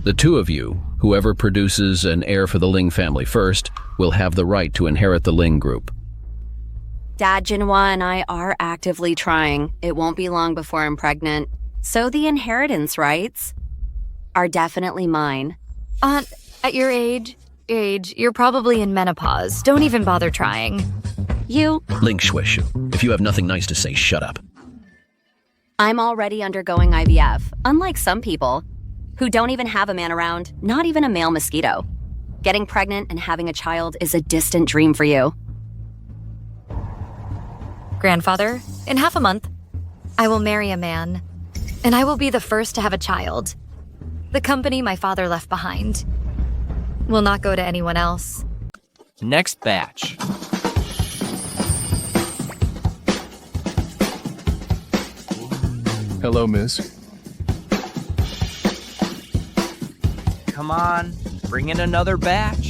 The two of you, whoever produces an heir for the Ling family first, will have the right to inherit the Ling group. Dad, Jinhua and I are actively trying. It won't be long before I'm pregnant. So the inheritance rights are definitely mine. Aunt, at your age, you're probably in menopause. Don't even bother trying. You? Ling Shuishu, if you have nothing nice to say, shut up. I'm already undergoing IVF, unlike some people who don't even have a man around, not even a male mosquito. Getting pregnant and having a child is a distant dream for you. Grandfather, in half a month, I will marry a man, and I will be the first to have a child. The company my father left behind will not go to anyone else. Next batch. Hello, miss. Come on, bring in another batch.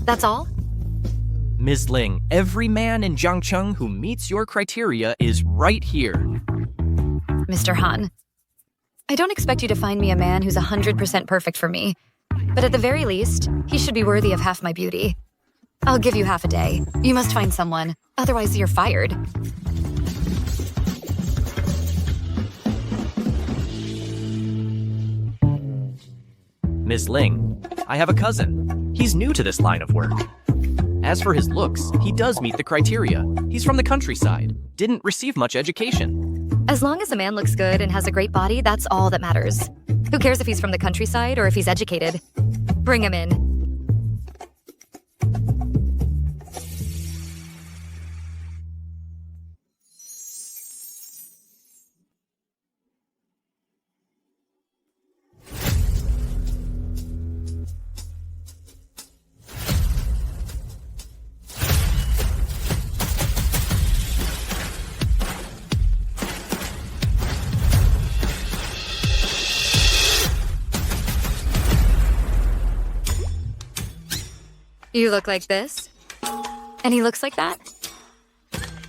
That's all? Ms. Ling, every man in Jiangcheng who meets your criteria is right here. Mr. Han, I don't expect you to find me a man who's 100% perfect for me, but at the very least, he should be worthy of half my beauty. I'll give you half a day. You must find someone, otherwise you're fired. Ms. Ling, I have a cousin. He's new to this line of work. As for his looks, he does meet the criteria. He's from the countryside, didn't receive much education. As long as a man looks good and has a great body, that's all that matters. Who cares if he's from the countryside or if he's educated? Bring him in. You look like this, and he looks like that.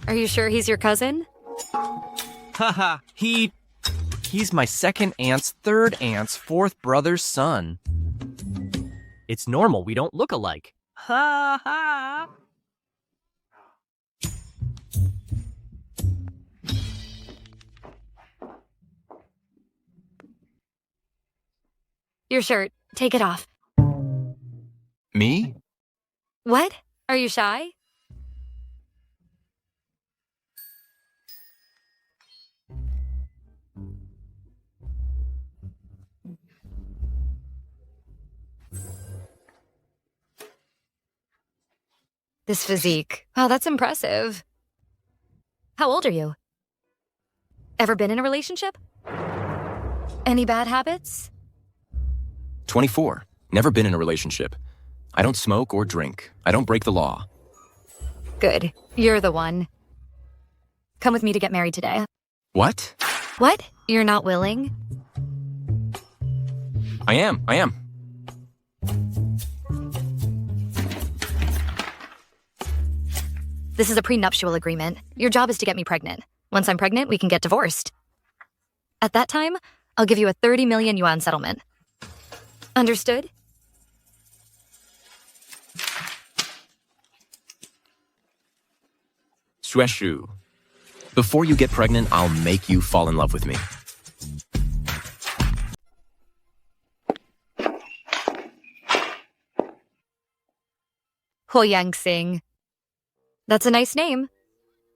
Are you sure he's your cousin? Haha, he's my second aunt's, third aunt's, fourth brother's son. It's normal we don't look alike. Ha ha! Your shirt, take it off. Me? What? Are you shy? This physique. Wow, that's impressive. How old are you? Ever been in a relationship? Any bad habits? 24. Never been in a relationship. I don't smoke or drink. I don't break the law. Good. You're the one. Come with me to get married today. What? What? You're not willing? I am. This is a prenuptial agreement. Your job is to get me pregnant. Once I'm pregnant, we can get divorced. At that time, I'll give you a 30 million yuan settlement. Understood? Shueshu. Before you get pregnant, I'll make you fall in love with me. Huoyang Sing. That's a nice name.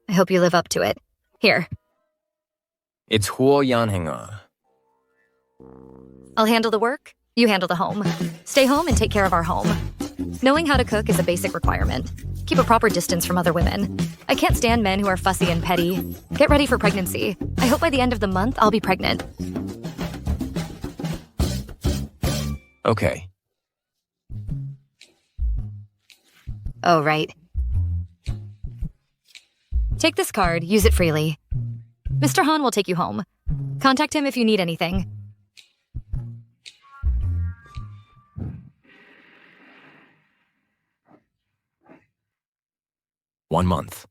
I hope you live up to it. Here. It's Huo Yanheng'a. I'll handle the work, you handle the home. Stay home and take care of our home. Knowing how to cook is a basic requirement. Keep a proper distance from other women. I can't stand men who are fussy and petty. Get ready for pregnancy. I hope by the end of the month, I'll be pregnant. Okay. Oh, right. Take this card, use it freely. Mr. Han will take you home. Contact him if you need anything. One month.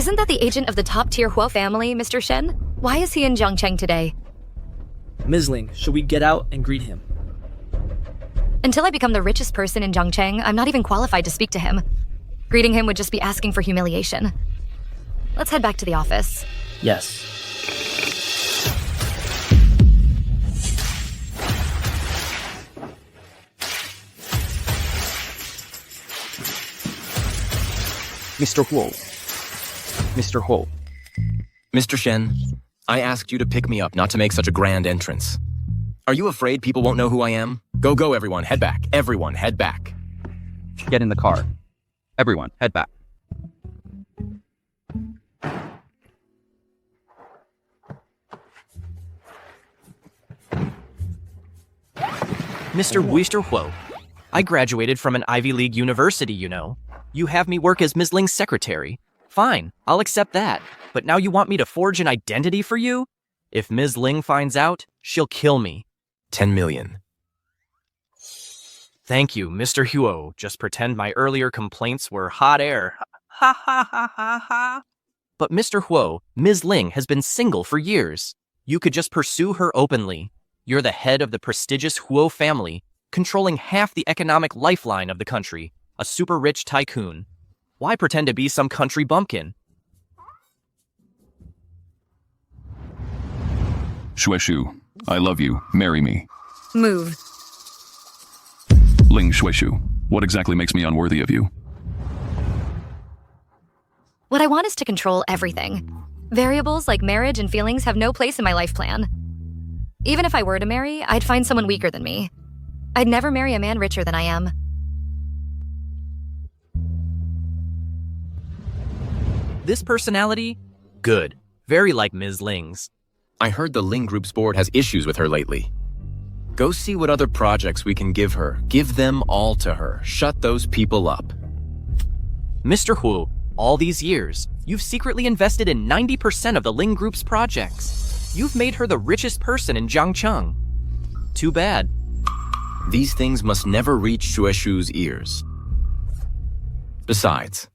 Isn't that the agent of the top-tier Huo family, Mr. Shen? Why is he in Zhangcheng today? Ms. Ling, should we get out and greet him? Until I become the richest person in Zhangcheng, I'm not even qualified to speak to him. Greeting him would just be asking for humiliation. Let's head back to the office. Yes. Mr. Huo. Mr. Huo. Mr. Shen, I asked you to pick me up, not to make such a grand entrance. Are you afraid people won't know who I am? Go, everyone, head back. Everyone, head back. Get in the car. Everyone, head back. Mr. Huo, I graduated from an Ivy League university, you know. You have me work as Ms. Ling's secretary. Fine, I'll accept that. But now you want me to forge an identity for you? If Ms. Ling finds out, she'll kill me. 10 million. Thank you, Mr. Huo. Just pretend my earlier complaints were hot air. Ha ha ha ha ha. But Mr. Huo, Ms. Ling has been single for years. You could just pursue her openly. You're the head of the prestigious Huo family, controlling half the economic lifeline of the country, a super rich tycoon. Why pretend to be some country bumpkin? Shueshu, I love you. Marry me. Move. Ling Shueshu, what exactly makes me unworthy of you? What I want is to control everything. Variables like marriage and feelings have no place in my life plan. Even if I were to marry, I'd find someone weaker than me. I'd never marry a man richer than I am. This personality? Good. Very like Ms. Ling's. I heard the Ling Group's board has issues with her lately. Go see what other projects we can give her. Give them all to her. Shut those people up. Mr. Huo, all these years, you've secretly invested in 90% of the Ling Group's projects. You've made her the richest person in Zhangcheng. Too bad. These things must never reach Shueshu's ears. Besides,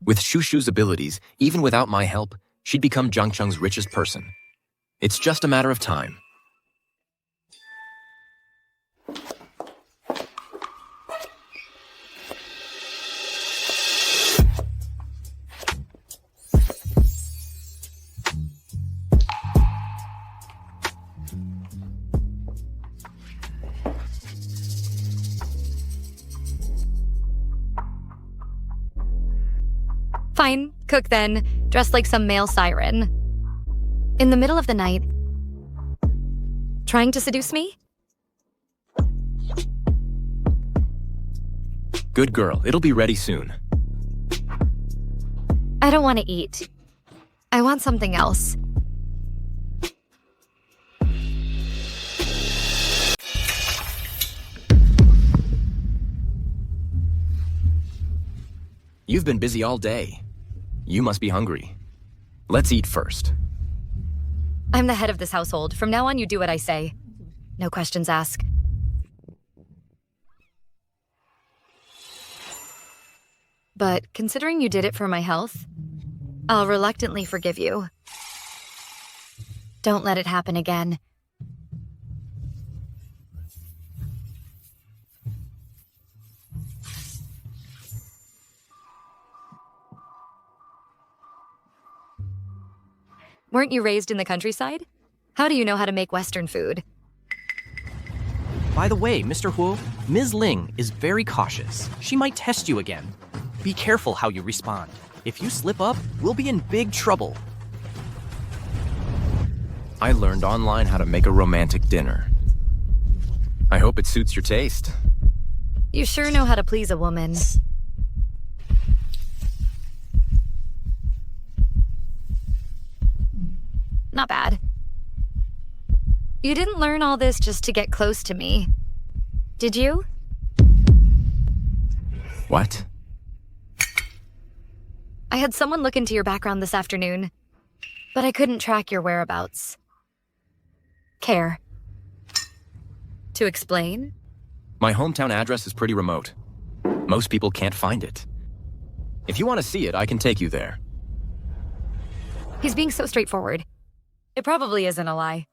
with Shushu's abilities, even without my help, she'd become Zhangcheng's richest person. It's just a matter of time. Fine, cook then, dressed like some male siren. In the middle of the night. Trying to seduce me? Good girl, it'll be ready soon. I don't want to eat. I want something else. You've been busy all day. You must be hungry. Let's eat first. I'm the head of this household. From now on, you do what I say. No questions asked. But considering you did it for my health, I'll reluctantly forgive you. Don't let it happen again. Weren't you raised in the countryside? How do you know how to make Western food? By the way, Mr. Huo, Ms. Ling is very cautious. She might test you again. Be careful how you respond. If you slip up, we'll be in big trouble. I learned online how to make a romantic dinner. I hope it suits your taste. You sure know how to please a woman. Not bad. You didn't learn all this just to get close to me, did you? What? I had someone look into your background this afternoon, but I couldn't track your whereabouts. Care to explain? My hometown address is pretty remote. Most people can't find it. If you want to see it, I can take you there. He's being so straightforward. It probably isn't a lie.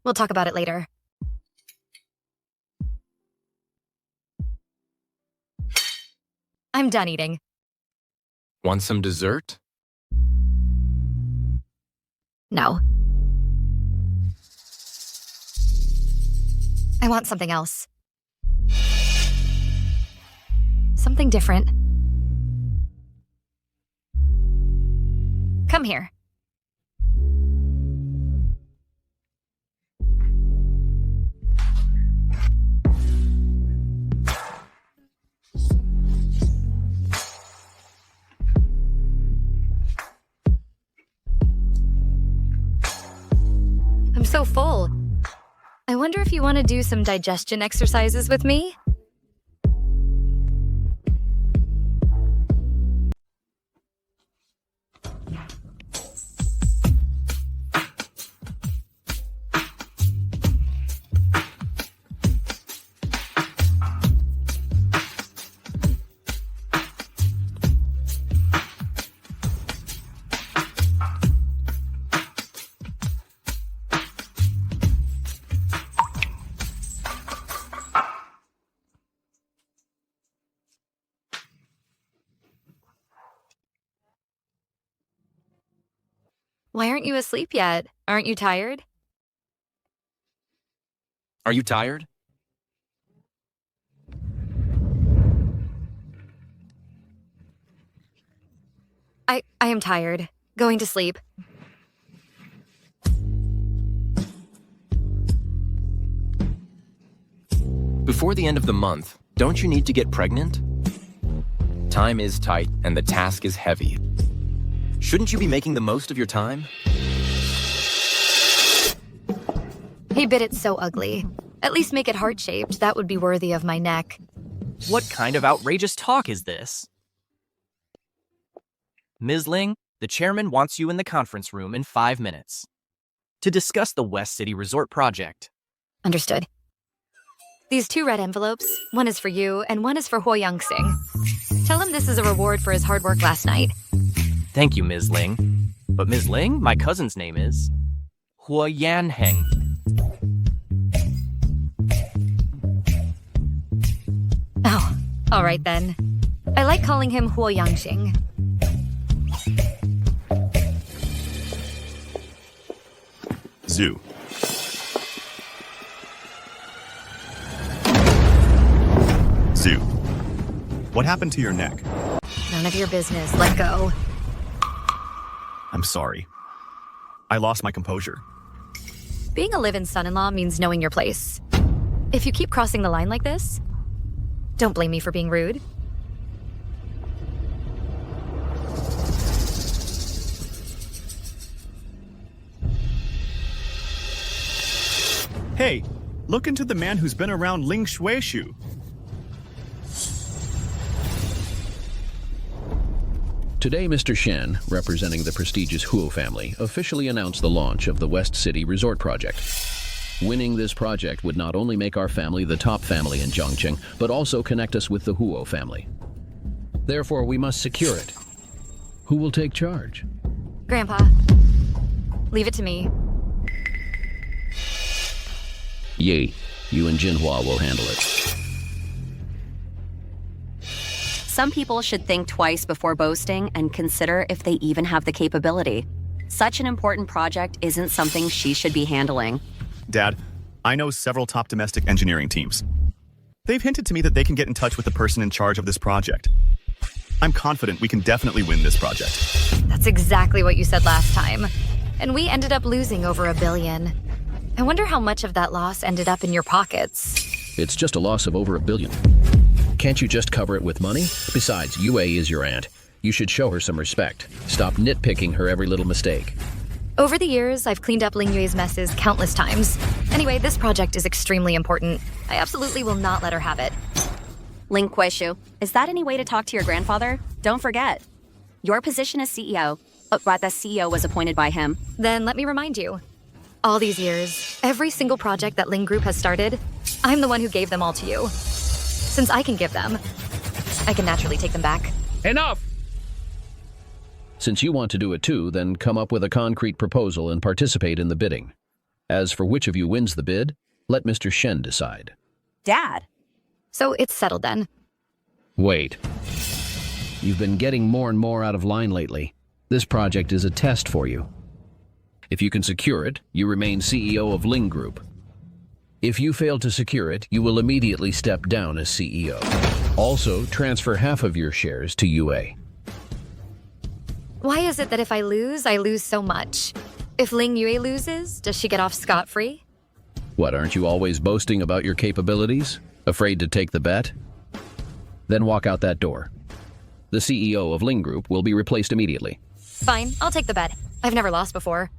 We'll talk about it later. I'm done eating. Want some dessert? No. I want something else. Something different. Come here. I'm so full. I wonder if you want to do some digestion exercises with me? Why aren't you asleep yet? Aren't you tired? Are you tired? I am tired. Going to sleep. Before the end of the month, don't you need to get pregnant? Time is tight and the task is heavy. Shouldn't you be making the most of your time? He bit it so ugly. At least make it heart-shaped. That would be worthy of my neck. What kind of outrageous talk is this? Ms. Ling, the chairman wants you in the conference room in 5 minutes to discuss the West City Resort project. Understood. These 2 red envelopes, one is for you and one is for Huo Yang-sing. Tell him this is a reward for his hard work last night. Thank you, Ms. Ling. But Ms. Ling, my cousin's name is Huo Yanheng. Oh, all right then. I like calling him Huo Yang-sing. Zoo. Zoo. What happened to your neck? None of your business. Let go. I'm sorry. I lost my composure. Being a live-in son-in-law means knowing your place. If you keep crossing the line like this, don't blame me for being rude. Hey, look into the man who's been around Ling Shueishu. Today, Mr. Shen, representing the prestigious Huo family, officially announced the launch of the West City Resort project. Winning this project would not only make our family the top family in Zhongqing, but also connect us with the Huo family. Therefore, we must secure it. Who will take charge? Grandpa, leave it to me. Yi, you and Jinhua will handle it. Some people should think twice before boasting and consider if they even have the capability. Such an important project isn't something she should be handling. Dad, I know several top domestic engineering teams. They've hinted to me that they can get in touch with the person in charge of this project. I'm confident we can definitely win this project. That's exactly what you said last time. And we ended up losing over $1 billion. I wonder how much of that loss ended up in your pockets. It's just a loss of over $1 billion. Can't you just cover it with money? Besides, Yue is your aunt. You should show her some respect. Stop nitpicking her every little mistake. Over the years, I've cleaned up Ling Yue's messes countless times. Anyway, this project is extremely important. I absolutely will not let her have it. Ling Kuishu, is that any way to talk to your grandfather? Don't forget, your position as CEO, the CEO was appointed by him. Then let me remind you. All these years, every single project that Ling Group has started, I'm the one who gave them all to you. Since I can give them, I can naturally take them back. Enough! Since you want to do it too, then come up with a concrete proposal and participate in the bidding. As for which of you wins the bid, let Mr. Shen decide. Dad. So it's settled then. Wait. You've been getting more and more out of line lately. This project is a test for you. If you can secure it, you remain CEO of Ling Group. If you fail to secure it, you will immediately step down as CEO. Also, transfer half of your shares to UA. Why is it that if I lose so much? If Ling Yue loses, does she get off scot-free? What, aren't you always boasting about your capabilities? Afraid to take the bet? Then walk out that door. The CEO of Ling Group will be replaced immediately. Fine, I'll take the bet. I've never lost before.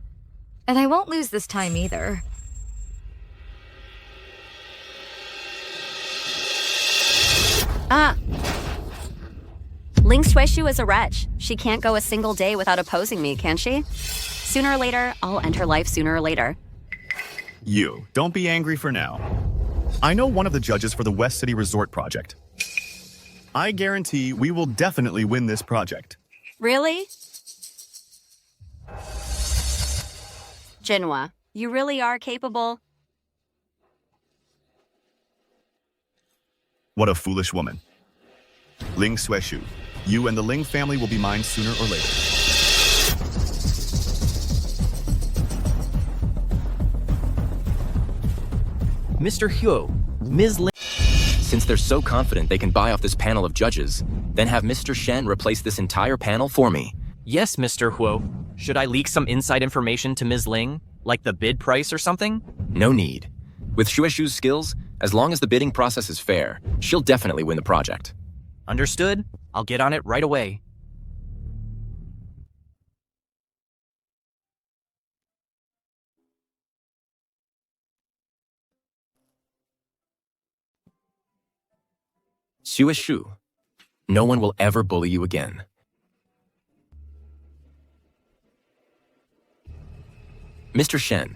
And I won't lose this time either. Ling Xueshu is a wretch. She can't go a single day without opposing me, can she? Sooner or later, I'll end her life sooner or later. You, don't be angry for now. I know one of the judges for the West City Resort project. I guarantee we will definitely win this project. Really? Jinhua, you really are capable? What a foolish woman. Ling Xueshu, you and the Ling family will be mine sooner or later. Mr. Huo, Ms. Ling. Since they're so confident they can buy off this panel of judges, then have Mr. Shen replace this entire panel for me. Yes, Mr. Huo. Should I leak some inside information to Ms. Ling? Like the bid price or something? No need. With Xueshu's skills, as long as the bidding process is fair, she'll definitely win the project. Understood. I'll get on it right away. Xueshu, no one will ever bully you again. Mr. Shen,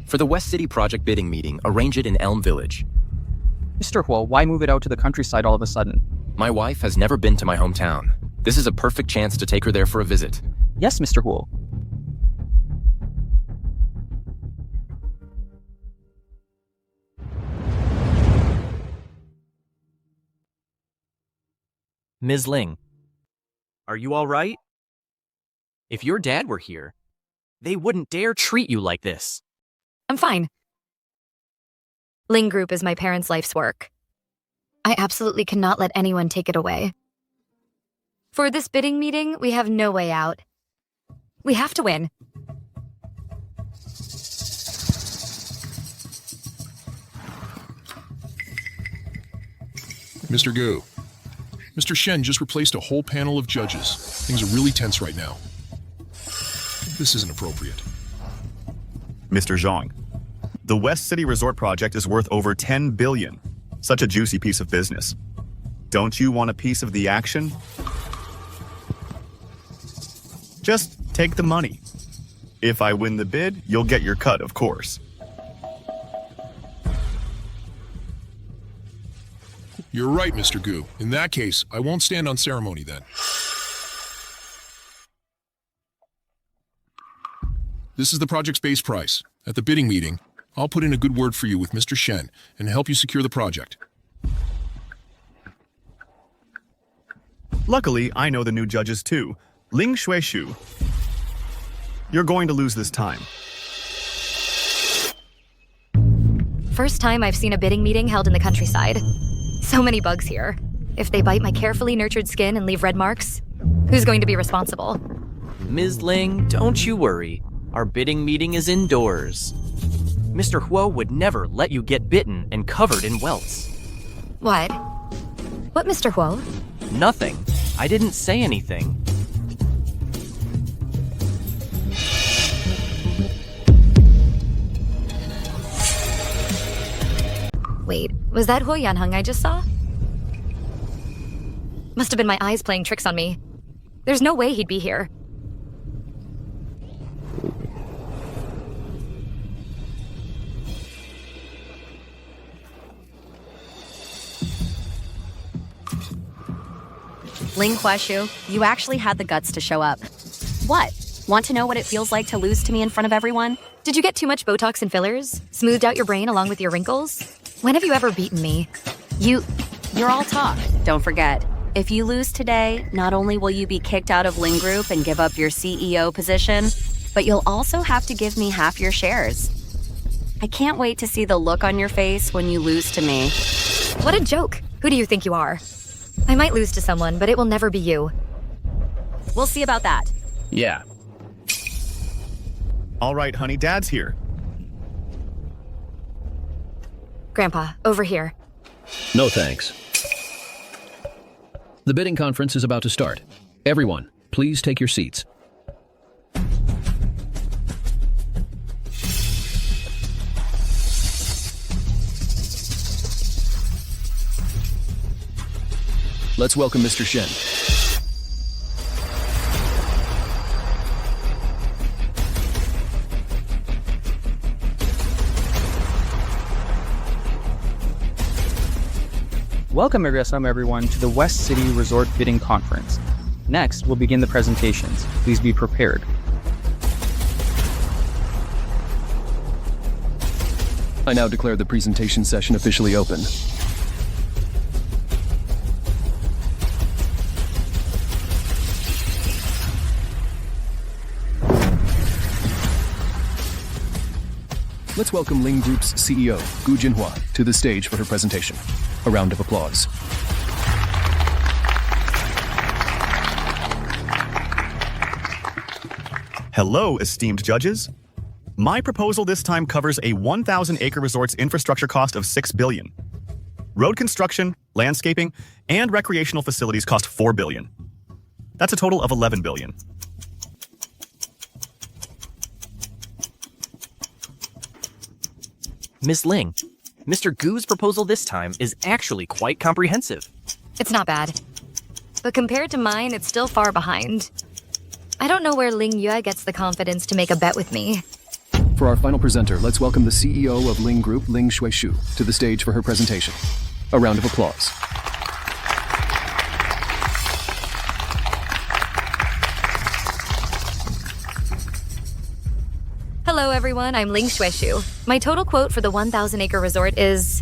for the West City project bidding meeting, arrange it in Elm Village. Mr. Huo, why move it out to the countryside all of a sudden? My wife has never been to my hometown. This is a perfect chance to take her there for a visit. Yes, Mr. Huo. Ms. Ling, are you all right? If your dad were here, they wouldn't dare treat you like this. I'm fine. Ling Group is my parents' life's work. I absolutely cannot let anyone take it away. For this bidding meeting, we have no way out. We have to win. Mr. Gu, Mr. Shen just replaced a whole panel of judges. Things are really tense right now. This isn't appropriate. Mr. Zhang, the West City Resort project is worth over 10 billion. Such a juicy piece of business. Don't you want a piece of the action? Just take the money. If I win the bid, you'll get your cut, of course. You're right, Mr. Gu. In that case, I won't stand on ceremony then. This is the project's base price. At the bidding meeting, I'll put in a good word for you with Mr. Shen and help you secure the project. Luckily, I know the new judges too. Ling Xueshu. You're going to lose this time. First time I've seen a bidding meeting held in the countryside. So many bugs here. If they bite my carefully nurtured skin and leave red marks, who's going to be responsible? Ms. Ling, don't you worry. Our bidding meeting is indoors. Mr. Huo would never let you get bitten and covered in welts. What? What, Mr. Huo? Nothing. I didn't say anything. Wait, was that Huo Yanheng I just saw? Must have been my eyes playing tricks on me. There's no way he'd be here. Ling Hueshu, you actually had the guts to show up. What? Want to know what it feels like to lose to me in front of everyone? Did you get too much Botox and fillers? Smoothed out your brain along with your wrinkles? When have you ever beaten me? You're all talk. Don't forget, if you lose today, not only will you be kicked out of Ling Group and give up your CEO position, but you'll also have to give me half your shares. I can't wait to see the look on your face when you lose to me. What a joke. Who do you think you are? I might lose to someone, but it will never be you. We'll see about that. Yeah. All right, honey, Dad's here. Grandpa, over here. No thanks. The bidding conference is about to start. Everyone, please take your seats. Let's welcome Mr. Shen. Welcome everyone to the West City Resort Bidding Conference. Next, we'll begin the presentations. Please be prepared. I now declare the presentation session officially open. Let's welcome Ling Group's CEO, Gu Jinhua, to the stage for her presentation. A round of applause. Hello, esteemed judges. My proposal this time covers a 1,000-acre resort's infrastructure cost of $6 billion. Road construction, landscaping, and recreational facilities cost $4 billion. That's a total of $11 billion. Ms. Ling, Mr. Gu's proposal this time is actually quite comprehensive. It's not bad. But compared to mine, it's still far behind. I don't know where Ling Yue gets the confidence to make a bet with me. For our final presenter, let's welcome the CEO of Ling Group, Ling Shuishu, to the stage for her presentation. A round of applause. Hello everyone, I'm Ling Shuishu. My total quote for the 1,000-acre resort is...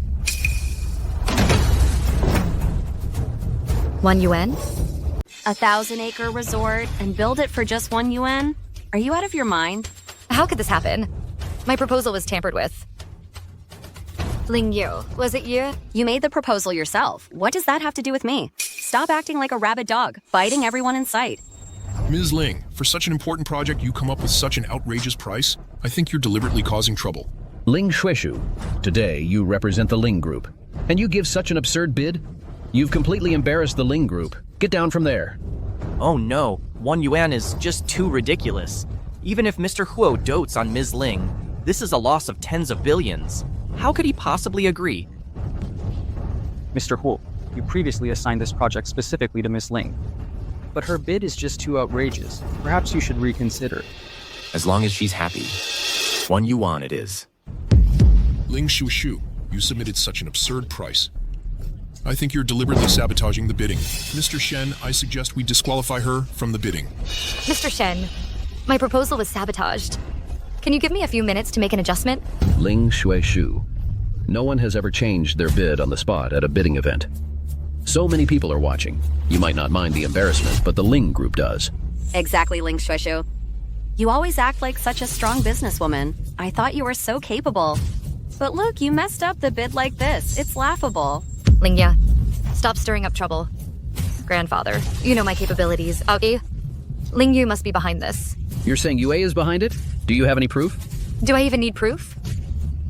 1 yuan? 1,000-acre resort and build it for just 1 yuan? Are you out of your mind? How could this happen? My proposal was tampered with. Ling Yu, was it you? You made the proposal yourself. What does that have to do with me? Stop acting like a rabid dog, biting everyone in sight. Ms. Ling, for such an important project, you come up with such an outrageous price? I think you're deliberately causing trouble. Ling Shuishu, today you represent the Ling Group, and you give such an absurd bid? You've completely embarrassed the Ling Group. Get down from there. Oh no, 1 yuan is just too ridiculous. Even if Mr. Huo dotes on Ms. Ling, this is a loss of tens of billions. How could he possibly agree? Mr. Huo, you previously assigned this project specifically to Miss Ling. But her bid is just too outrageous. Perhaps you should reconsider. As long as she's happy. 1 yuan it is. Ling Shuishu, you submitted such an absurd price. I think you're deliberately sabotaging the bidding. Mr. Shen, I suggest we disqualify her from the bidding. Mr. Shen, my proposal was sabotaged. Can you give me a few minutes to make an adjustment? Ling Shuishu. No one has ever changed their bid on the spot at a bidding event. So many people are watching. You might not mind the embarrassment, but the Ling Group does. Exactly, Ling Shuishu. You always act like such a strong businesswoman. I thought you were so capable. But look, you messed up the bid like this. It's laughable. Ling Yue, stop stirring up trouble. Grandfather, you know my capabilities. Okay? Ling Yue must be behind this. You're saying Yue is behind it? Do you have any proof? Do I even need proof?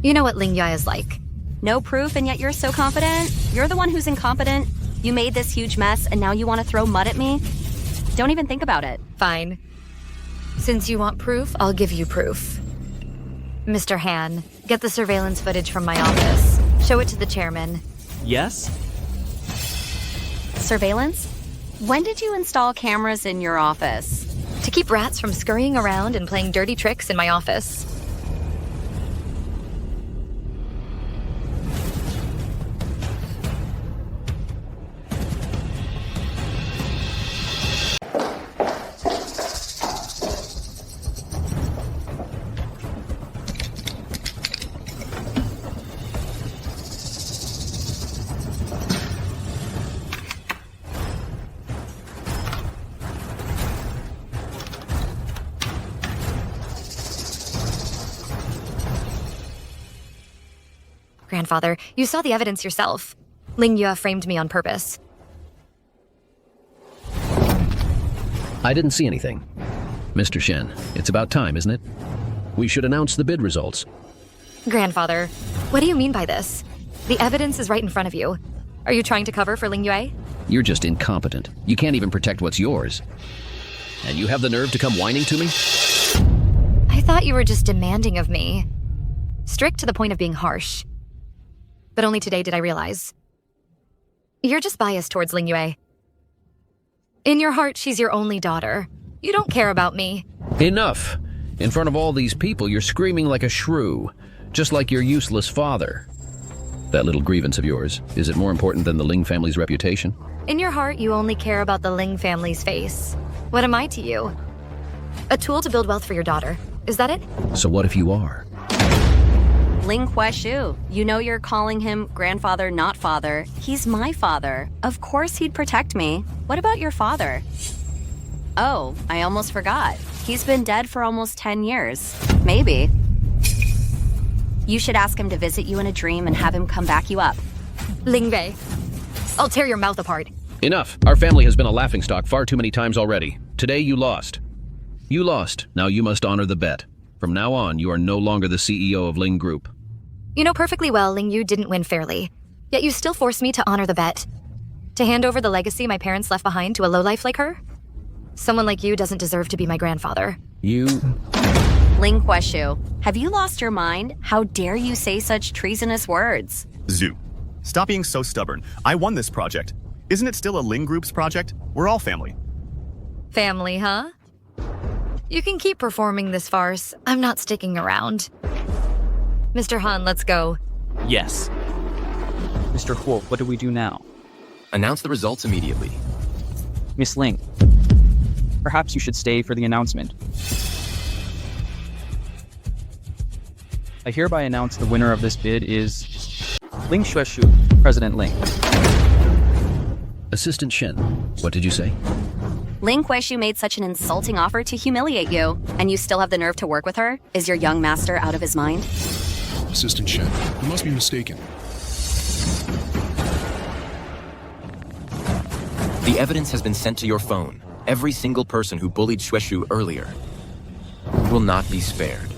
You know what Ling Yue is like. No proof, and yet you're so confident? You're the one who's incompetent. You made this huge mess, and now you want to throw mud at me? Don't even think about it. Fine. Since you want proof, I'll give you proof. Mr. Han, get the surveillance footage from my office. Show it to the chairman. Yes? Surveillance? When did you install cameras in your office? To keep rats from scurrying around and playing dirty tricks in my office. grandfather. You saw the evidence yourself. Ling Yue framed me on purpose. I didn't see anything. Mr. Shen, it's about time, isn't it? We should announce the bid results. Grandfather, what do you mean by this? The evidence is right in front of you. Are you trying to cover for Ling Yue? You're just incompetent. You can't even protect what's yours. And you have the nerve to come whining to me? I thought you were just demanding of me. Strict to the point of being harsh. But only today did I realize. You're just biased towards Ling Yue. In your heart, she's your only daughter. You don't care about me. Enough! In front of all these people, you're screaming like a shrew, just like your useless father. That little grievance of yours, is it more important than the Ling family's reputation? In your heart, you only care about the Ling family's face. What am I to you? A tool to build wealth for your daughter. Is that it? So what if you are? Ling Hueshu, you know you're calling him grandfather, not father. He's my father. Of course he'd protect me. What about your father? Oh, I almost forgot. He's been dead for almost 10 years. Maybe. You should ask him to visit you in a dream and have him come back you up. Ling Wei, I'll tear your mouth apart. Enough! Our family has been a laughingstock far too many times already. Today you lost. You lost. Now you must honor the bet. From now on, you are no longer the CEO of Ling Group. You know perfectly well Ling Yu didn't win fairly. Yet you still forced me to honor the bet. To hand over the legacy my parents left behind to a lowlife like her? Someone like you doesn't deserve to be my grandfather. You... Ling Hueshu, have you lost your mind? How dare you say such treasonous words? Zhu, stop being so stubborn. I won this project. Isn't it still a Ling Group's project? We're all family. Family, huh? You can keep performing this farce. I'm not sticking around. Mr. Han, let's go. Yes. Mr. Huo, what do we do now? Announce the results immediately. Miss Ling, perhaps you should stay for the announcement. I hereby announce the winner of this bid is Ling Xueshu, President Ling. Assistant Shen, what did you say? Ling Hueshu made such an insulting offer to humiliate you, and you still have the nerve to work with her? Is your young master out of his mind? Assistant Shen, you must be mistaken. The evidence has been sent to your phone. Every single person who bullied Xueshu earlier will not be spared.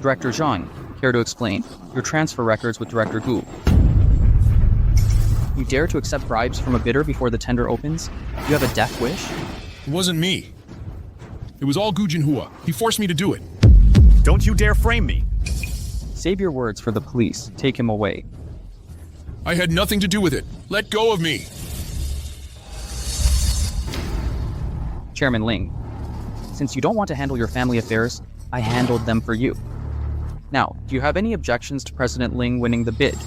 Director Zhang, care to explain your transfer records with Director Gu? You dare to accept bribes from a bidder before the tender opens? You have a death wish? It wasn't me. It was all Gu Jinhua. He forced me to do it. Don't you dare frame me! Save your words for the police. Take him away. I had nothing to do with it. Let go of me. Chairman Ling, since you don't want to handle your family affairs, I handled them for you. Now, do you have any objections to President Ling winning the bid?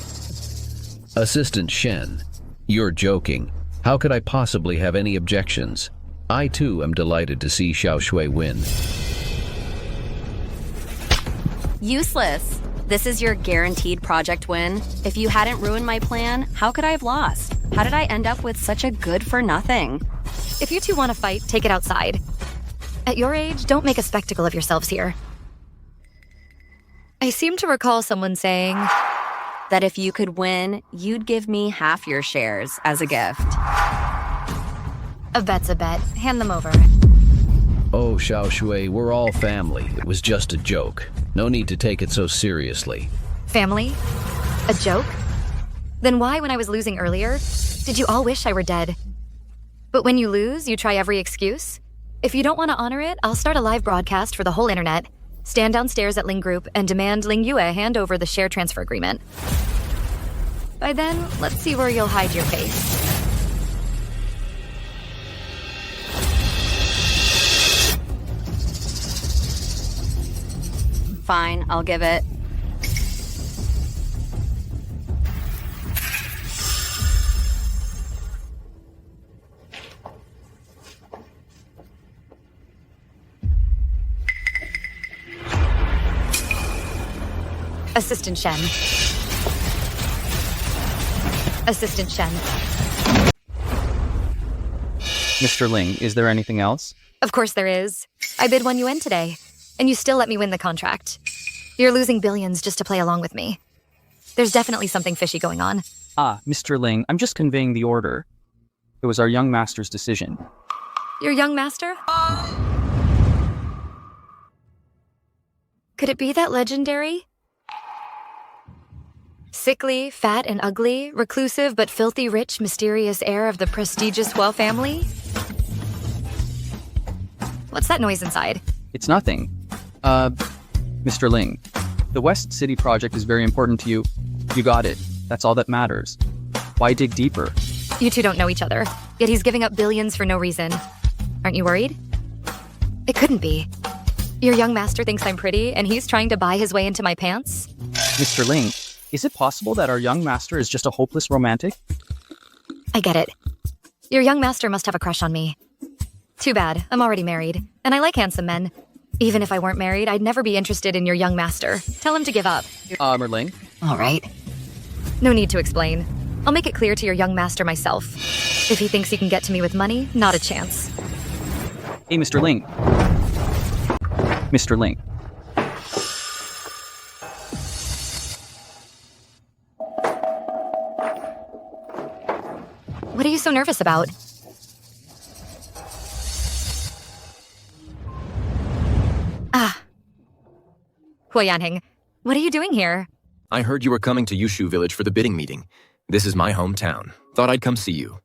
Assistant Shen, you're joking. How could I possibly have any objections? I too am delighted to see Xiao Shui win. Useless. This is your guaranteed project win. If you hadn't ruined my plan, how could I have lost? How did I end up with such a good-for-nothing? If you two want to fight, take it outside. At your age, don't make a spectacle of yourselves here. I seem to recall someone saying that if you could win, you'd give me half your shares as a gift. A bet's a bet. Hand them over. Oh, Xiao Shui, we're all family. It was just a joke. No need to take it so seriously. Family? A joke? Then why, when I was losing earlier, did you all wish I were dead? But when you lose, you try every excuse? If you don't want to honor it, I'll start a live broadcast for the whole internet. Stand downstairs at Ling Group and demand Ling Yue hand over the share transfer agreement. By then, let's see where you'll hide your face. Fine, I'll give it. Assistant Shen. Assistant Shen. Mr. Ling, is there anything else? Of course there is. I bid 1 yuan today, and you still let me win the contract. You're losing billions just to play along with me. There's definitely something fishy going on. Mr. Ling, I'm just conveying the order. It was our young master's decision. Your young master? Could it be that legendary? Sickly, fat and ugly, reclusive but filthy rich, mysterious heir of the prestigious Huo family? What's that noise inside? It's nothing. Mr. Ling, the West City project is very important to you. You got it. That's all that matters. Why dig deeper? You two don't know each other, yet he's giving up billions for no reason. Aren't you worried? It couldn't be. Your young master thinks I'm pretty, and he's trying to buy his way into my pants? Mr. Ling, is it possible that our young master is just a hopeless romantic? I get it. Your young master must have a crush on me. Too bad, I'm already married, and I like handsome men. Even if I weren't married, I'd never be interested in your young master. Tell him to give up. Merling? All right. No need to explain. I'll make it clear to your young master myself. If he thinks he can get to me with money, not a chance. Hey, Mr. Ling. Mr. Ling. What are you so nervous about? Huo Yanheng, what are you doing here? I heard you were coming to Yushu village for the bidding meeting. This is my hometown. Thought I'd come see you.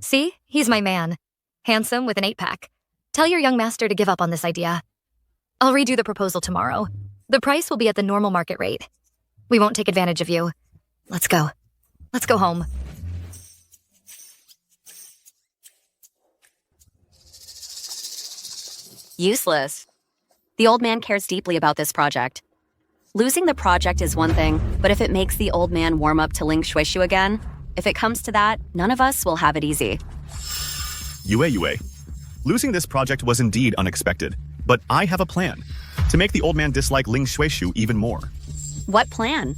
See? He's my man. Handsome with an 8-pack. Tell your young master to give up on this idea. I'll redo the proposal tomorrow. The price will be at the normal market rate. We won't take advantage of you. Let's go. Let's go home. Useless. The old man cares deeply about this project. Losing the project is one thing, but if it makes the old man warm up to Ling Shuishu again, if it comes to that, none of us will have it easy. Yue. Losing this project was indeed unexpected, but I have a plan to make the old man dislike Ling Shuishu even more. What plan?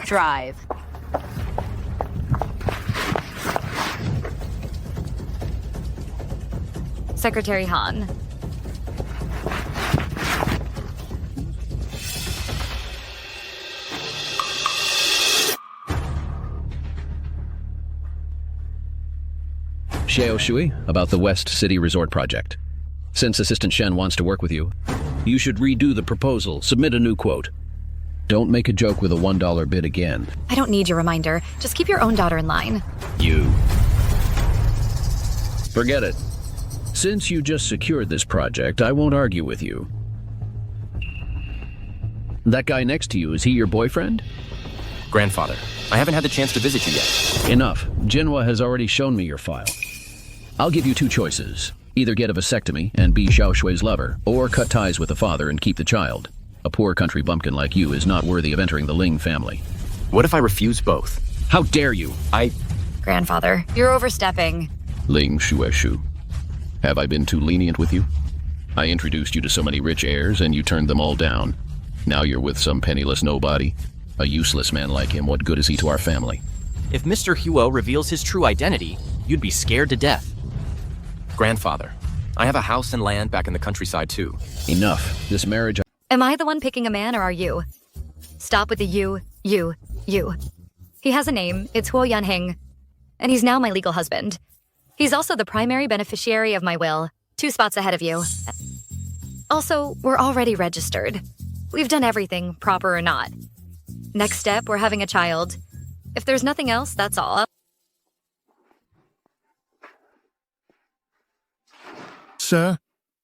Drive. Secretary Han. Xiao Shui, about the West City Resort project. Since Assistant Shen wants to work with you, you should redo the proposal, submit a new quote. Don't make a joke with a $1 bid again. I don't need your reminder. Just keep your own daughter in line. You. Forget it. Since you just secured this project, I won't argue with you. That guy next to you, is he your boyfriend? Grandfather, I haven't had the chance to visit you yet. Enough. Jinhua has already shown me your file. I'll give you two choices. Either get a vasectomy and be Xiao Shui's lover, or cut ties with the father and keep the child. A poor country bumpkin like you is not worthy of entering the Ling family. What if I refuse both? How dare you? Grandfather, you're overstepping. Ling Shuishu. Have I been too lenient with you? I introduced you to so many rich heirs and you turned them all down. Now you're with some penniless nobody. A useless man like him, what good is he to our family? If Mr. Huo reveals his true identity, you'd be scared to death. Grandfather, I have a house and land back in the countryside too. Enough. This marriage... Am I the one picking a man, or are you? Stop with the you. He has a name, it's Huo Yanheng, and he's now my legal husband. He's also the primary beneficiary of my will, 2 spots ahead of you. Also, we're already registered. We've done everything, proper or not. Next step, we're having a child. If there's nothing else, that's all. Sir,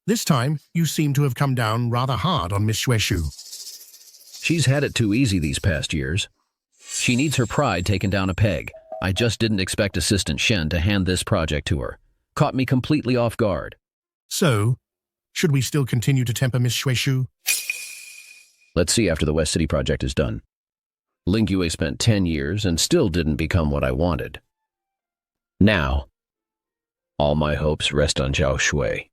this time you seem to have come down rather hard on Miss Shuishu. She's had it too easy these past years. She needs her pride taken down a peg. I just didn't expect Assistant Shen to hand this project to her. Caught me completely off guard. So, should we still continue to temper Miss Shuishu? Let's see after the West City project is done. Ling Yue spent 10 years and still didn't become what I wanted. Now, all my hopes rest on Xiao Shui.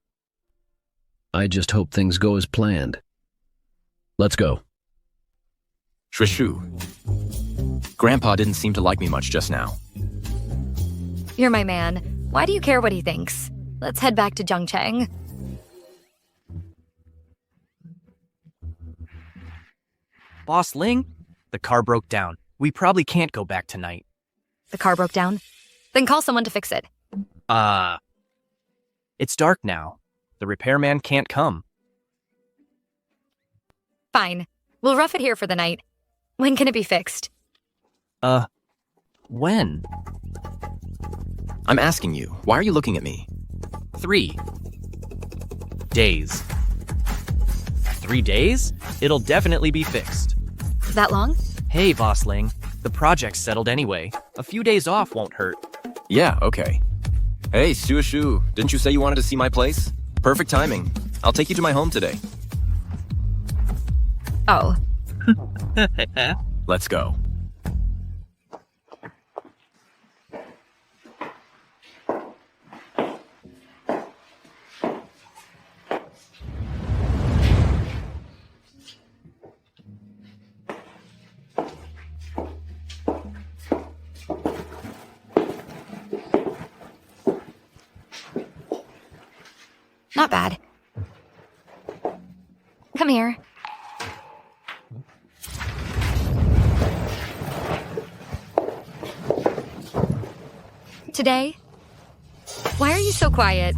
I just hope things go as planned. Let's go. Shuishu. Grandpa didn't seem to like me much just now. You're my man. Why do you care what he thinks? Let's head back to Zhongcheng. Boss Ling, the car broke down. We probably can't go back tonight. The car broke down? Then call someone to fix it. It's dark now. The repairman can't come. Fine. We'll rough it here for the night. When can it be fixed? When? I'm asking you, why are you looking at me? 3 days. 3 days? It'll definitely be fixed. That long? Hey, Boss Ling. The project's settled anyway. A few days off won't hurt. Yeah, okay. Hey, Shuishu, didn't you say you wanted to see my place? Perfect timing. I'll take you to my home today. Oh. Let's go. Not bad. Come here. Today? Why are you so quiet?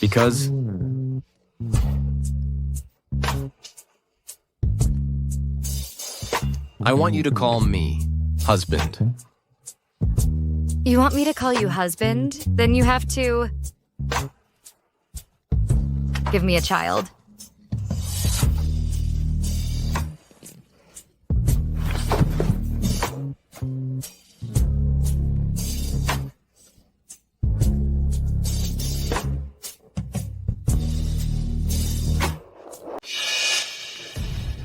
Because... I want you to call me husband. You want me to call you husband? Then you have to... give me a child.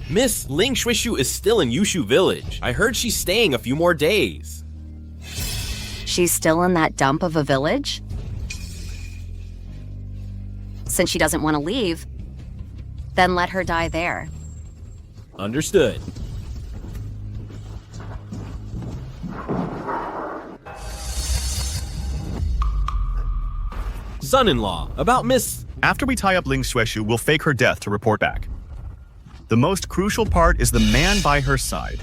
Miss Ling Shuishu is still in Yushu Village. I heard she's staying a few more days. She's still in that dump of a village? Since she doesn't want to leave, then let her die there. Understood. Son-in-law, about Miss... After we tie up Ling Shuishu, we'll fake her death to report back. The most crucial part is the man by her side.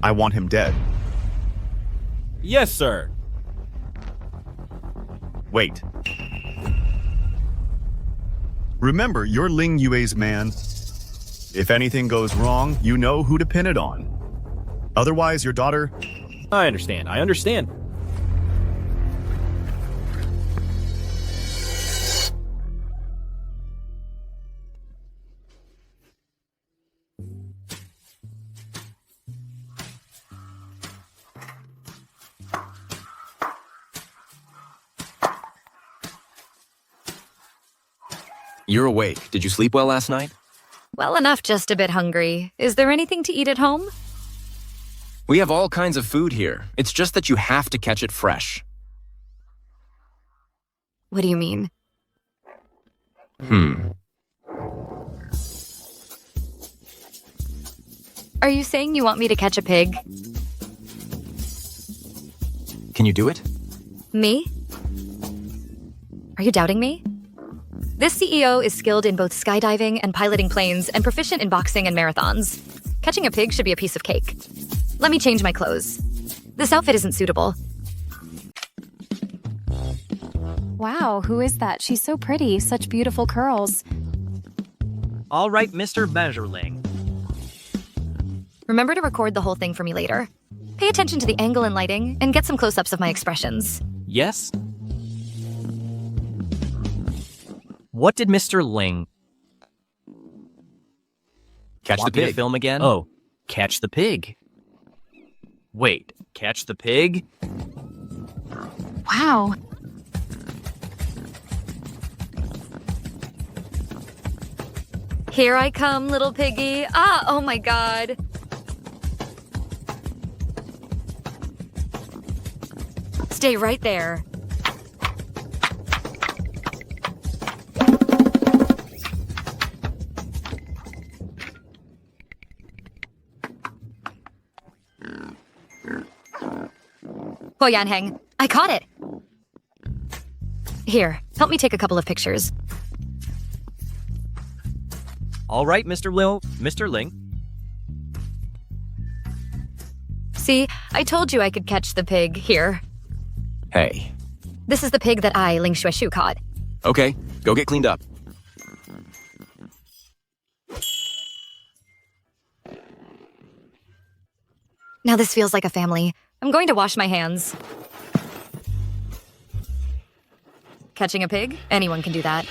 I want him dead. Yes, sir. Wait. Remember, you're Ling Yue's man. If anything goes wrong, you know who to pin it on. Otherwise, your daughter... I understand. You're awake. Did you sleep well last night? Well enough, just a bit hungry. Is there anything to eat at home? We have all kinds of food here. It's just that you have to catch it fresh. What do you mean? Are you saying you want me to catch a pig? Can you do it? Me? Are you doubting me? This CEO is skilled in both skydiving and piloting planes and proficient in boxing and marathons. Catching a pig should be a piece of cake. Let me change my clothes. This outfit isn't suitable. Wow, who is that? She's so pretty, such beautiful curls. All right, Mr. Measureling. Remember to record the whole thing for me later. Pay attention to the angle and lighting, and get some close-ups of my expressions. Yes? What did Mr. Ling... Catch the Want me to pig. film again? Oh, catch the pig. Wait, catch the pig? Wow. Here I come, little piggy. Oh my god. Stay right there. Ho Yanheng, I caught it! Here, help me take a couple of pictures. All right, Mr. Ling. See, I told you I could catch the pig. Here. Hey. This is the pig that I, Ling Xueshu, caught. Okay, go get cleaned up. Now this feels like a family. I'm going to wash my hands. Catching a pig? Anyone can do that.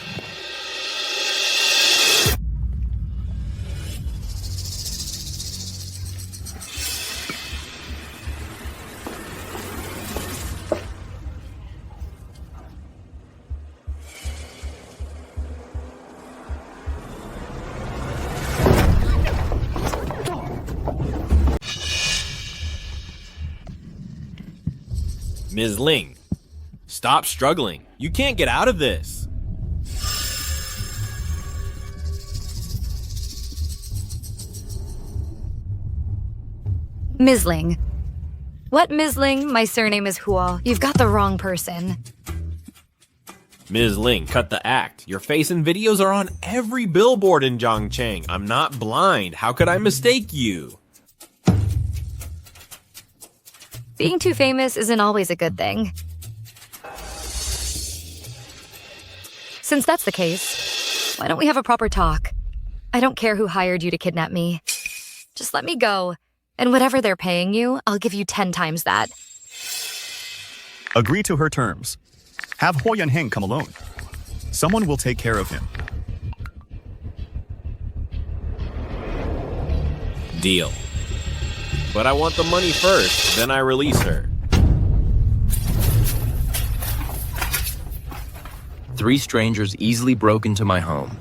Ms. Ling, stop struggling. You can't get out of this. Ms. Ling. What, Ms. Ling? My surname is Huo. You've got the wrong person. Ms. Ling, cut the act. Your face and videos are on every billboard in Zhangcheng. I'm not blind. How could I mistake you? Being too famous isn't always a good thing. Since that's the case, why don't we have a proper talk? I don't care who hired you to kidnap me. Just let me go, and whatever they're paying you, I'll give you 10 times that. Agree to her terms. Have Ho Yanheng come alone. Someone will take care of him. Deal. But I want the money first, then I release her. 3 strangers easily broke into my home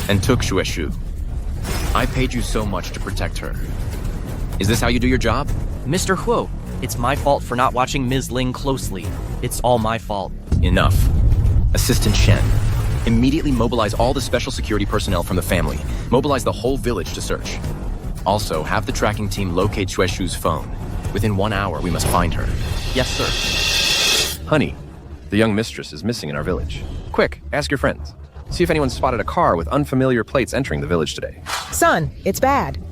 and took Xueshu. I paid you so much to protect her. Is this how you do your job? Mr. Huo, it's my fault for not watching Ms. Ling closely. It's all my fault. Enough. Assistant Shen, immediately mobilize all the special security personnel from the family. Mobilize the whole village to search. Also, have the tracking team locate Xueshu's phone. Within 1 hour, we must find her. Yes, sir. Honey, the young mistress is missing in our village. Quick, ask your friends. See if anyone spotted a car with unfamiliar plates entering the village today. Son, it's bad.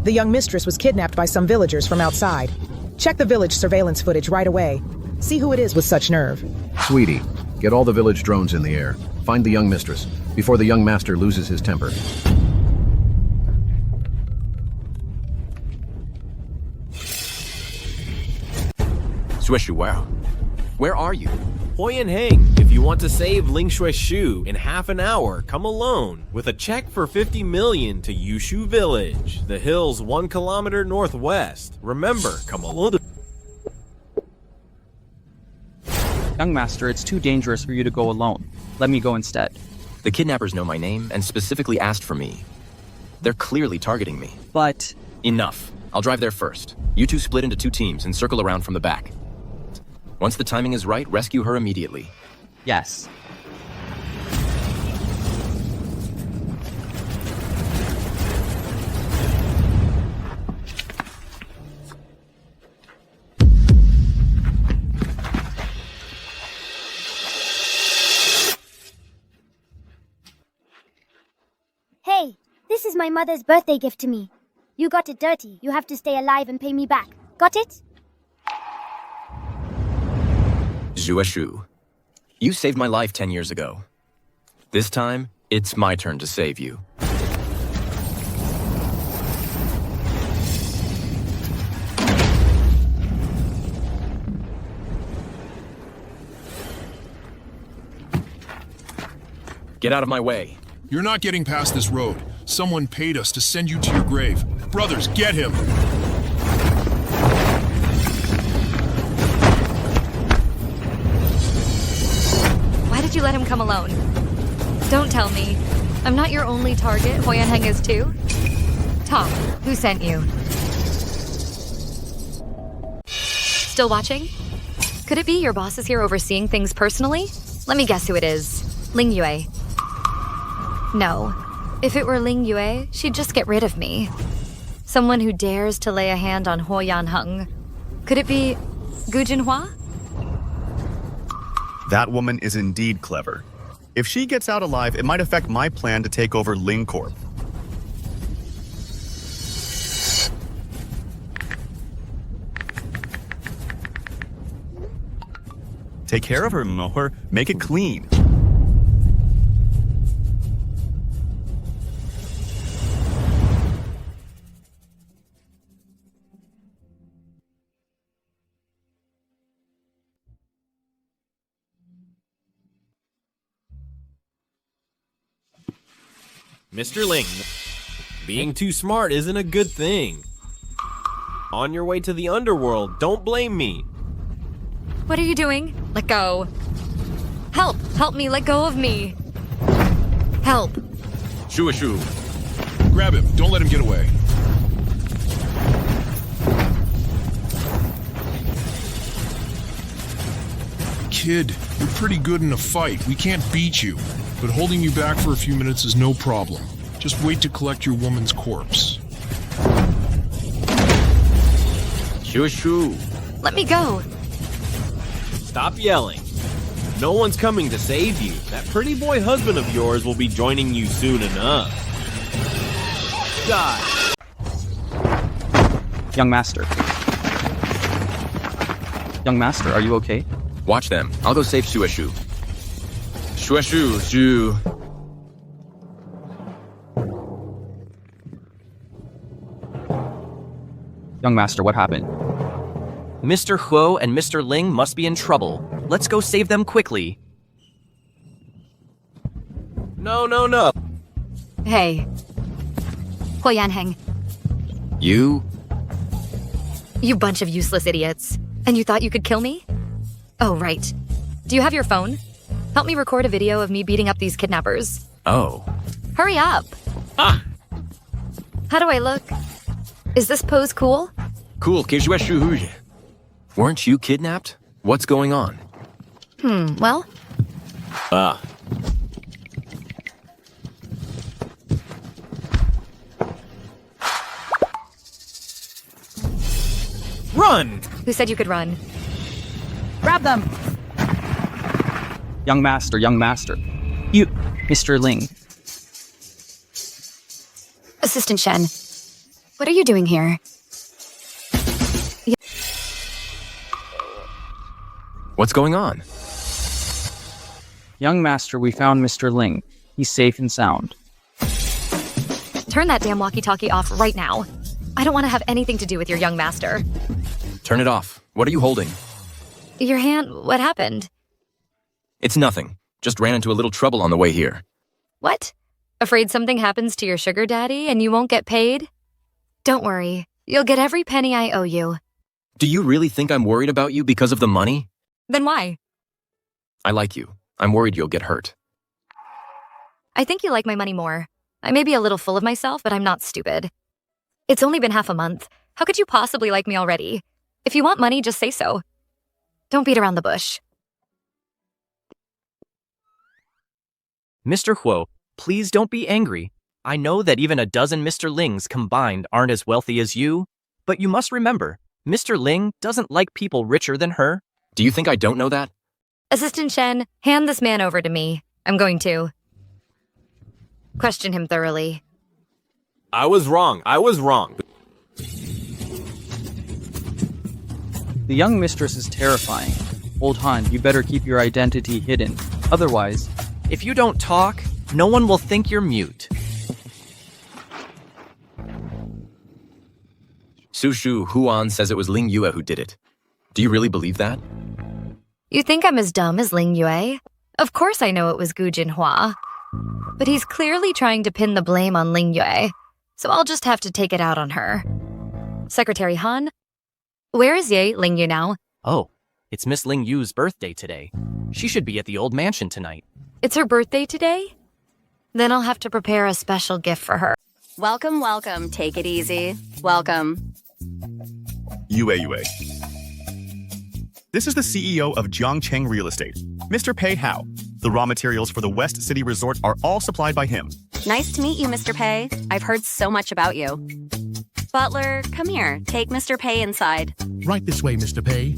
The young mistress was kidnapped by some villagers from outside. Check the village surveillance footage right away. See who it is with such nerve. Sweetie, get all the village drones in the air. Find the young mistress before the young master loses his temper. Xueshu, where are you? Ho Yanheng, if you want to save Ling Xueshu in half an hour, come alone with a check for 50 million to Yushu Village, the hills 1 kilometer northwest. Remember, come alone. Young master, it's too dangerous for you to go alone. Let me go instead. The kidnappers know my name and specifically asked for me. They're clearly targeting me. But... Enough. I'll drive there first. You two split into 2 teams and circle around from the back. Once the timing is right, rescue her immediately. Yes. Hey, this is my mother's birthday gift to me. You got it dirty. You have to stay alive and pay me back. Got it? Xueshu, you saved my life 10 years ago. This time, it's my turn to save you. Get out of my way. You're not getting past this road. Someone paid us to send you to your grave. Brothers, get him! Why did you let him come alone? Don't tell me. I'm not your only target. Ho Yanheng is too? Talk. Who sent you? Still watching? Could it be your boss is here overseeing things personally? Let me guess who it is. Ling Yue. No. If it were Ling Yue, she'd just get rid of me. Someone who dares to lay a hand on Ho Yan-hung. Could it be Gu Jinhua? That woman is indeed clever. If she gets out alive, it might affect my plan to take over Ling Corp. Take care of her, mower. Make it clean. Mr. Ling, being too smart isn't a good thing. On your way to the underworld, don't blame me. What are you doing? Let go. Help! Help me, let go of me. Help. Shu. Grab him, don't let him get away. Kid, you're pretty good in a fight. We can't beat you. But holding you back for a few minutes is no problem. Just wait to collect your woman's corpse. Shu. Let me go. Stop yelling. No one's coming to save you. That pretty boy husband of yours will be joining you soon enough. Die. Young master. Young master, are you okay? Watch them. I'll go save Shueshu. Shu. Young master, what happened? Mr. Huo and Mr. Ling must be in trouble. Let's go save them quickly. No. Hey. Ho Yan-heng. You? You bunch of useless idiots. And you thought you could kill me? Oh, right. Do you have your phone? Help me record a video of me beating up these kidnappers. Oh. Hurry up! Ah! How do I look? Is this pose cool? Cool, Kishueshu. Weren't you kidnapped? What's going on? Well? Run! Who said you could run? Grab them! Young master. You, Mr. Ling. Assistant Shen. What are you doing here? What's going on? Young master, we found Mr. Ling. He's safe and sound. Turn that damn walkie-talkie off right now. I don't want to have anything to do with your young master. Turn it off. What are you holding? Your hand, what happened? It's nothing. Just ran into a little trouble on the way here. What? Afraid something happens to your sugar daddy and you won't get paid? Don't worry. You'll get every penny I owe you. Do you really think I'm worried about you because of the money? Then why? I like you. I'm worried you'll get hurt. I think you like my money more. I may be a little full of myself, but I'm not stupid. It's only been half a month. How could you possibly like me already? If you want money, just say so. Don't beat around the bush. Mr. Huo, please don't be angry. I know that even a dozen Mr. Lings combined aren't as wealthy as you, but you must remember, Mr. Ling doesn't like people richer than her. Do you think I don't know that? Assistant Shen, hand this man over to me. I'm going to question him thoroughly. I was wrong. The young mistress is terrifying. Old Han, you better keep your identity hidden. Otherwise, if you don't talk, no one will think you're mute. Sushu Huan says it was Ling Yue who did it. Do you really believe that? You think I'm as dumb as Ling Yue? Of course I know it was Gu Jinhua. But he's clearly trying to pin the blame on Ling Yue, so I'll just have to take it out on her. Secretary Han, where is Ye Ling Yu now? Oh, it's Miss Ling Yu's birthday today. She should be at the old mansion tonight. It's her birthday today? Then I'll have to prepare a special gift for her. Welcome. Take it easy. Welcome. Yue. This is the CEO of Jiangcheng Real Estate, Mr. Pei Hao. The raw materials for the West City Resort are all supplied by him. Nice to meet you, Mr. Pei. I've heard so much about you. Butler, come here. Take Mr. Pei inside. Right this way, Mr. Pei.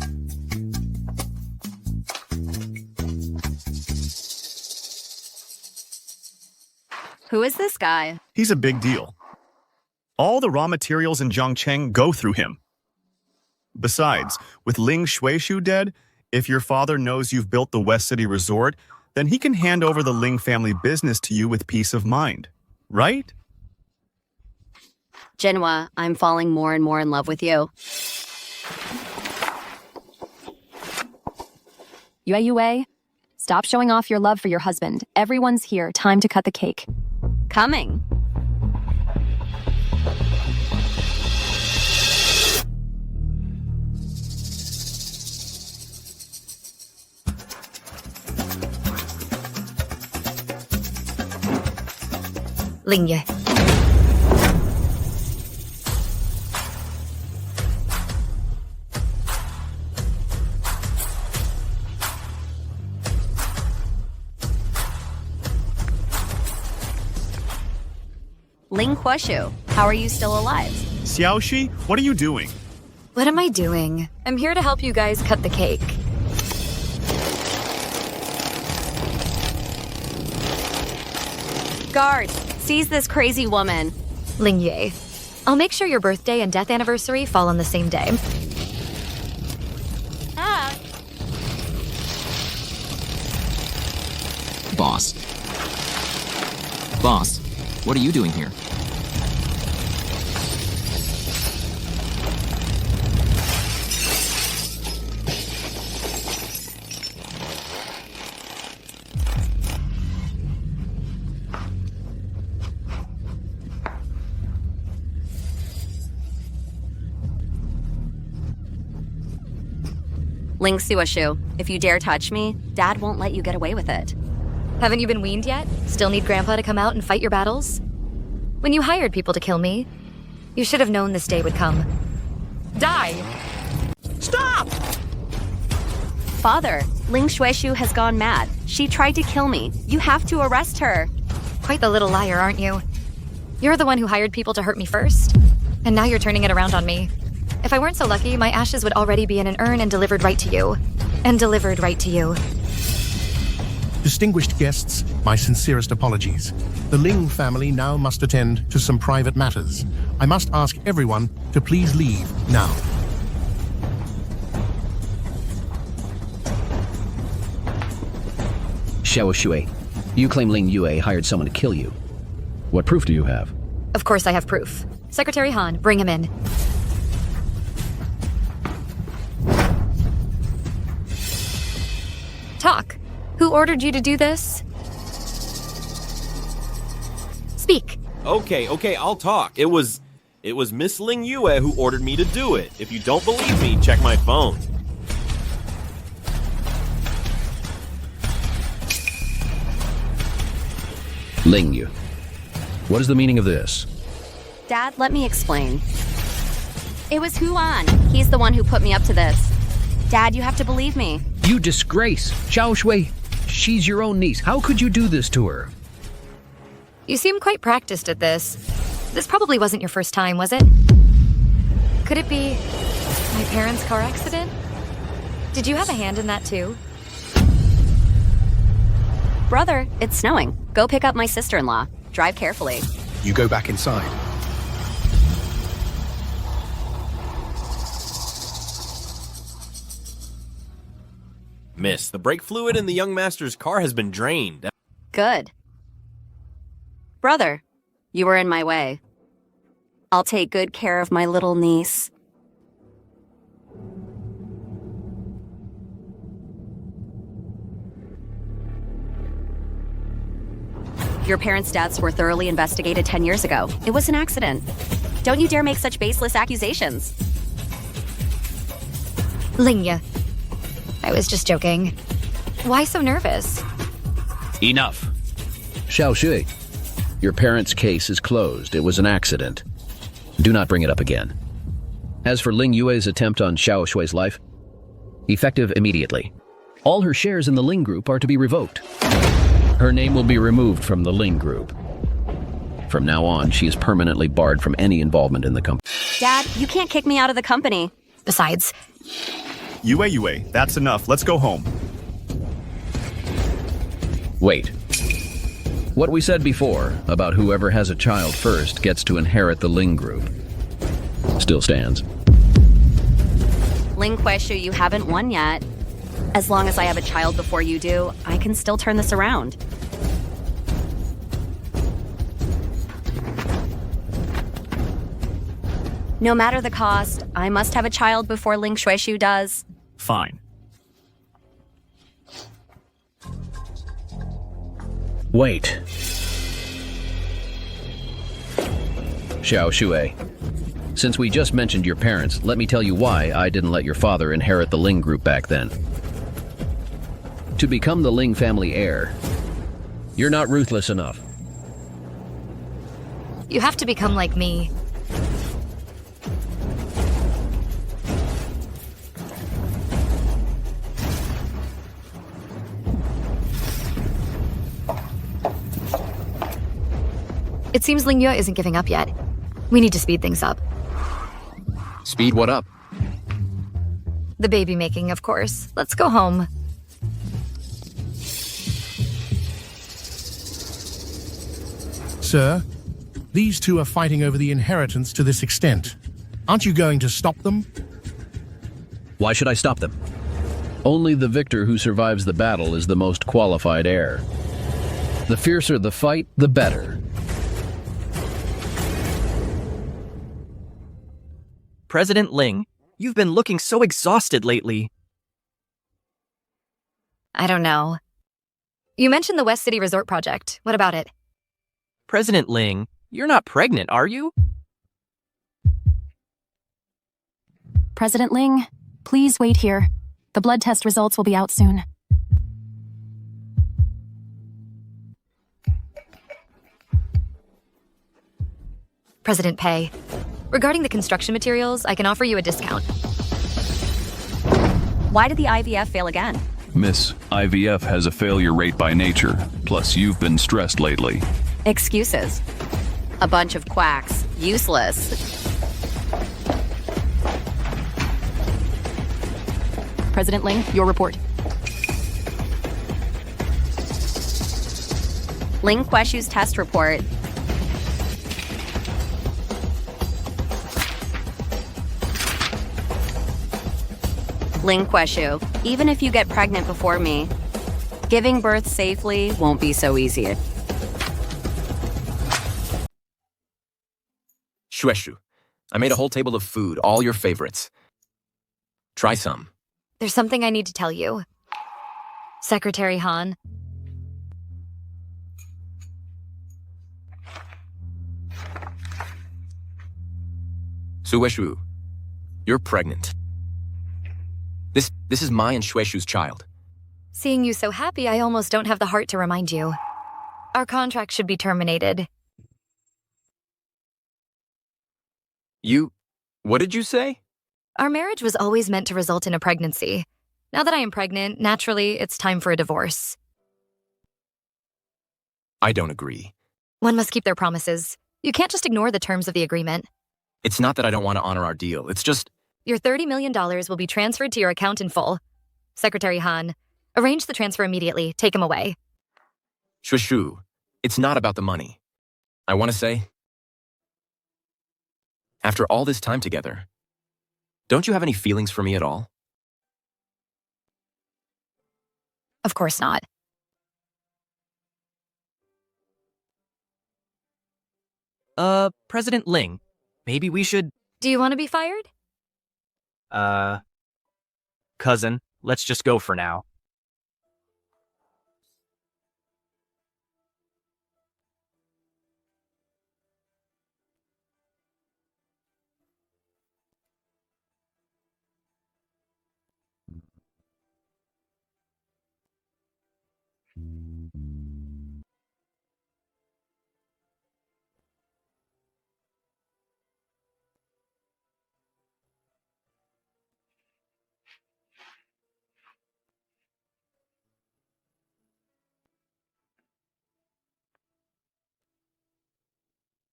Who is this guy? He's a big deal. All the raw materials in Zhongcheng go through him. Besides, with Ling Shuishu dead, if your father knows you've built the West City Resort, then he can hand over the Ling family business to you with peace of mind. Right? Jinhua, I'm falling more and more in love with you. Yue, stop showing off your love for your husband. Everyone's here. Time to cut the cake. Coming. Lingyue. Ling Huoshu, how are you still alive? Xiaoxi, what are you doing? What am I doing? I'm here to help you guys cut the cake. Guards, seize this crazy woman. Lingyue, I'll make sure your birthday and death anniversary fall on the same day. Boss. Boss, what are you doing here? Ling Suoshu, if you dare touch me, Dad won't let you get away with it. Haven't you been weaned yet? Still need Grandpa to come out and fight your battles? When you hired people to kill me, you should have known this day would come. Die! Stop! Father, Ling Shuishu has gone mad. She tried to kill me. You have to arrest her. Quite the little liar, aren't you? You're the one who hired people to hurt me first, and now you're turning it around on me. If I weren't so lucky, my ashes would already be in an urn and delivered right to you. And delivered right to you. Distinguished guests, my sincerest apologies. The Ling family now must attend to some private matters. I must ask everyone to please leave now. Xiaoshui, you claim Ling Yue hired someone to kill you. What proof do you have? Of course I have proof. Secretary Han, bring him in. Talk. Who ordered you to do this? Speak. Okay, I'll talk. It was Miss Ling Yue who ordered me to do it. If you don't believe me, check my phone. Ling Yu, what is the meaning of this? Dad, let me explain. It was Huan. He's the one who put me up to this. Dad, you have to believe me. You disgrace! Xiaoshui, she's your own niece. How could you do this to her? You seem quite practiced at this. This probably wasn't your first time, was it? Could it be my parents' car accident? Did you have a hand in that too? Brother, it's snowing. Go pick up my sister-in-law. Drive carefully. You go back inside. Miss, the brake fluid in the young master's car has been drained. Good. Brother, you were in my way. I'll take good care of my little niece. Your parents' deaths were thoroughly investigated 10 years ago. It was an accident. Don't you dare make such baseless accusations. Lingya. I was just joking. Why so nervous? Enough. Xiaoshui, your parents' case is closed. It was an accident. Do not bring it up again. As for Ling Yue's attempt on Xiaoshui's life, effective immediately. All her shares in the Ling Group are to be revoked. Her name will be removed from the Ling Group. From now on, she is permanently barred from any involvement in the company. Dad, you can't kick me out of the company. Besides, Yue, that's enough. Let's go home. Wait. What we said before about whoever has a child first gets to inherit the Ling group still stands. Ling Kueshu, you haven't won yet. As long as I have a child before you do, I can still turn this around. No matter the cost, I must have a child before Ling Kueshu does. Fine. Wait. Xiao Shui. Since we just mentioned your parents, let me tell you why I didn't let your father inherit the Ling group back then. To become the Ling family heir, you're not ruthless enough. you have to become like me. It seems Ling Yue isn't giving up yet. We need to speed things up. Speed what up? The baby making, of course. Let's go home. Sir, these two are fighting over the inheritance to this extent. Aren't you going to stop them? Why should I stop them? Only the victor who survives the battle is the most qualified heir. The fiercer the fight, the better. President Ling, you've been looking so exhausted lately. I don't know. You mentioned the West City Resort project. What about it? President Ling, you're not pregnant, are you? President Ling, please wait here. The blood test results will be out soon. President Pei, regarding the construction materials, I can offer you a discount. Why did the IVF fail again? Miss, IVF has a failure rate by nature. Plus, you've been stressed lately. Excuses. A bunch of quacks. Useless. President Ling, your report. Ling Kueshu's test report. Ling Kueshu, even if you get pregnant before me, giving birth safely won't be so easy. Shueshu, I made a whole table of food, all your favorites. Try some. There's something I need to tell you. Secretary Han. Sueshu, you're pregnant. This is my and Shueshu's child. Seeing you so happy, I almost don't have the heart to remind you. Our contract should be terminated. What did you say? Our marriage was always meant to result in a pregnancy. Now that I am pregnant, naturally, it's time for a divorce. I don't agree. One must keep their promises. You can't just ignore the terms of the agreement. It's not that I don't want to honor our deal. It's just... Your $30 million will be transferred to your account in full. Secretary Han, arrange the transfer immediately. Take him away. Shueshu, it's not about the money. I want to say... After all this time together, don't you have any feelings for me at all? Of course not. President Ling, maybe we should... Do you want to be fired? Cousin, let's just go for now.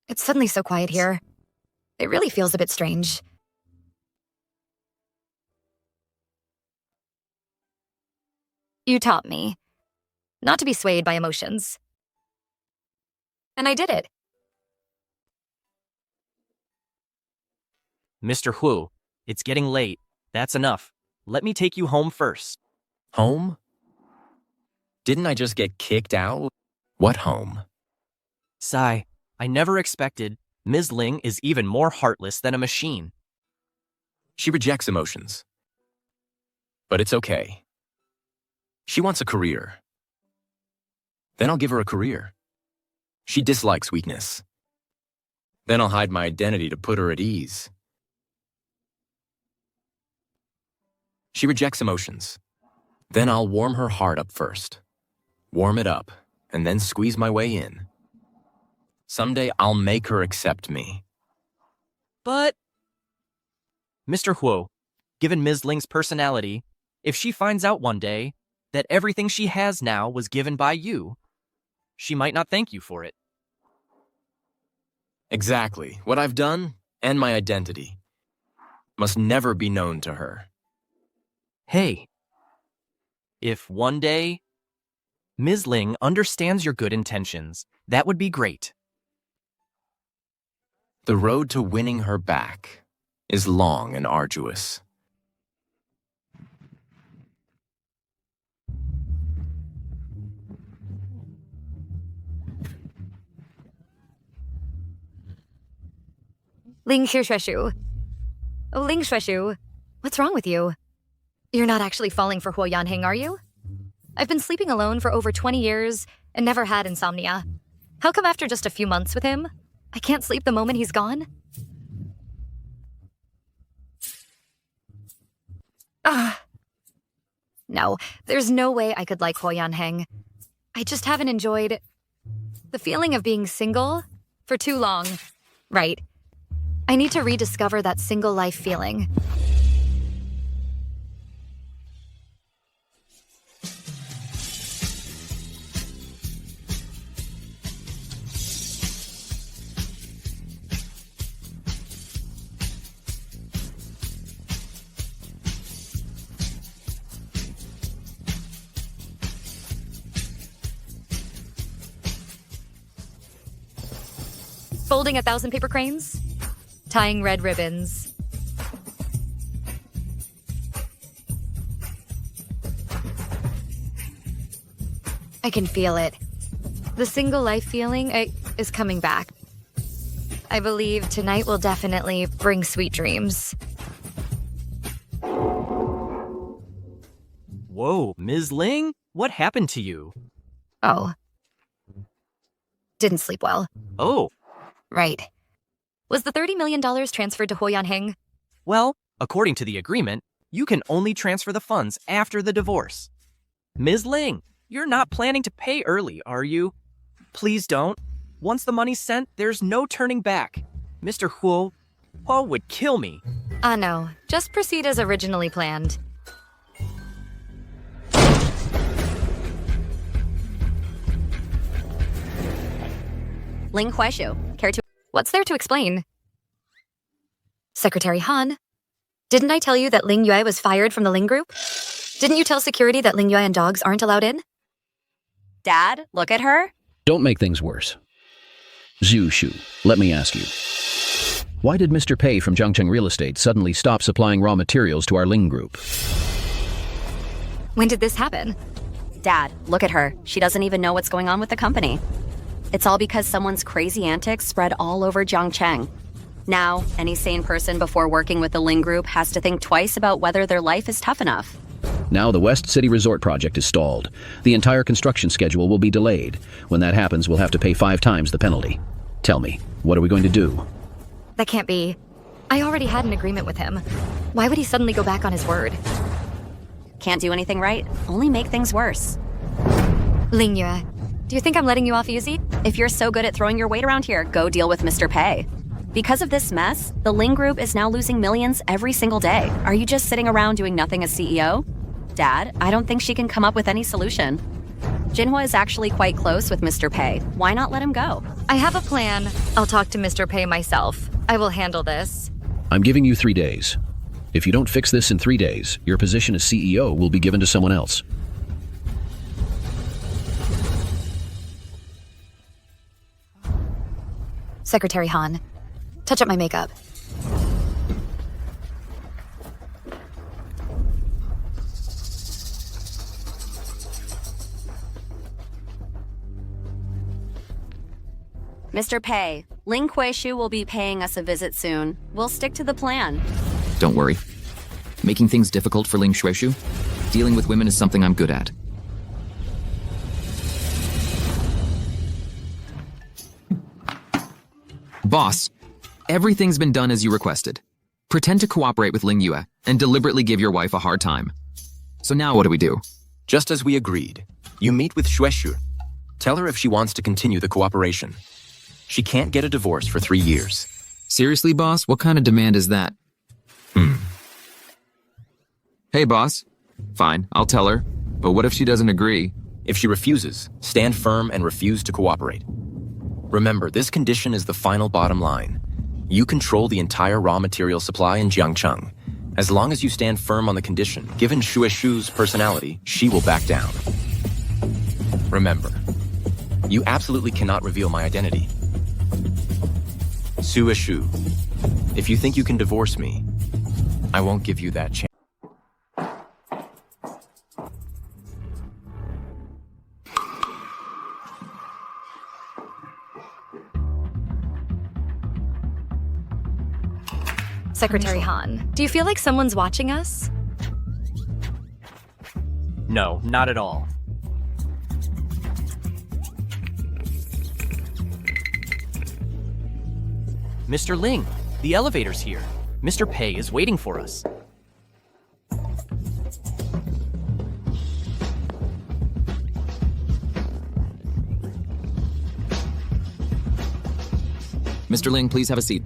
It's suddenly so quiet here. It really feels a bit strange. You taught me not to be swayed by emotions. And I did it. Mr. Hu, it's getting late. That's enough. Let me take you home first. Home? Didn't I just get kicked out? What home? Sai, I never expected Ms. Ling is even more heartless than a machine. She rejects emotions. But it's okay. She wants a career. Then I'll give her a career. She dislikes weakness. Then I'll hide my identity to put her at ease. She rejects emotions. Then I'll warm her heart up first. Warm it up, and then squeeze my way in. Someday I'll make her accept me. But... Mr. Hu, given Ms. Ling's personality, if she finds out one day that everything she has now was given by you, she might not thank you for it. Exactly. What I've done, and my identity, must never be known to her. Hey, if one day Ms. Ling understands your good intentions, that would be great. The road to winning her back is long and arduous. Ling Xuexu. Oh, Ling Xuexu, what's wrong with you? You're not actually falling for Huo Yanheng, are you? I've been sleeping alone for over 20 years and never had insomnia. How come after just a few months with him, I can't sleep the moment he's gone? No, there's no way I could like Huo Yanheng. I just haven't enjoyed the feeling of being single for too long. Right. I need to rediscover that single life feeling. Folding 1,000 paper cranes? Tying red ribbons. I can feel it. The single life feeling is coming back. I believe tonight will definitely bring sweet dreams. Whoa, Ms. Ling? What happened to you? Oh. Didn't sleep well. Oh. Right. Was the $30 million transferred to Huo Yanheng? Well, according to the agreement, you can only transfer the funds after the divorce. Ms. Ling, you're not planning to pay early, are you? Please don't. Once the money's sent, there's no turning back. Mr. Huo would kill me. No. Just proceed as originally planned. Ling Xuexu, care to... What's there to explain? Secretary Han, didn't I tell you that Ling Yue was fired from the Ling Group? Didn't you tell security that Ling Yue and dogs aren't allowed in? Dad, look at her. Don't make things worse. Zhu Shu, let me ask you. Why did Mr. Pei from Zhangcheng Real Estate suddenly stop supplying raw materials to our Ling Group? When did this happen? Dad, look at her. She doesn't even know what's going on with the company. It's all because someone's crazy antics spread all over Zhangcheng. Now, any sane person before working with the Ling Group has to think twice about whether their life is tough enough. Now the West City Resort project is stalled. The entire construction schedule will be delayed. When that happens, we'll have to pay 5 times the penalty. Tell me, what are we going to do? That can't be. I already had an agreement with him. Why would he suddenly go back on his word? Can't do anything right, only make things worse. Ling Yue, do you think I'm letting you off easy? If you're so good at throwing your weight around here, go deal with Mr. Pei. Because of this mess, the Ling Group is now losing millions every single day. Are you just sitting around doing nothing as CEO? Dad, I don't think she can come up with any solution. Jinhua is actually quite close with Mr. Pei. Why not let him go? I have a plan. I'll talk to Mr. Pei myself. I will handle this. I'm giving you 3 days. If you don't fix this in 3 days, your position as CEO will be given to someone else. Secretary Han, touch up my makeup. Mr. Pei, Ling Kuei-shu will be paying us a visit soon. We'll stick to the plan. Don't worry. Making things difficult for Ling Shueishu? Dealing with women is something I'm good at. Boss, everything's been done as you requested. Pretend to cooperate with Ling Yue and deliberately give your wife a hard time. So now what do we do? Just as we agreed. You meet with Shueishu. Tell her if she wants to continue the cooperation. She can't get a divorce for 3 years. Seriously, boss? What kind of demand is that? Hey, boss. Fine, I'll tell her. But what if she doesn't agree? If she refuses, stand firm and refuse to cooperate. Remember, this condition is the final bottom line. You control the entire raw material supply in Jiangcheng. As long as you stand firm on the condition, given Shueishu's personality, she will back down. Remember, you absolutely cannot reveal my identity. Shueishu, if you think you can divorce me, I won't give you that chance. Secretary Han, do you feel like someone's watching us? No, not at all. Mr. Ling, the elevator's here. Mr. Pei is waiting for us. Mr. Ling, please have a seat.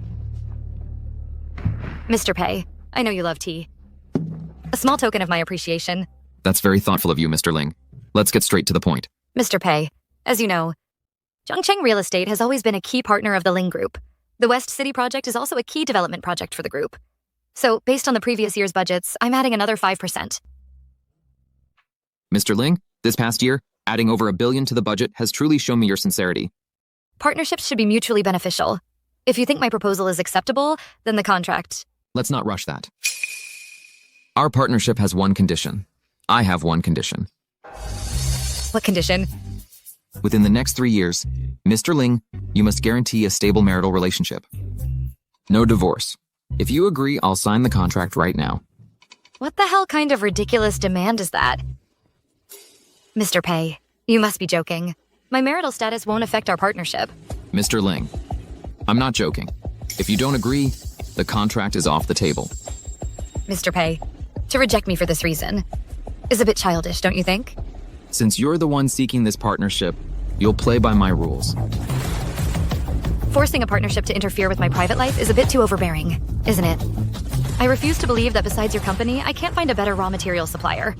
Mr. Pei, I know you love tea. A small token of my appreciation. That's very thoughtful of you, Mr. Ling. Let's get straight to the point. Mr. Pei, as you know, Zhongcheng Real Estate has always been a key partner of the Ling Group. The West City project is also a key development project for the group. So, based on the previous year's budgets, I'm adding another 5%. Mr. Ling, this past year, adding over $1 billion to the budget has truly shown me your sincerity. Partnerships should be mutually beneficial. If you think my proposal is acceptable, then the contract... Let's not rush that. Our partnership has one condition. I have one condition. What condition? Within the next 3 years, Mr. Ling, you must guarantee a stable marital relationship. No divorce. If you agree, I'll sign the contract right now. What the hell kind of ridiculous demand is that? Mr. Pei, you must be joking. My marital status won't affect our partnership. Mr. Ling, I'm not joking. If you don't agree, the contract is off the table. Mr. Pei, to reject me for this reason is a bit childish, don't you think? Since you're the one seeking this partnership, you'll play by my rules. Forcing a partnership to interfere with my private life is a bit too overbearing, isn't it? I refuse to believe that besides your company, I can't find a better raw material supplier.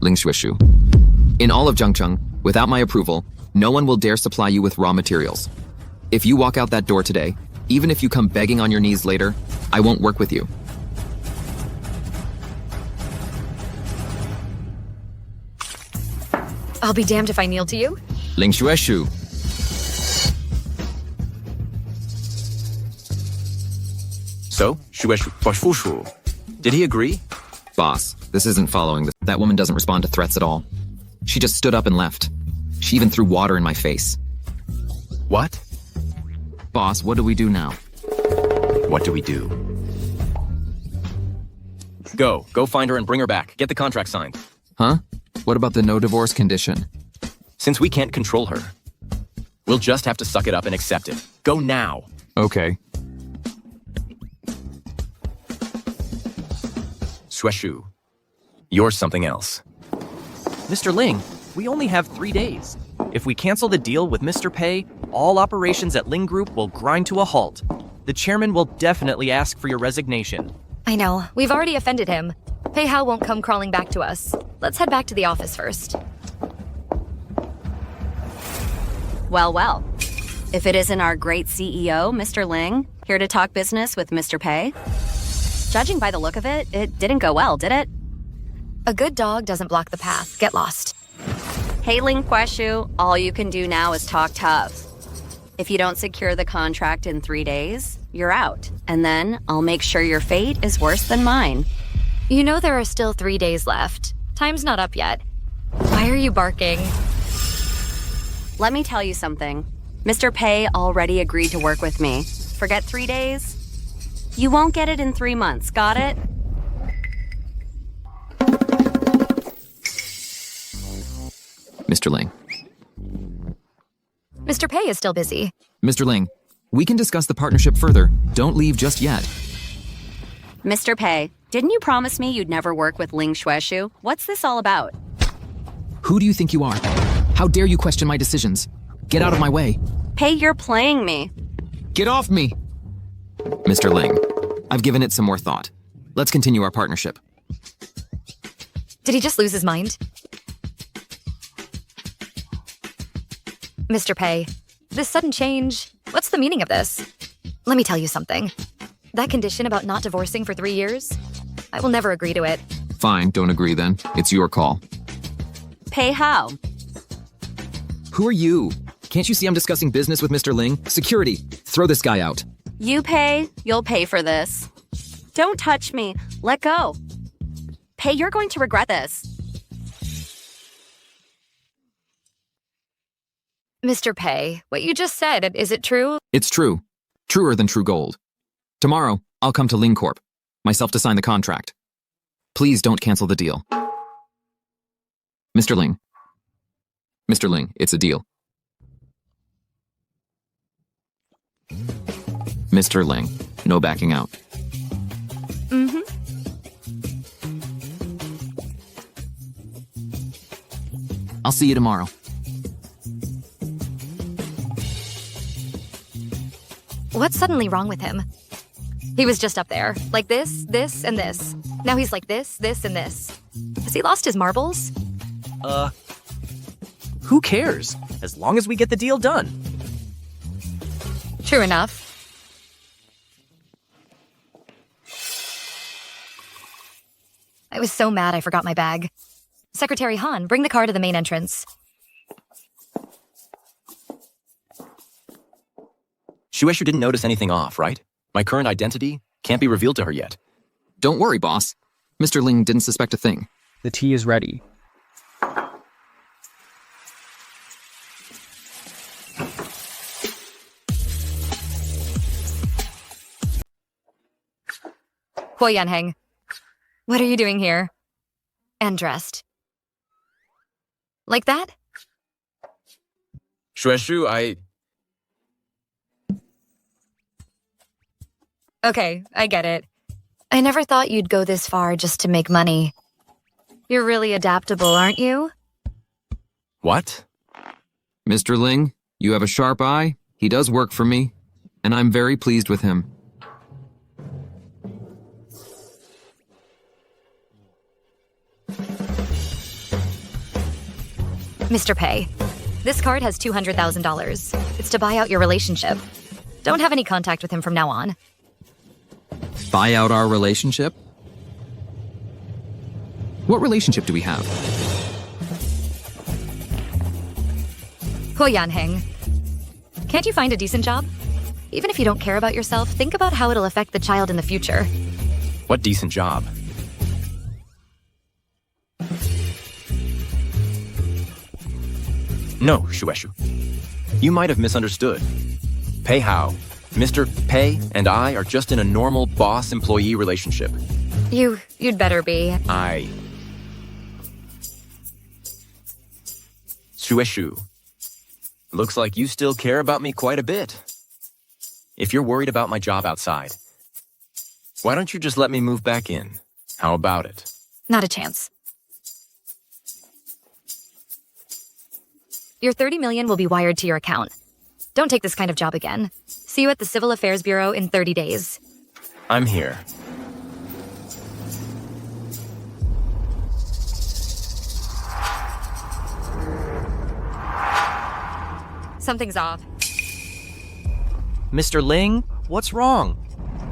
Ling Shueishu. In all of Jiangcheng, without my approval, no one will dare supply you with raw materials. If you walk out that door today, even if you come begging on your knees later, I won't work with you. I'll be damned if I kneel to you. Ling Shueishu. So, Shueishu, did he agree? Boss, this isn't following this. That woman doesn't respond to threats at all. She just stood up and left. She even threw water in my face. What? Boss, what do we do now? What do we do? Go find her and bring her back. Get the contract signed. Huh? What about the no divorce condition? Since we can't control her, we'll just have to suck it up and accept it. Go now. Okay. Shueishu, you're something else. Mr. Ling, we only have 3 days. If we cancel the deal with Mr. Pei, all operations at Ling Group will grind to a halt. The chairman will definitely ask for your resignation. I know. We've already offended him. Pei Hao won't come crawling back to us. Let's head back to the office first. Well, well. If it isn't our great CEO, Mr. Ling, here to talk business with Mr. Pei? Judging by the look of it, it didn't go well, did it? A good dog doesn't block the path. Get lost. Hey, Ling Gueshu, all you can do now is talk tough. If you don't secure the contract in 3 days, you're out. And then I'll make sure your fate is worse than mine. You know there are still 3 days left. Time's not up yet. Why are you barking? Let me tell you something. Mr. Pei already agreed to work with me. Forget 3 days? You won't get it in 3 months, got it? Mr. Ling. Mr. Pei is still busy. Mr. Ling, we can discuss the partnership further. Don't leave just yet. Mr. Pei, didn't you promise me you'd never work with Ling Xueshu? What's this all about? Who do you think you are? How dare you question my decisions? Get out of my way. Pei, you're playing me. Get off me! Mr. Ling, I've given it some more thought. Let's continue our partnership. Did he just lose his mind? Mr. Pei, this sudden change, what's the meaning of this? Let me tell you something. That condition about not divorcing for 3 years, I will never agree to it. Fine, don't agree then. It's your call. Pei how? Who are you? Can't you see I'm discussing business with Mr. Ling? Security, throw this guy out. You pay, you'll pay for this. Don't touch me. Let go. Pei, you're going to regret this. Mr. Pei, what you just said, is it true? It's true. Truer than true gold. Tomorrow, I'll come to Ling Corp, myself to sign the contract. Please don't cancel the deal. Mr. Ling. Mr. Ling, it's a deal. Mr. Ling, no backing out. Mm-hmm. I'll see you tomorrow. What's suddenly wrong with him? He was just up there, like this, this, and this. Now he's like this, this, and this. Has he lost his marbles? Who cares? As long as we get the deal done. True enough. I was so mad I forgot my bag. Secretary Han, bring the car to the main entrance. Xueshu didn't notice anything off, right? My current identity can't be revealed to her yet. Don't worry, boss. Mr. Ling didn't suspect a thing. The tea is ready. Huo Yanheng, what are you doing here? And dressed. Like that? Xueshu, Okay, I get it. I never thought you'd go this far just to make money. You're really adaptable, aren't you? What? Mr. Ling, you have a sharp eye. He does work for me, and I'm very pleased with him. Mr. Pei, this card has $200,000. It's to buy out your relationship. Don't have any contact with him from now on. Buy out our relationship? What relationship do we have? Huo Yanheng, can't you find a decent job? Even if you don't care about yourself, think about how it'll affect the child in the future. What decent job? No, Xueshu. You might have misunderstood. Pei Hao, Mr. Pei and I are just in a normal boss-employee relationship. You'd better be. Xueshu, looks like you still care about me quite a bit. If you're worried about my job outside, why don't you just let me move back in? How about it? Not a chance. Your $30 million will be wired to your account. Don't take this kind of job again. See you at the Civil Affairs Bureau in 30 days. I'm here. Something's off. Mr. Ling, what's wrong?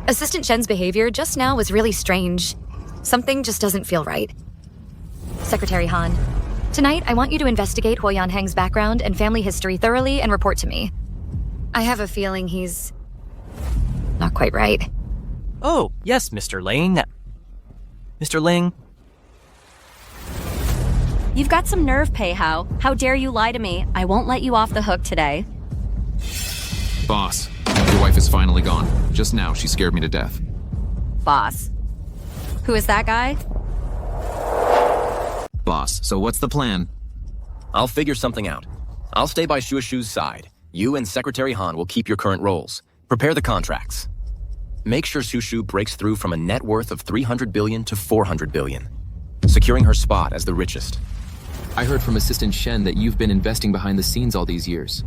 Assistant Shen's behavior just now was really strange. Something just doesn't feel right. Secretary Han, tonight I want you to investigate Huo Yanheng's background and family history thoroughly and report to me. I have a feeling he's not quite right. Oh, yes, Mr. Ling. Mr. Ling? You've got some nerve, Pei Hao. How dare you lie to me? I won't let you off the hook today. Boss, your wife is finally gone. Just now, she scared me to death. Boss. Who is that guy? Boss, so what's the plan? I'll figure something out. I'll stay by Shuashu's side. You and Secretary Han will keep your current roles. Prepare the contracts. Make sure Shushu breaks through from a net worth of 300 billion to 400 billion, securing her spot as the richest. I heard from Assistant Shen that you've been investing behind the scenes all these years,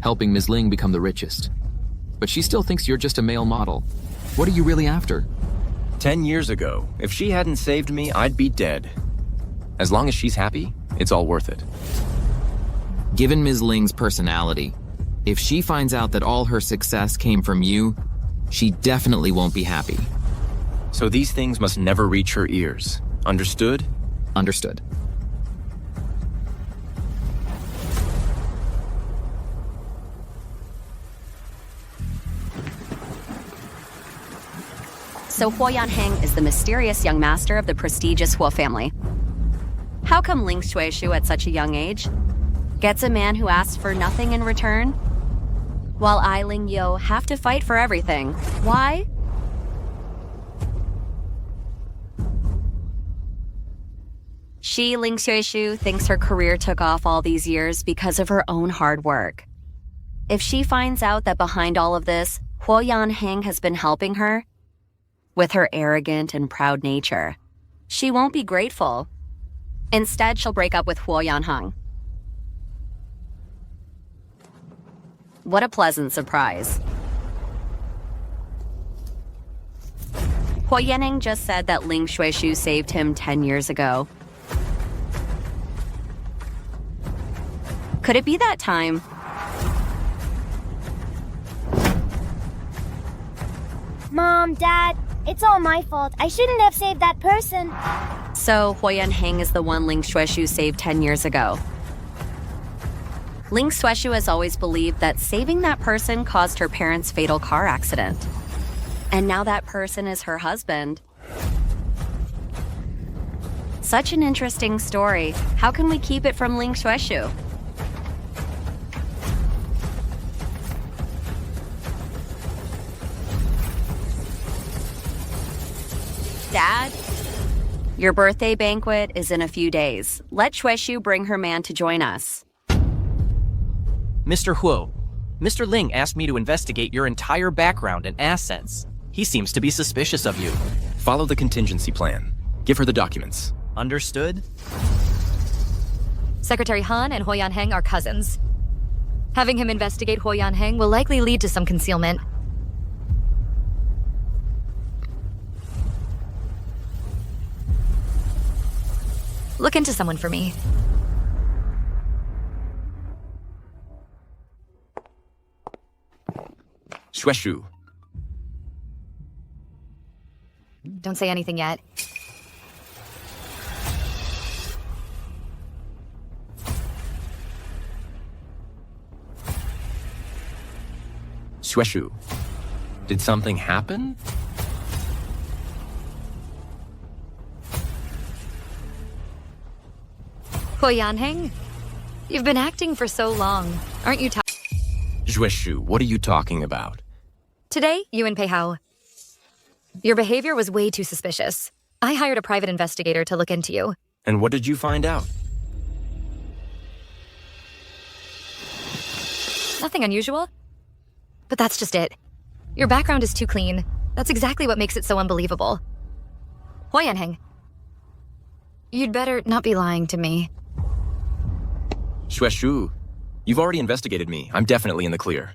helping Ms. Ling become the richest. But she still thinks you're just a male model. What are you really after? 10 years ago, if she hadn't saved me, I'd be dead. As long as she's happy, it's all worth it. Given Ms. Ling's personality, if she finds out that all her success came from you, she definitely won't be happy. So these things must never reach her ears. Understood? Understood. So Huo Yanheng is the mysterious young master of the prestigious Huo family. How come Ling Shuishu at such a young age gets a man who asks for nothing in return, while I, Ling Yo, have to fight for everything? Why? She, Ling Shuishu, thinks her career took off all these years because of her own hard work. If she finds out that behind all of this, Huo Yanheng has been helping her, with her arrogant and proud nature, she won't be grateful. Instead, she'll break up with Huo Yanheng. What a pleasant surprise. Huo Yanheng just said that Ling Shuishu saved him 10 years ago. Could it be that time? Mom, Dad, it's all my fault. I shouldn't have saved that person. So Huo Yanheng is the one Ling Shuishu saved 10 years ago. Ling Shuishu has always believed that saving that person caused her parents' fatal car accident. And now that person is her husband. Such an interesting story. How can we keep it from Ling Shuishu? Dad, your birthday banquet is in a few days. Let Shuishu bring her man to join us. Mr. Huo, Mr. Ling asked me to investigate your entire background and assets. He seems to be suspicious of you. Follow the contingency plan. Give her the documents. Understood? Secretary Han and Huo Yanheng are cousins. Having him investigate Huo Yanheng will likely lead to some concealment. Look into someone for me. Shuishu. Don't say anything yet. Shuishu. Did something happen? Huo Yanheng? You've been acting for so long. Aren't you tired? Shuishu, what are you talking about? Today, you and Pei Hao. Your behavior was way too suspicious. I hired a private investigator to look into you. And what did you find out? Nothing unusual. But that's just it. Your background is too clean. That's exactly what makes it so unbelievable. Huo Yanheng, you'd better not be lying to me. Shuishu, you've already investigated me. I'm definitely in the clear.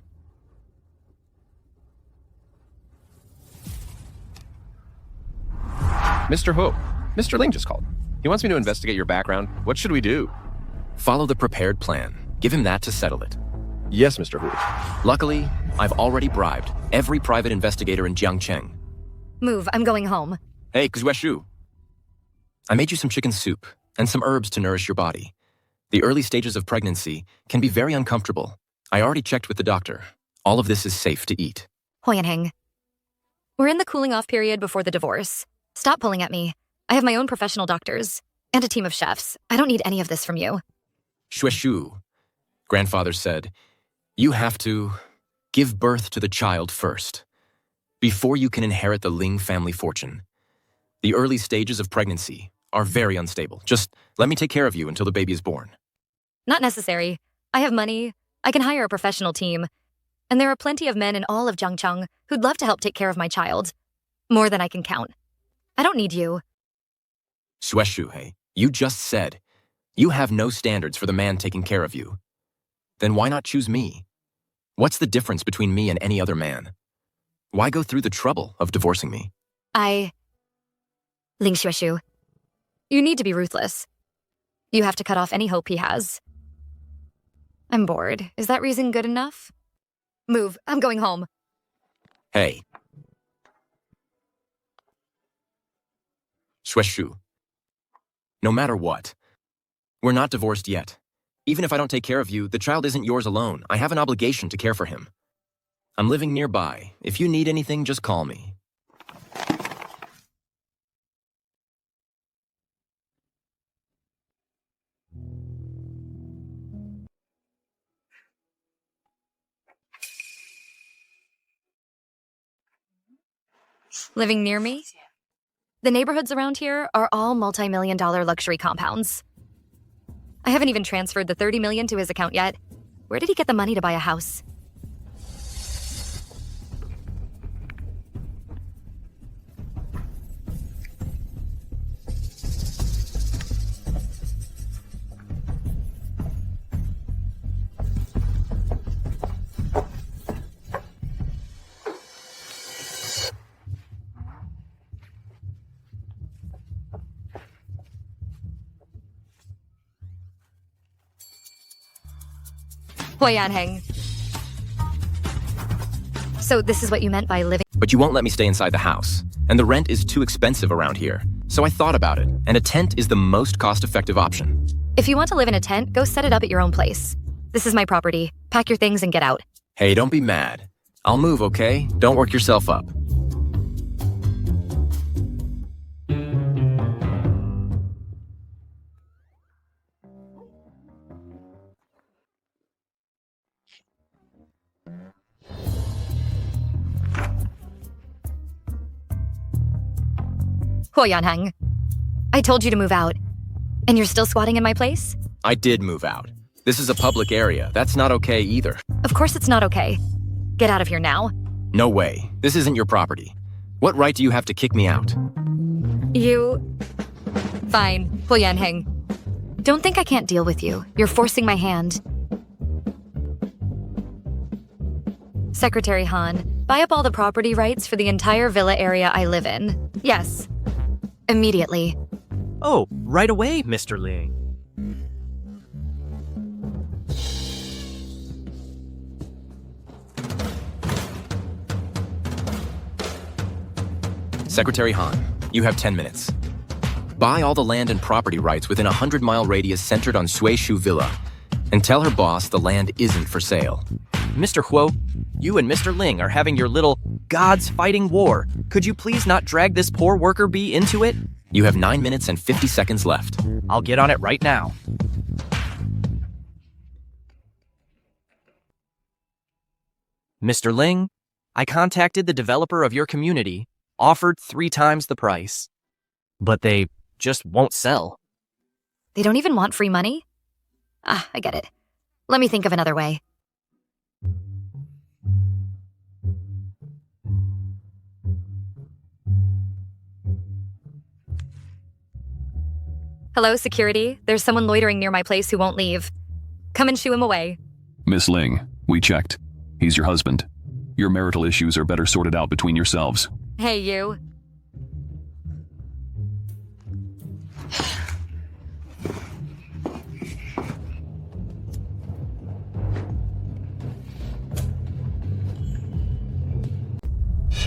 Mr. Ho, Mr. Ling just called. He wants me to investigate your background. What should we do? Follow the prepared plan. Give him that to settle it. Yes, Mr. Hu. Luckily, I've already bribed every private investigator in Jiangcheng. Move, I'm going home. Hey, Kuzhueshu. I made you some chicken soup and some herbs to nourish your body. The early stages of pregnancy can be very uncomfortable. I already checked with the doctor. All of this is safe to eat. Huyanheng. We're in the cooling off period before the divorce. Stop pulling at me. I have my own professional doctors and a team of chefs. I don't need any of this from you. Shueshu, grandfather said, you have to give birth to the child first, before you can inherit the Ling family fortune. The early stages of pregnancy are very unstable. Just let me take care of you until the baby is born. Not necessary. I have money. I can hire a professional team. And there are plenty of men in all of Jiangcheng who'd love to help take care of my child. More than I can count. I don't need you. Shueshu, you just said you have no standards for the man taking care of you. Then why not choose me? What's the difference between me and any other man? Why go through the trouble of divorcing me? Ling Xueshu, you need to be ruthless. You have to cut off any hope he has. I'm bored. Is that reason good enough? Move, I'm going home. Hey. Shueshu. No matter what, we're not divorced yet. Even if I don't take care of you, the child isn't yours alone. I have an obligation to care for him. I'm living nearby. If you need anything, just call me. Living near me? The neighborhoods around here are all multi-million-dollar luxury compounds. I haven't even transferred the $30 million to his account yet. Where did he get the money to buy a house? Huyanheng. So this is what you meant by living— But you won't let me stay inside the house, and the rent is too expensive around here. So I thought about it, and a tent is the most cost-effective option. If you want to live in a tent, go set it up at your own place. This is my property. Pack your things and get out. Hey, don't be mad. I'll move, okay? Don't work yourself up. Huyanheng, I told you to move out. And you're still squatting in my place? I did move out. This is a public area. That's not okay either. Of course it's not okay. Get out of here now. No way. This isn't your property. What right do you have to kick me out? Fine, Huyanheng. Don't think I can't deal with you. You're forcing my hand. Secretary Han, buy up all the property rights for the entire villa area I live in. Yes. Immediately. Oh, right away, Mr. Ling. Secretary Han, you have 10 minutes. Buy all the land and property rights within a 100-mile radius centered on Suishu Villa, and tell her boss the land isn't for sale. Mr. Huo, you and Mr. Ling are having your little gods fighting war. Could you please not drag this poor worker bee into it? You have 9 minutes and 50 seconds left. I'll get on it right now. Mr. Ling, I contacted the developer of your community, offered 3 times the price, but they just won't sell. They don't even want free money? I get it. Let me think of another way. Hello, security. There's someone loitering near my place who won't leave. Come and shoo him away. Miss Ling, we checked. He's your husband. Your marital issues are better sorted out between yourselves. Hey, you.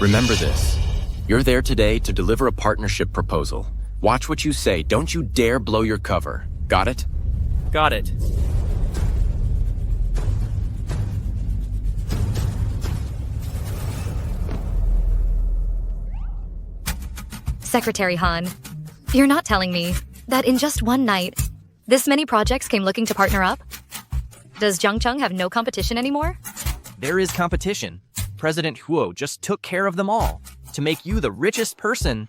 Remember this. You're there today to deliver a partnership proposal. Watch what you say. Don't you dare blow your cover. Got it? Got it. Secretary Han, you're not telling me that in just one night, this many projects came looking to partner up? Does Jiangcheng have no competition anymore? There is competition. President Huo just took care of them all to make you the richest person.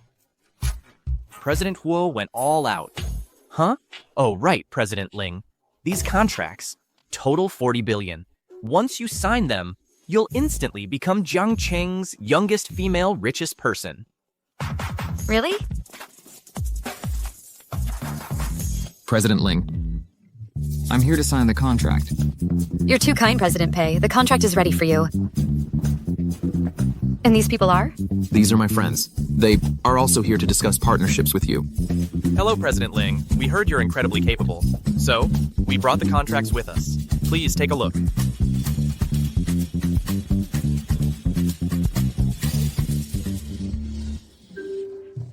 President Huo went all out. Huh? Oh, right, President Ling. These contracts total 40 billion. Once you sign them, you'll instantly become Jiangcheng's youngest female richest person. Really? President Ling, I'm here to sign the contract. You're too kind, President Pei. The contract is ready for you. And these people are? These are my friends. They are also here to discuss partnerships with you. Hello, President Ling. We heard you're incredibly capable. So, we brought the contracts with us. Please take a look.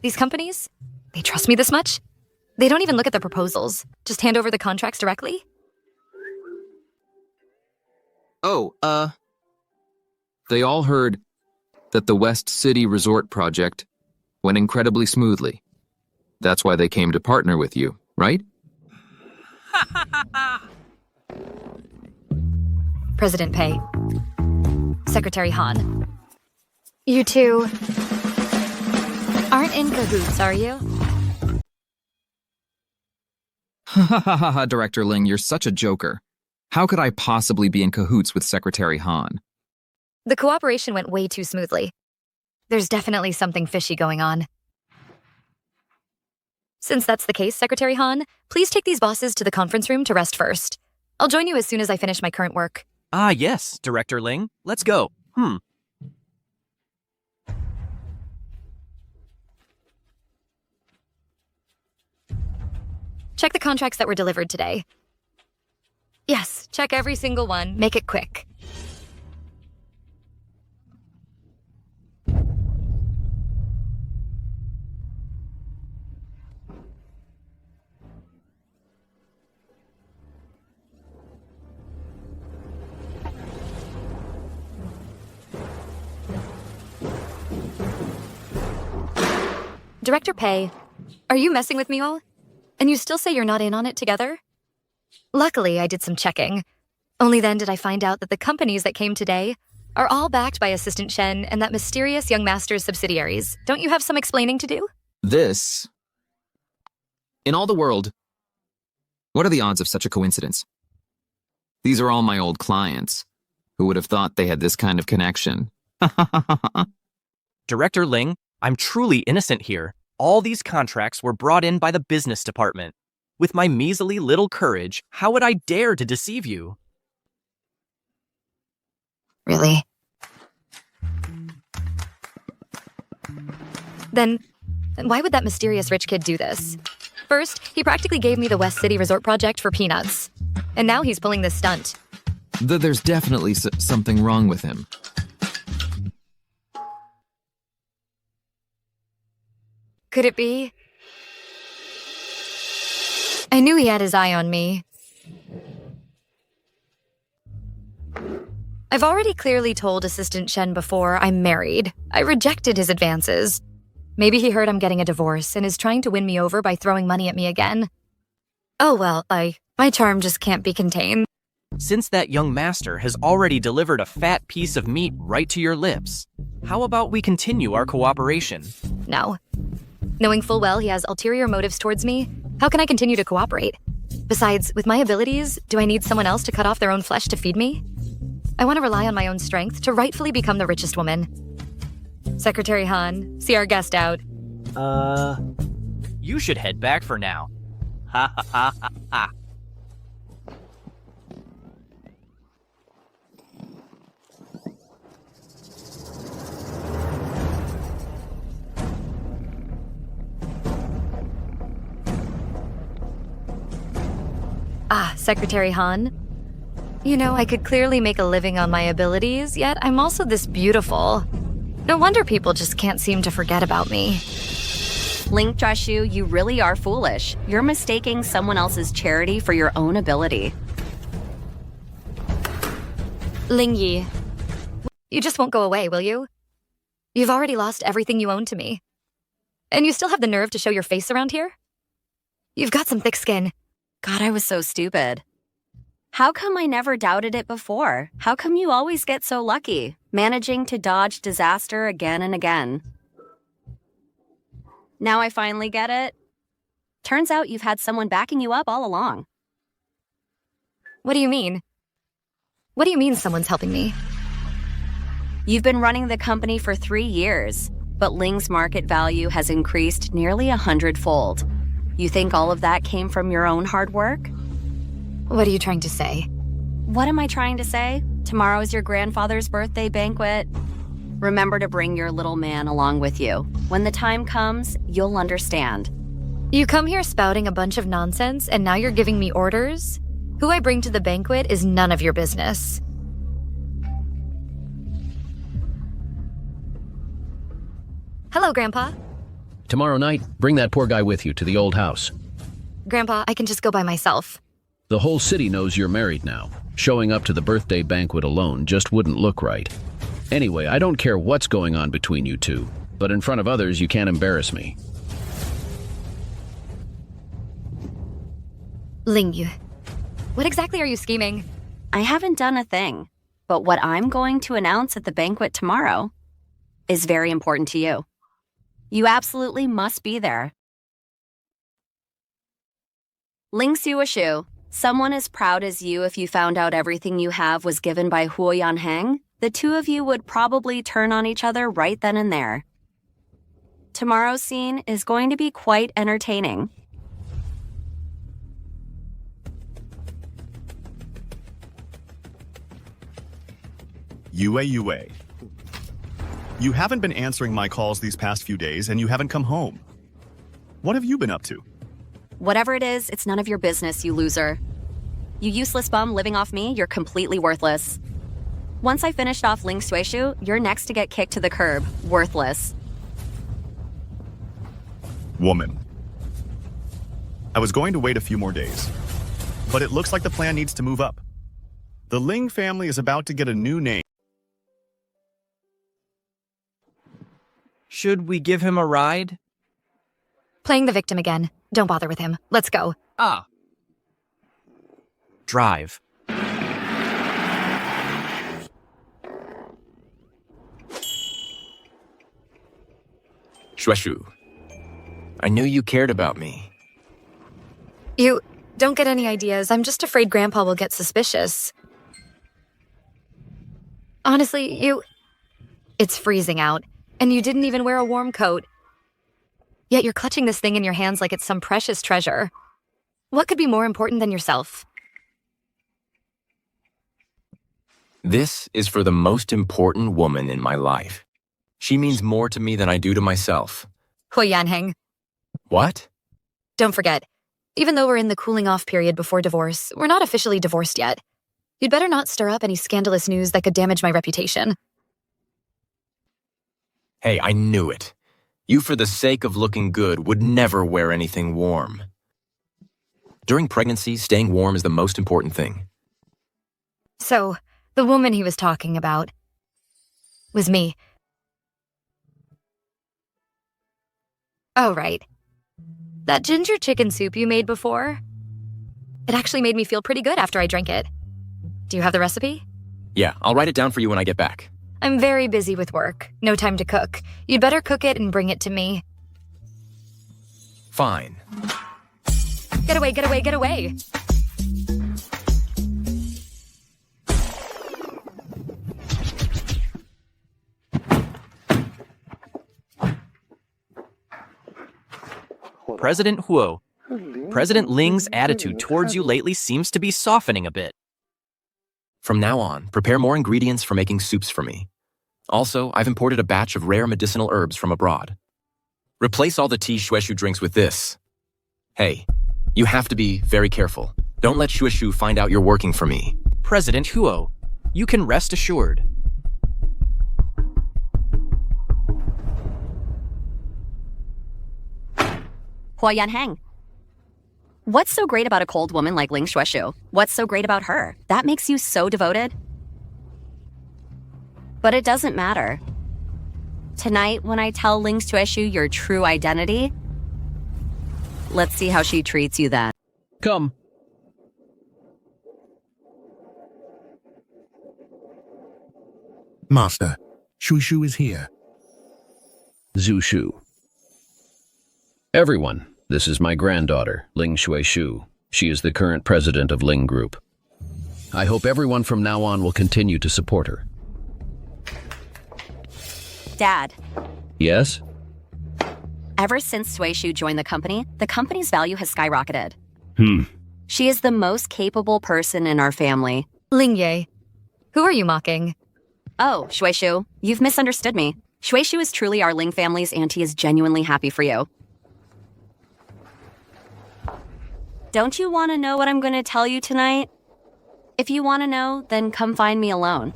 These companies? They trust me this much? They don't even look at the proposals. Just hand over the contracts directly? They all heard that the West City Resort project went incredibly smoothly. That's why they came to partner with you, right? President Pei. Secretary Han. You two aren't in cahoots, are you? Director Ling, you're such a joker. How could I possibly be in cahoots with Secretary Han? The cooperation went way too smoothly. There's definitely something fishy going on. Since that's the case, Secretary Han, please take these bosses to the conference room to rest first. I'll join you as soon as I finish my current work. Ah, yes, Director Ling. Let's go. Check the contracts that were delivered today. Yes, check every single one. Make it quick. Director Pei, are you messing with me all? And you still say you're not in on it together? Luckily, I did some checking. Only then did I find out that the companies that came today are all backed by Assistant Shen and that mysterious young master's subsidiaries. Don't you have some explaining to do? This? In all the world, what are the odds of such a coincidence? These are all my old clients. Who would have thought they had this kind of connection? Director Ling, I'm truly innocent here. All these contracts were brought in by the business department. With my measly little courage, how would I dare to deceive you? Really? Then why would that mysterious rich kid do this? First, he practically gave me the West City Resort project for peanuts. And now he's pulling this stunt. There's definitely something wrong with him. Could it be? I knew he had his eye on me. I've already clearly told Assistant Shen before I'm married. I rejected his advances. Maybe he heard I'm getting a divorce and is trying to win me over by throwing money at me again. Oh well, my charm just can't be contained. Since that young master has already delivered a fat piece of meat right to your lips, how about we continue our cooperation? No. Knowing full well he has ulterior motives towards me, how can I continue to cooperate? Besides, with my abilities, do I need someone else to cut off their own flesh to feed me? I want to rely on my own strength to rightfully become the richest woman. Secretary Han, see our guest out. You should head back for now. Ha ha ha ha ha. Secretary Han. You know, I could clearly make a living on my abilities, yet I'm also this beautiful. No wonder people just can't seem to forget about me. Ling Shuai, you really are foolish. You're mistaking someone else's charity for your own ability. Ling Yi, you just won't go away, will you? You've already lost everything you own to me. And you still have the nerve to show your face around here? You've got some thick skin. God, I was so stupid. How come I never doubted it before? How come you always get so lucky, managing to dodge disaster again and again? Now I finally get it. Turns out you've had someone backing you up all along. What do you mean? What do you mean someone's helping me? You've been running the company for 3 years, but Ling's market value has increased nearly 100-fold. You think all of that came from your own hard work? What are you trying to say? What am I trying to say? Tomorrow is your grandfather's birthday banquet. Remember to bring your little man along with you. When the time comes, you'll understand. You come here spouting a bunch of nonsense, and now you're giving me orders? Who I bring to the banquet is none of your business. Hello, Grandpa. Tomorrow night, bring that poor guy with you to the old house. Grandpa, I can just go by myself. The whole city knows you're married now. Showing up to the birthday banquet alone just wouldn't look right. Anyway, I don't care what's going on between you two, but in front of others, you can't embarrass me. Ling Yu, what exactly are you scheming? I haven't done a thing, but what I'm going to announce at the banquet tomorrow is very important to you. You absolutely must be there. Ling Shuai, someone as proud as you, if you found out everything you have was given by Huo Yanheng, the two of you would probably turn on each other right then and there. Tomorrow's scene is going to be quite entertaining. Yue. You haven't been answering my calls these past few days, and you haven't come home. What have you been up to? Whatever it is, it's none of your business, you loser. You useless bum living off me, you're completely worthless. Once I finished off Ling Shuai, you're next to get kicked to the curb. Worthless. Woman. I was going to wait a few more days, but it looks like the plan needs to move up. The Ling family is about to get a new name. Should we give him a ride? Playing the victim again. Don't bother with him. Let's go. Ah. Drive. Shuai, I knew you cared about me. You don't get any ideas. I'm just afraid Grandpa will get suspicious. Honestly, it's freezing out, and you didn't even wear a warm coat. Yet you're clutching this thing in your hands like it's some precious treasure. What could be more important than yourself? This is for the most important woman in my life. She means more to me than I do to myself. Huo Yanheng. What? Don't forget, even though we're in the cooling-off period before divorce, we're not officially divorced yet. You'd better not stir up any scandalous news that could damage my reputation. Hey, I knew it. You, for the sake of looking good, would never wear anything warm. During pregnancy, staying warm is the most important thing. So, the woman he was talking about was me. Oh, right. That ginger chicken soup you made before? It actually made me feel pretty good after I drank it. Do you have the recipe? Yeah, I'll write it down for you when I get back. I'm very busy with work. No time to cook. You'd better cook it and bring it to me. Fine. Get away, get away, get away! President Huo, President Ling's attitude towards you lately seems to be softening a bit. From now on, prepare more ingredients for making soups for me. Also, I've imported a batch of rare medicinal herbs from abroad. Replace all the tea Shuai drinks with this. Hey, you have to be very careful. Don't let Shuai find out you're working for me. President Huo, you can rest assured. Hua Yanheng. What's so great about a cold woman like Ling Shueshu? What's so great about her? That makes you so devoted? But it doesn't matter. Tonight, when I tell Ling Shueshu your true identity, let's see how she treats you then. Come. Master, Shuishu is here. Zhu Shu. Everyone, this is my granddaughter, Ling Shuishu. She is the current president of Ling Group. I hope everyone from now on will continue to support her. Dad. Yes? Ever since Shuishu joined the company's value has skyrocketed. Hmm. She is the most capable person in our family. Ling Ye, who are you mocking? Oh, Shuishu, you've misunderstood me. Shuishu is truly our Ling family's and he is genuinely happy for you. Don't you want to know what I'm going to tell you tonight? If you want to know, then come find me alone.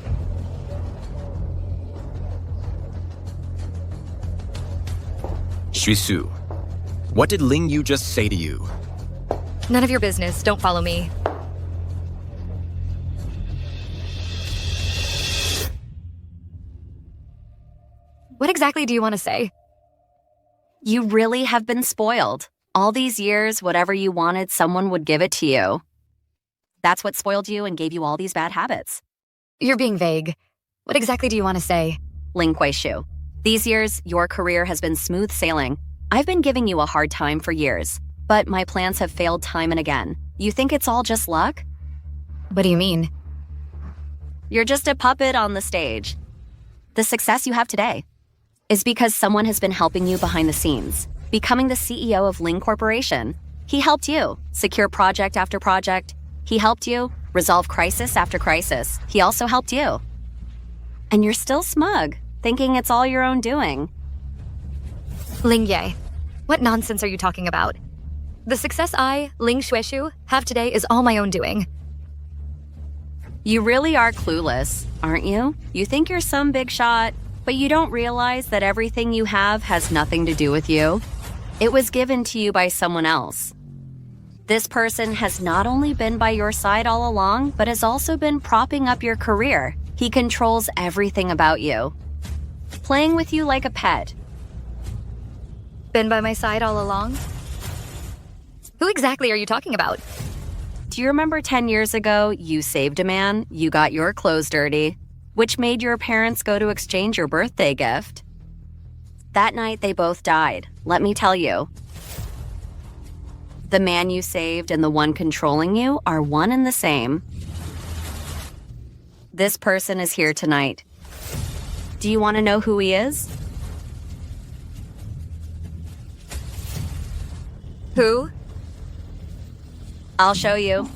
Shuisu, what did Ling Yu just say to you? None of your business. Don't follow me. What exactly do you want to say? You really have been spoiled. All these years, whatever you wanted, someone would give it to you. That's what spoiled you and gave you all these bad habits. You're being vague. What exactly do you want to say? Ling Kuei-shu, these years, your career has been smooth sailing. I've been giving you a hard time for years, but my plans have failed time and again. You think it's all just luck? What do you mean? You're just a puppet on the stage. The success you have today is because someone has been helping you behind the scenes, becoming the CEO of Ling Corporation. He helped you secure project after project. He helped you resolve crisis after crisis. He also helped you. And you're still smug, thinking it's all your own doing. Ling Ye, what nonsense are you talking about? The success I, Ling Shuishu, have today is all my own doing. You really are clueless, aren't you? You think you're some big shot, but you don't realize that everything you have has nothing to do with you. It was given to you by someone else. This person has not only been by your side all along, but has also been propping up your career. He controls everything about you, playing with you like a pet. Been by my side all along? Who exactly are you talking about? Do you remember 10 years ago, you saved a man, you got your clothes dirty, which made your parents go to exchange your birthday gift? That night, they both died. Let me tell you. The man you saved and the one controlling you are one and the same. This person is here tonight. Do you want to know who he is? Who? I'll show you.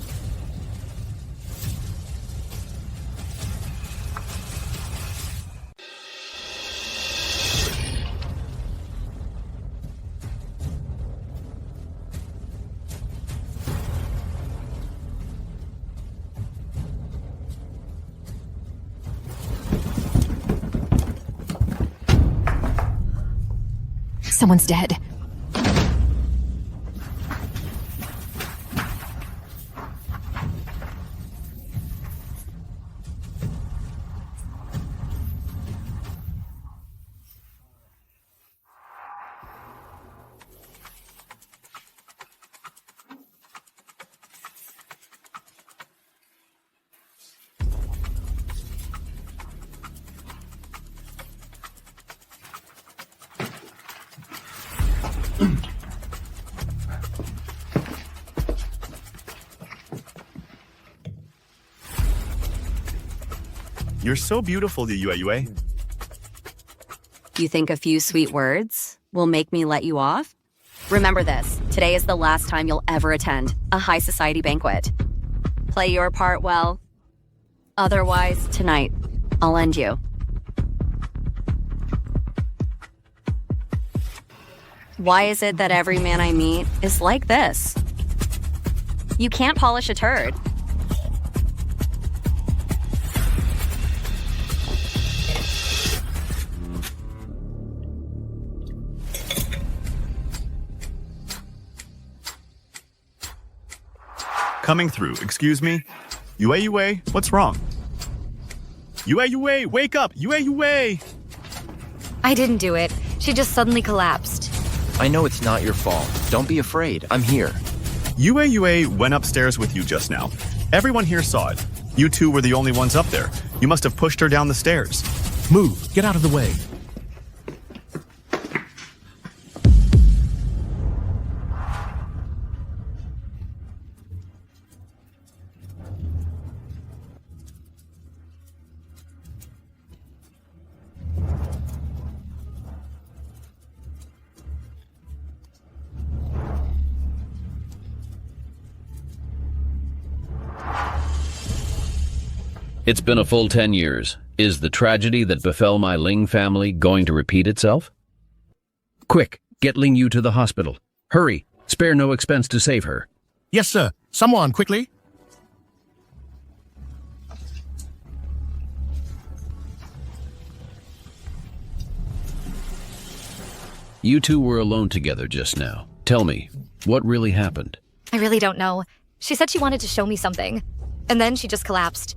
Someone's dead. You're so beautiful, Yue Yue. You think a few sweet words will make me let you off? Remember this, today is the last time you'll ever attend a high society banquet. Play your part well. Otherwise, tonight, I'll end you. Why is it that every man I meet is like this? You can't polish a turd. Coming through. Excuse me? Yue, what's wrong? Yue, wake up! Yue! I didn't do it. She just suddenly collapsed. I know it's not your fault. Don't be afraid. I'm here. Yue went upstairs with you just now. Everyone here saw it. You two were the only ones up there. You must have pushed her down the stairs. Move. Get out of the way. It's been a full 10 years. Is the tragedy that befell my Ling family going to repeat itself? Quick, get Ling Yu to the hospital. Hurry, spare no expense to save her. Yes, sir. Someone, quickly. You two were alone together just now. Tell me, what really happened? I really don't know. She said she wanted to show me something, and then she just collapsed.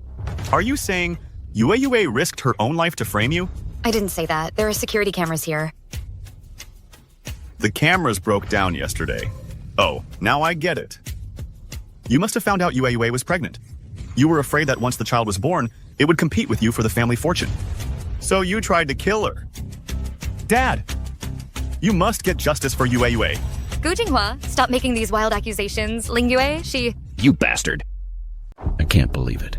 Are you saying Yue risked her own life to frame you? I didn't say that. There are security cameras here. The cameras broke down yesterday. Oh, now I get it. You must have found out Yue was pregnant. You were afraid that once the child was born, it would compete with you for the family fortune. So you tried to kill her. Dad, you must get justice for Yue. Gu Jinghua, stop making these wild accusations. Ling Yue, she... You bastard! I can't believe it.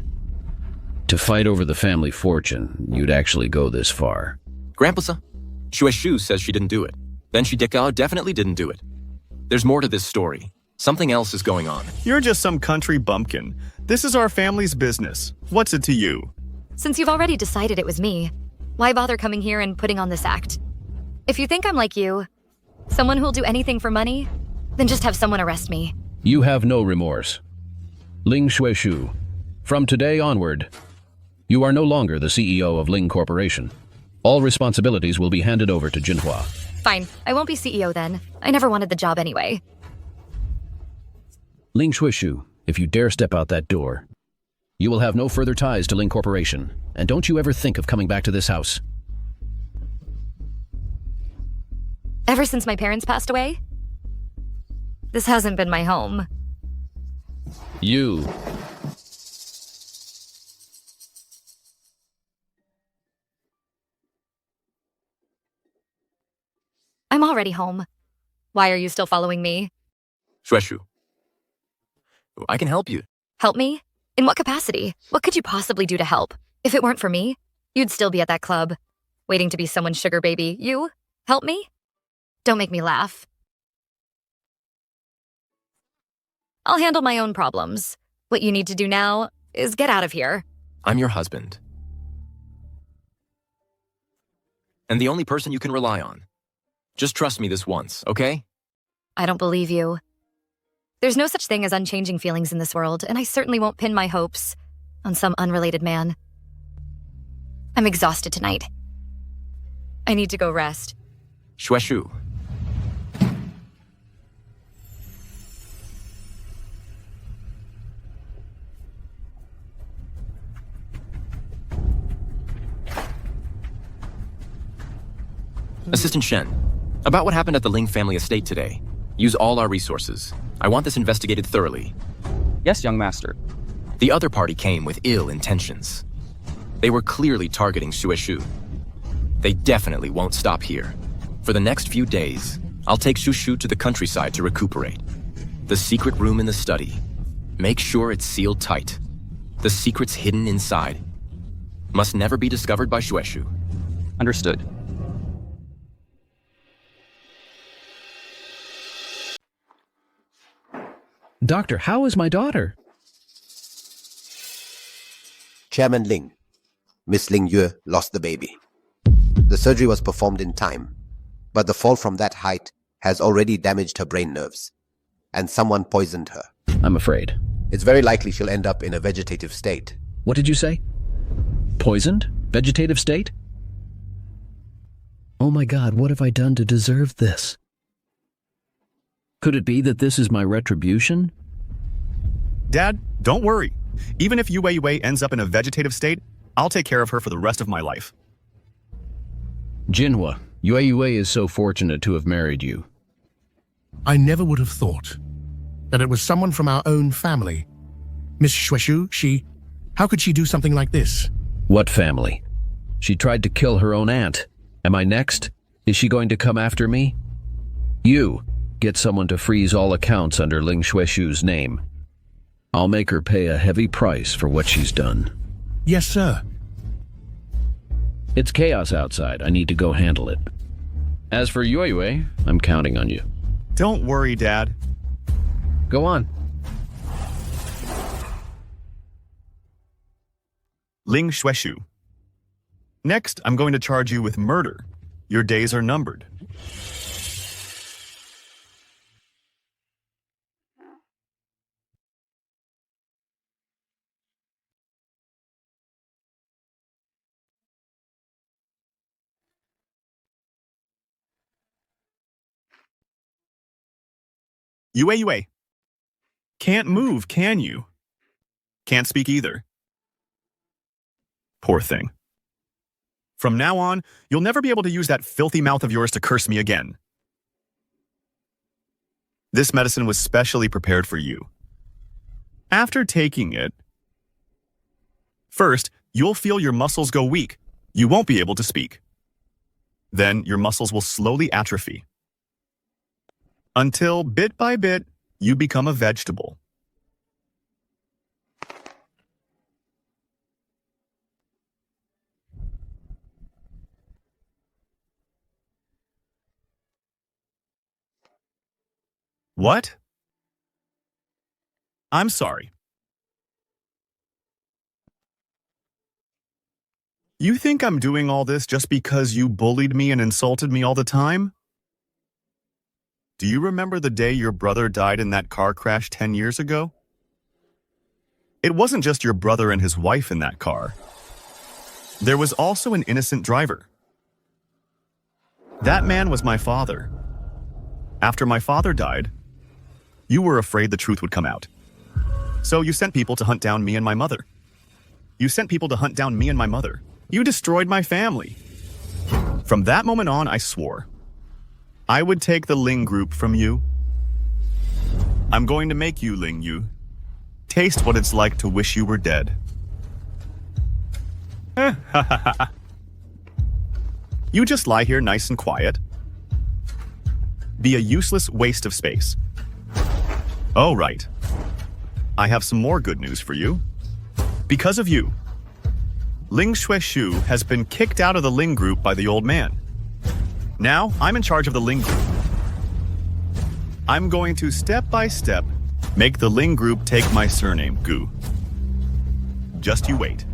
To fight over the family fortune, you'd actually go this far. Grandpa, Shu says she didn't do it. Then Shideka definitely didn't do it. There's more to this story. Something else is going on. You're just some country bumpkin. This is our family's business. What's it to you? Since you've already decided it was me, why bother coming here and putting on this act? If you think I'm like you, someone who'll do anything for money, then just have someone arrest me. You have no remorse. Ling Shuishu, from today onward, you are no longer the CEO of Ling Corporation. All responsibilities will be handed over to Jinhua. Fine, I won't be CEO then. I never wanted the job anyway. Ling Shuishu, if you dare step out that door, you will have no further ties to Ling Corporation, and don't you ever think of coming back to this house. Ever since my parents passed away, this hasn't been my home. You. I'm already home. Why are you still following me? Shuishu, I can help you. Help me? In what capacity? What could you possibly do to help? If it weren't for me, you'd still be at that club, waiting to be someone's sugar baby. You? Help me? Don't make me laugh. I'll handle my own problems. What you need to do now is get out of here. I'm your husband. And the only person you can rely on. Just trust me this once, okay? I don't believe you. There's no such thing as unchanging feelings in this world, and I certainly won't pin my hopes on some unrelated man. I'm exhausted tonight. I need to go rest. Shuishu. Assistant Shen, about what happened at the Ling family estate today. Use all our resources. I want this investigated thoroughly. Yes, young master. The other party came with ill intentions. They were clearly targeting Shuishu. They definitely won't stop here. For the next few days, I'll take Shuishu to the countryside to recuperate. The secret room in the study. Make sure it's sealed tight. The secrets hidden inside must never be discovered by Shuishu. Understood. Doctor, how is my daughter? Chairman Ling, Miss Ling Yue lost the baby. The surgery was performed in time, but the fall from that height has already damaged her brain nerves, and someone poisoned her. I'm afraid. It's very likely she'll end up in a vegetative state. What did you say? Poisoned? Vegetative state? Oh my God, what have I done to deserve this? Could it be that this is my retribution? Dad, don't worry. Even if Yue Yue ends up in a vegetative state, I'll take care of her for the rest of my life. Jinhua, Yue Yue is so fortunate to have married you. I never would have thought that it was someone from our own family. Miss Shueshu, how could she do something like this? What family? She tried to kill her own aunt. Am I next? Is she going to come after me? You, get someone to freeze all accounts under Ling Shueshu's name. I'll make her pay a heavy price for what she's done. Yes, sir. It's chaos outside. I need to go handle it. As for Yue Yue, I'm counting on you. Don't worry, Dad. Go on. Ling Shueshu. Next, I'm going to charge you with murder. Your days are numbered. Yue Yue. Can't move, can you? Can't speak either. Poor thing. From now on, you'll never be able to use that filthy mouth of yours to curse me again. This medicine was specially prepared for you. After taking it, first, you'll feel your muscles go weak. You won't be able to speak. Then your muscles will slowly atrophy. Until, bit by bit, you become a vegetable. What? I'm sorry. You think I'm doing all this just because you bullied me and insulted me all the time? Do you remember the day your brother died in that car crash 10 years ago? It wasn't just your brother and his wife in that car. There was also an innocent driver. That man was my father. After my father died, you were afraid the truth would come out. So you sent people to hunt down me and my mother. You sent people to hunt down me and my mother. You destroyed my family. From that moment on, I swore I would take the Ling group from you. I'm going to make you, Ling Yu, taste what it's like to wish you were dead. You just lie here nice and quiet. Be a useless waste of space. Oh, right. I have some more good news for you. Because of you, Ling Shueshu has been kicked out of the Ling group by the old man. Now, I'm in charge of the Ling group. I'm going to, step by step, make the Ling group take my surname, Gu. Just you wait.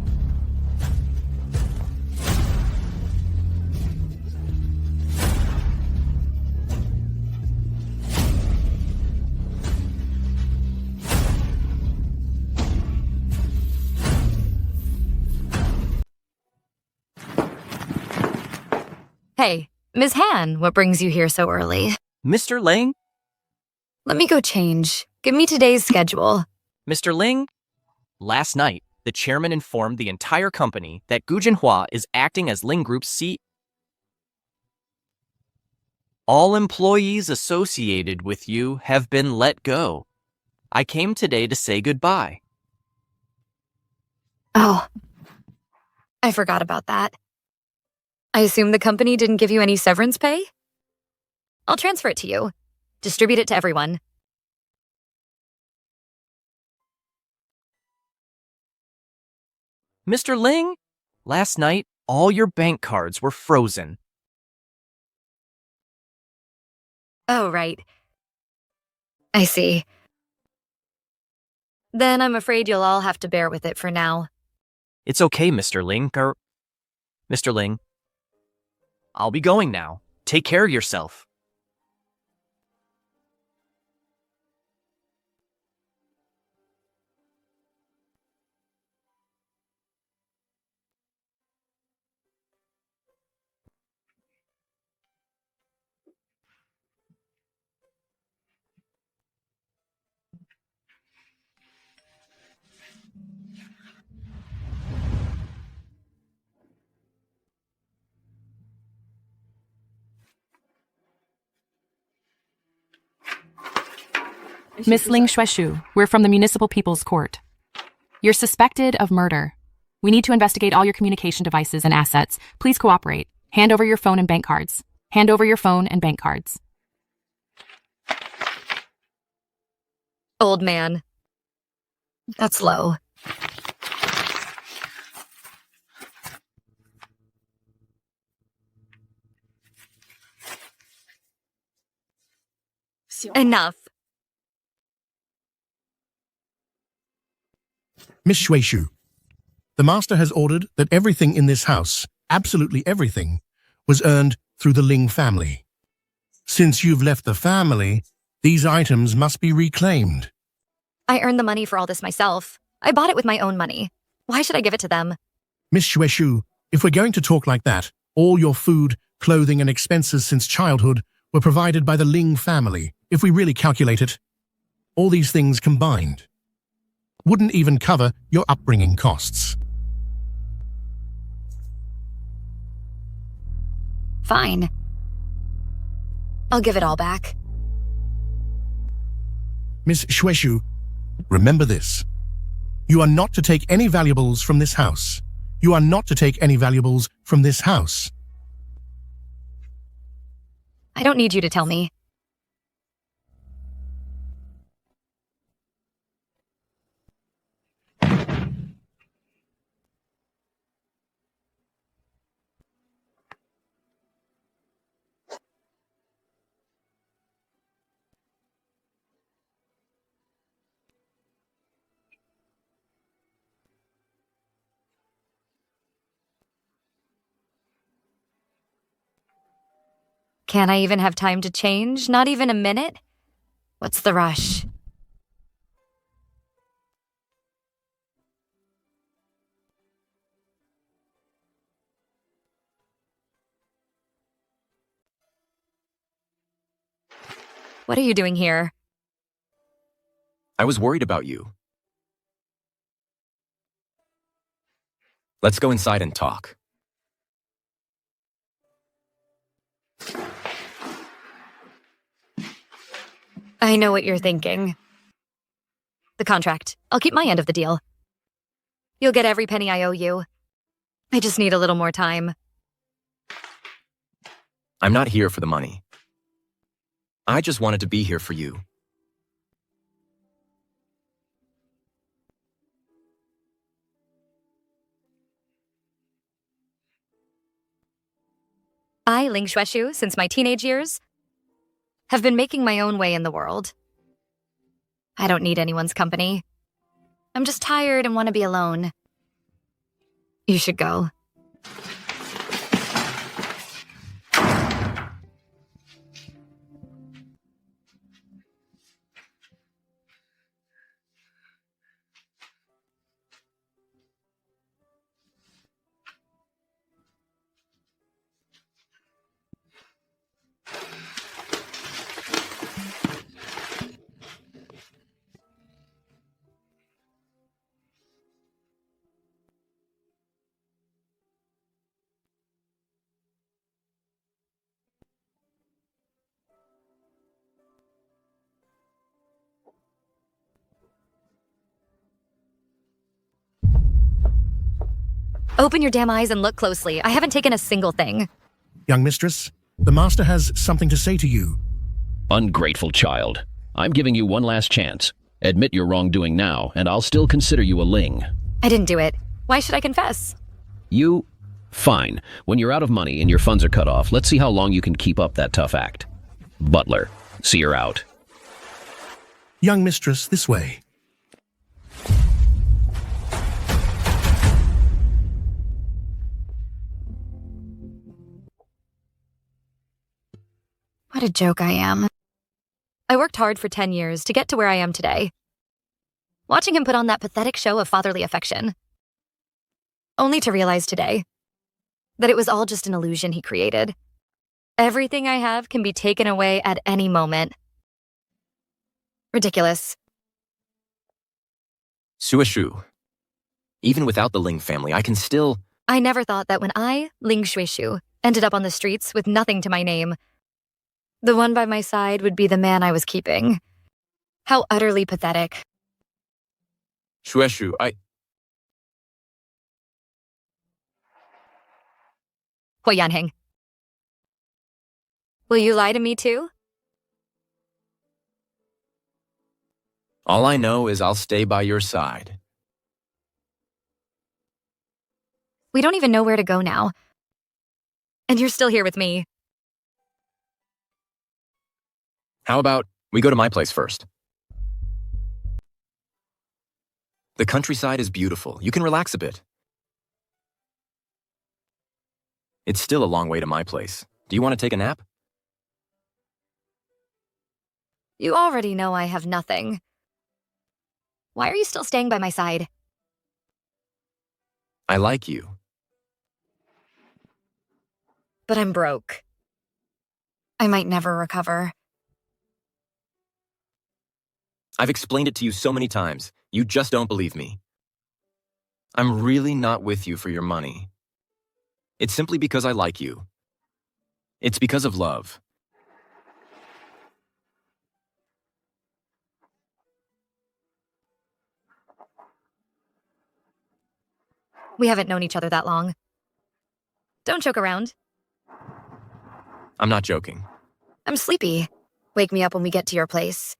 Hey, Ms. Han, what brings you here so early? Mr. Ling? Let me go change. Give me today's schedule. Mr. Ling? Last night, the chairman informed the entire company that Gu Jinhua is acting as Ling Group's CEO. All employees associated with you have been let go. I came today to say goodbye. Oh, I forgot about that. I assume the company didn't give you any severance pay? I'll transfer it to you. Distribute it to everyone. Mr. Ling? Last night, all your bank cards were frozen. Oh, right. I see. Then I'm afraid you'll all have to bear with it for now. It's okay, Mr. Ling. Mr. Ling. I'll be going now. Take care of yourself. Miss Ling Xueshu, we're from the Municipal People's Court. You're suspected of murder. We need to investigate all your communication devices and assets. Please cooperate. Hand over your phone and bank cards. Hand over your phone and bank cards. Old man. That's low. Enough. Miss Xueshu, the master has ordered that everything in this house, absolutely everything, was earned through the Ling family. Since you've left the family, these items must be reclaimed. I earned the money for all this myself. I bought it with my own money. Why should I give it to them? Miss Xueshu, if we're going to talk like that, all your food, clothing, and expenses since childhood were provided by the Ling family, if we really calculate it. All these things combined wouldn't even cover your upbringing costs. Fine. I'll give it all back. Miss Xueshu, remember this. You are not to take any valuables from this house. You are not to take any valuables from this house. I don't need you to tell me. Can't I even have time to change? Not even a minute? What's the rush? What are you doing here? I was worried about you. Let's go inside and talk. I know what you're thinking. The contract. I'll keep my end of the deal. You'll get every penny I owe you. I just need a little more time. I'm not here for the money. I just wanted to be here for you. I, Ling Xueshu, since my teenage years, have been making my own way in the world. I don't need anyone's company. I'm just tired and want to be alone. You should go. Open your damn eyes and look closely. I haven't taken a single thing. Young mistress, the master has something to say to you. Ungrateful child. I'm giving you one last chance. Admit your wrongdoing now, and I'll still consider you a Ling. I didn't do it. Why should I confess? You? Fine. When you're out of money and your funds are cut off, let's see how long you can keep up that tough act. Butler, see her out. Young mistress, this way. What a joke I am. I worked hard for 10 years to get to where I am today. Watching him put on that pathetic show of fatherly affection. Only to realize today that it was all just an illusion he created. Everything I have can be taken away at any moment. Ridiculous. Xueshu, even without the Ling family, I can still... I never thought that when I, Ling Xueshu, ended up on the streets with nothing to my name, the one by my side would be the man I was keeping. How utterly pathetic. Shueshu, Hui Yanheng. Will you lie to me too? all I know is I'll stay by your side. We don't even know where to go now. And you're still here with me. How about we go to my place first? The countryside is beautiful. You can relax a bit. It's still a long way to my place. Do you want to take a nap? You already know I have nothing. Why are you still staying by my side? I like you. But I'm broke. I might never recover. I've explained it to you so many times. You just don't believe me. I'm really not with you for your money. It's simply because I like you. It's because of love. We haven't known each other that long. Don't joke around. I'm not joking. I'm sleepy. Wake me up when we get to your place.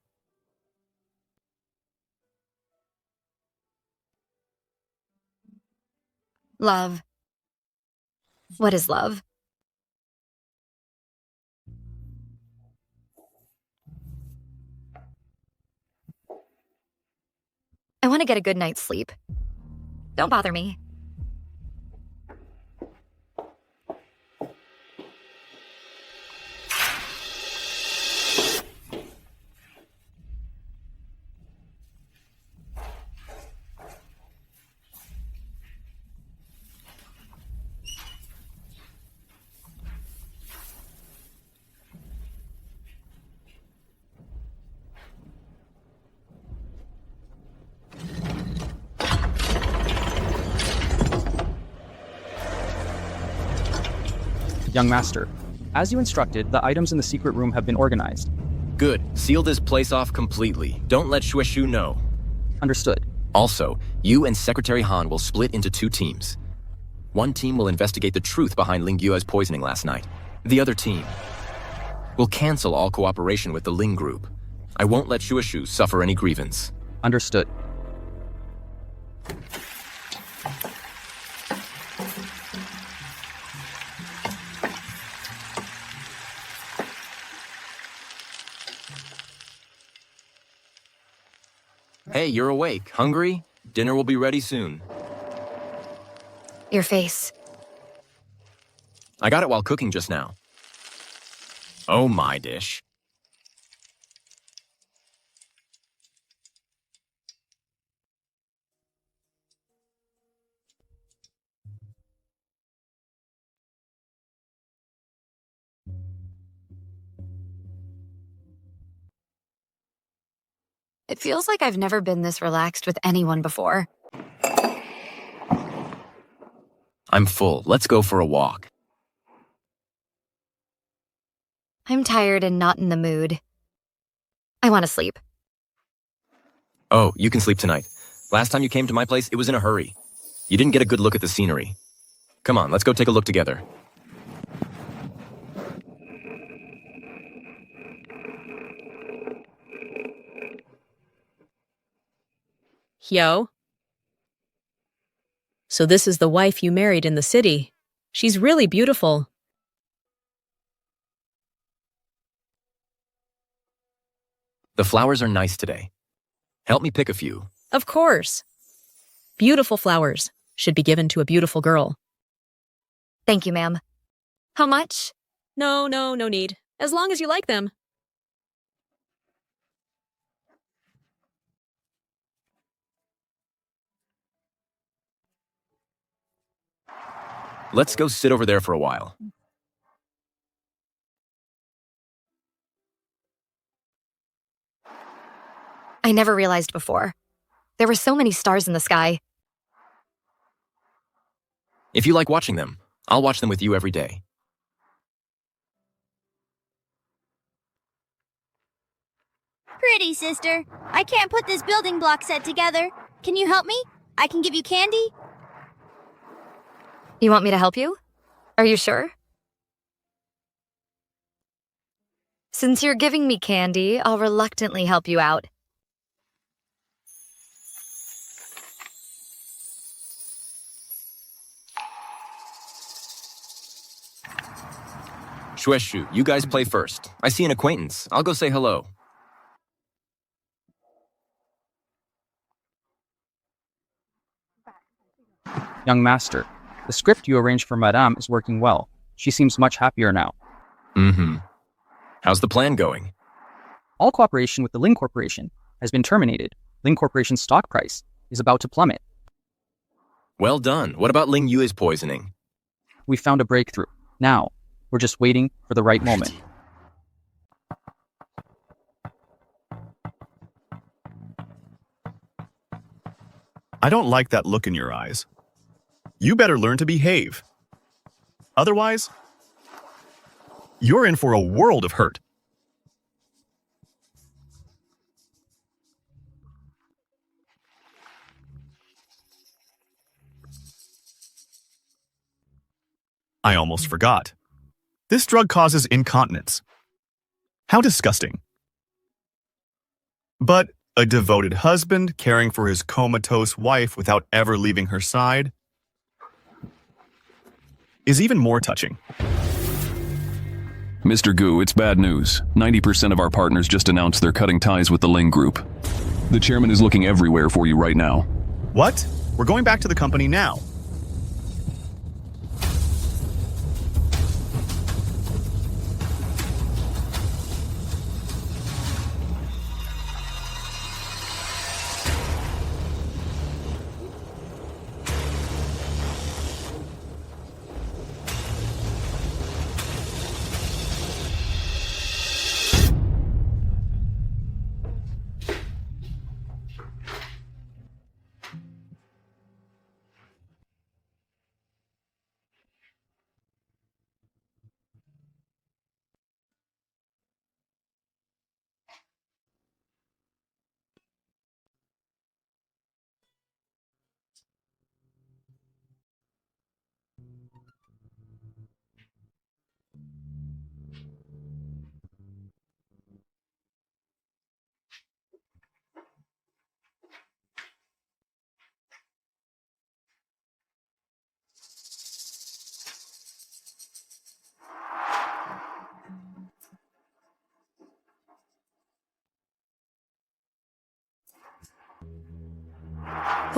Love. What is love? I want to get a good night's sleep. Don't bother me. Young master, as you instructed, the items in the secret room have been organized. Good. Seal this place off completely. Don't let Shueshu know. Understood. Also, you and Secretary Han will split into 2 teams. One team will investigate the truth behind Ling Yue's poisoning last night. The other team will cancel all cooperation with the Ling group. I won't let Shueshu suffer any grievance. Understood. Hey, you're awake. Hungry? Dinner will be ready soon. Your face. I got it while cooking just now. Oh, my dish. It feels like I've never been this relaxed with anyone before. I'm full. Let's go for a walk. I'm tired and not in the mood. I want to sleep. Oh, you can sleep tonight. Last time you came to my place, it was in a hurry. You didn't get a good look at the scenery. Come on, let's go take a look together. Yo. So this is the wife you married in the city. She's really beautiful. The flowers are nice today. Help me pick a few. Of course. Beautiful flowers should be given to a beautiful girl. Thank you, ma'am. How much? No need. As long as you like them. Let's go sit over there for a while. I never realized before. There were so many stars in the sky. If you like watching them, I'll watch them with you every day. Pretty sister, I can't put this building block set together. Can you help me? I can give you candy. You want me to help you? Are you sure? Since you're giving me candy, I'll reluctantly help you out. Shueshu, you guys play first. I see an acquaintance. I'll go say hello. Young master, the script you arranged for Madame is working well. She seems much happier now. Mm-hmm. How's the plan going? All cooperation with the Ling Corporation has been terminated. Ling Corporation's stock price is about to plummet. Well done. What about Ling Yue's poisoning? We found a breakthrough. Now, we're just waiting for the right moment. I don't like that look in your eyes. You better learn to behave. Otherwise, you're in for a world of hurt. I almost forgot. This drug causes incontinence. How disgusting. But a devoted husband caring for his comatose wife without ever leaving her side is even more touching. Mr. Gu, it's bad news. 90% of our partners just announced they're cutting ties with the Ling Group. The chairman is looking everywhere for you right now. What? We're going back to the company now.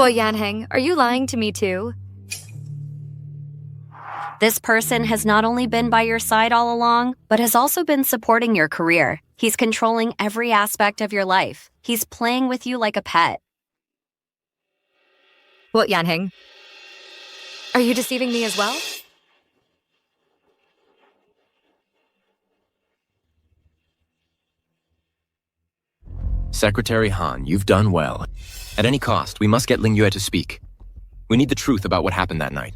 Hua Yanheng, are you lying to me too? This person has not only been by your side all along, but has also been supporting your career. He's controlling every aspect of your life. He's playing with you like a pet. Hua Yanheng, are you deceiving me as well? Secretary Han, you've done well. At any cost, we must get Ling Yue to speak. We need the truth about what happened that night.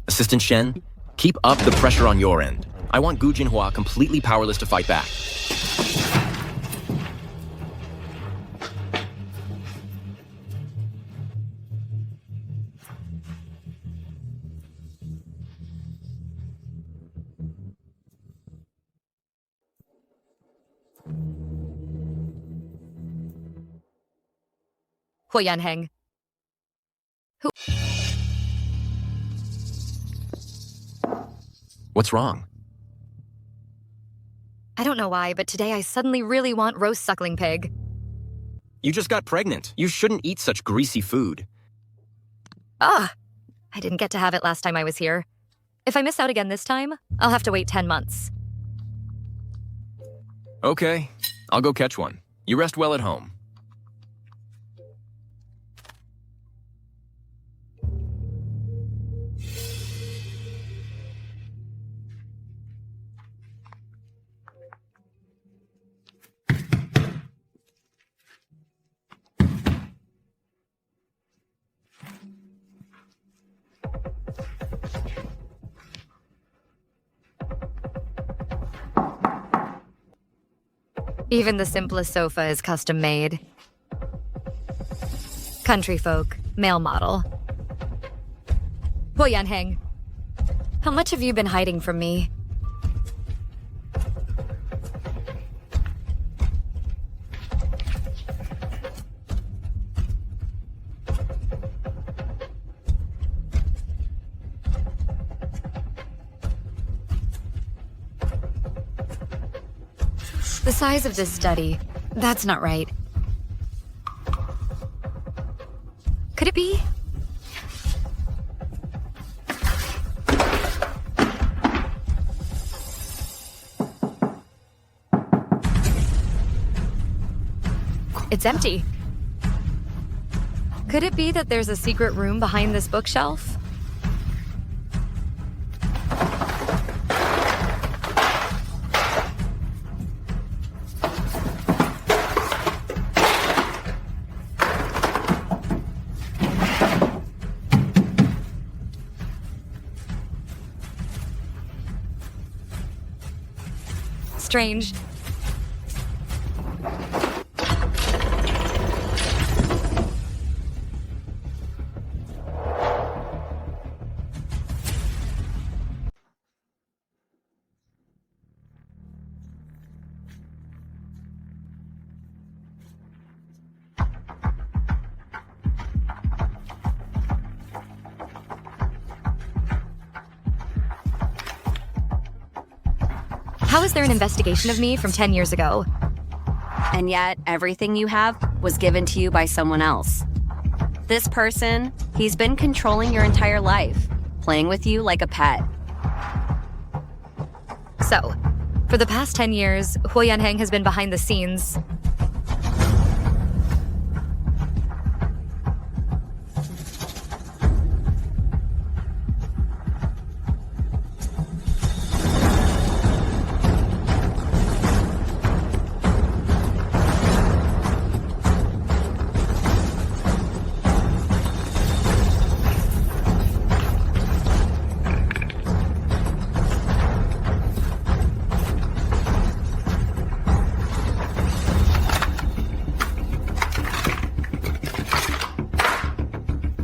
Assistant Shen, keep up the pressure on your end. I want Gu Jinhua completely powerless to fight back. Hua Yanheng. What's wrong? I don't know why, but today I suddenly really want roast suckling pig. You just got pregnant. You shouldn't eat such greasy food. Ah, I didn't get to have it last time I was here. If I miss out again this time, I'll have to wait 10 months. Okay, I'll go catch one. You rest well at home. Even the simplest sofa is custom made. Country folk, male model. Huo Yanheng, how much have you been hiding from me? The size of this study, that's not right. Could it be? It's empty. Could it be that there's a secret room behind this bookshelf? Strange. How is there an investigation of me from 10 years ago? And yet, everything you have was given to you by someone else. This person, he's been controlling your entire life, playing with you like a pet. So, for the past 10 years, Huo Yanheng has been behind the scenes.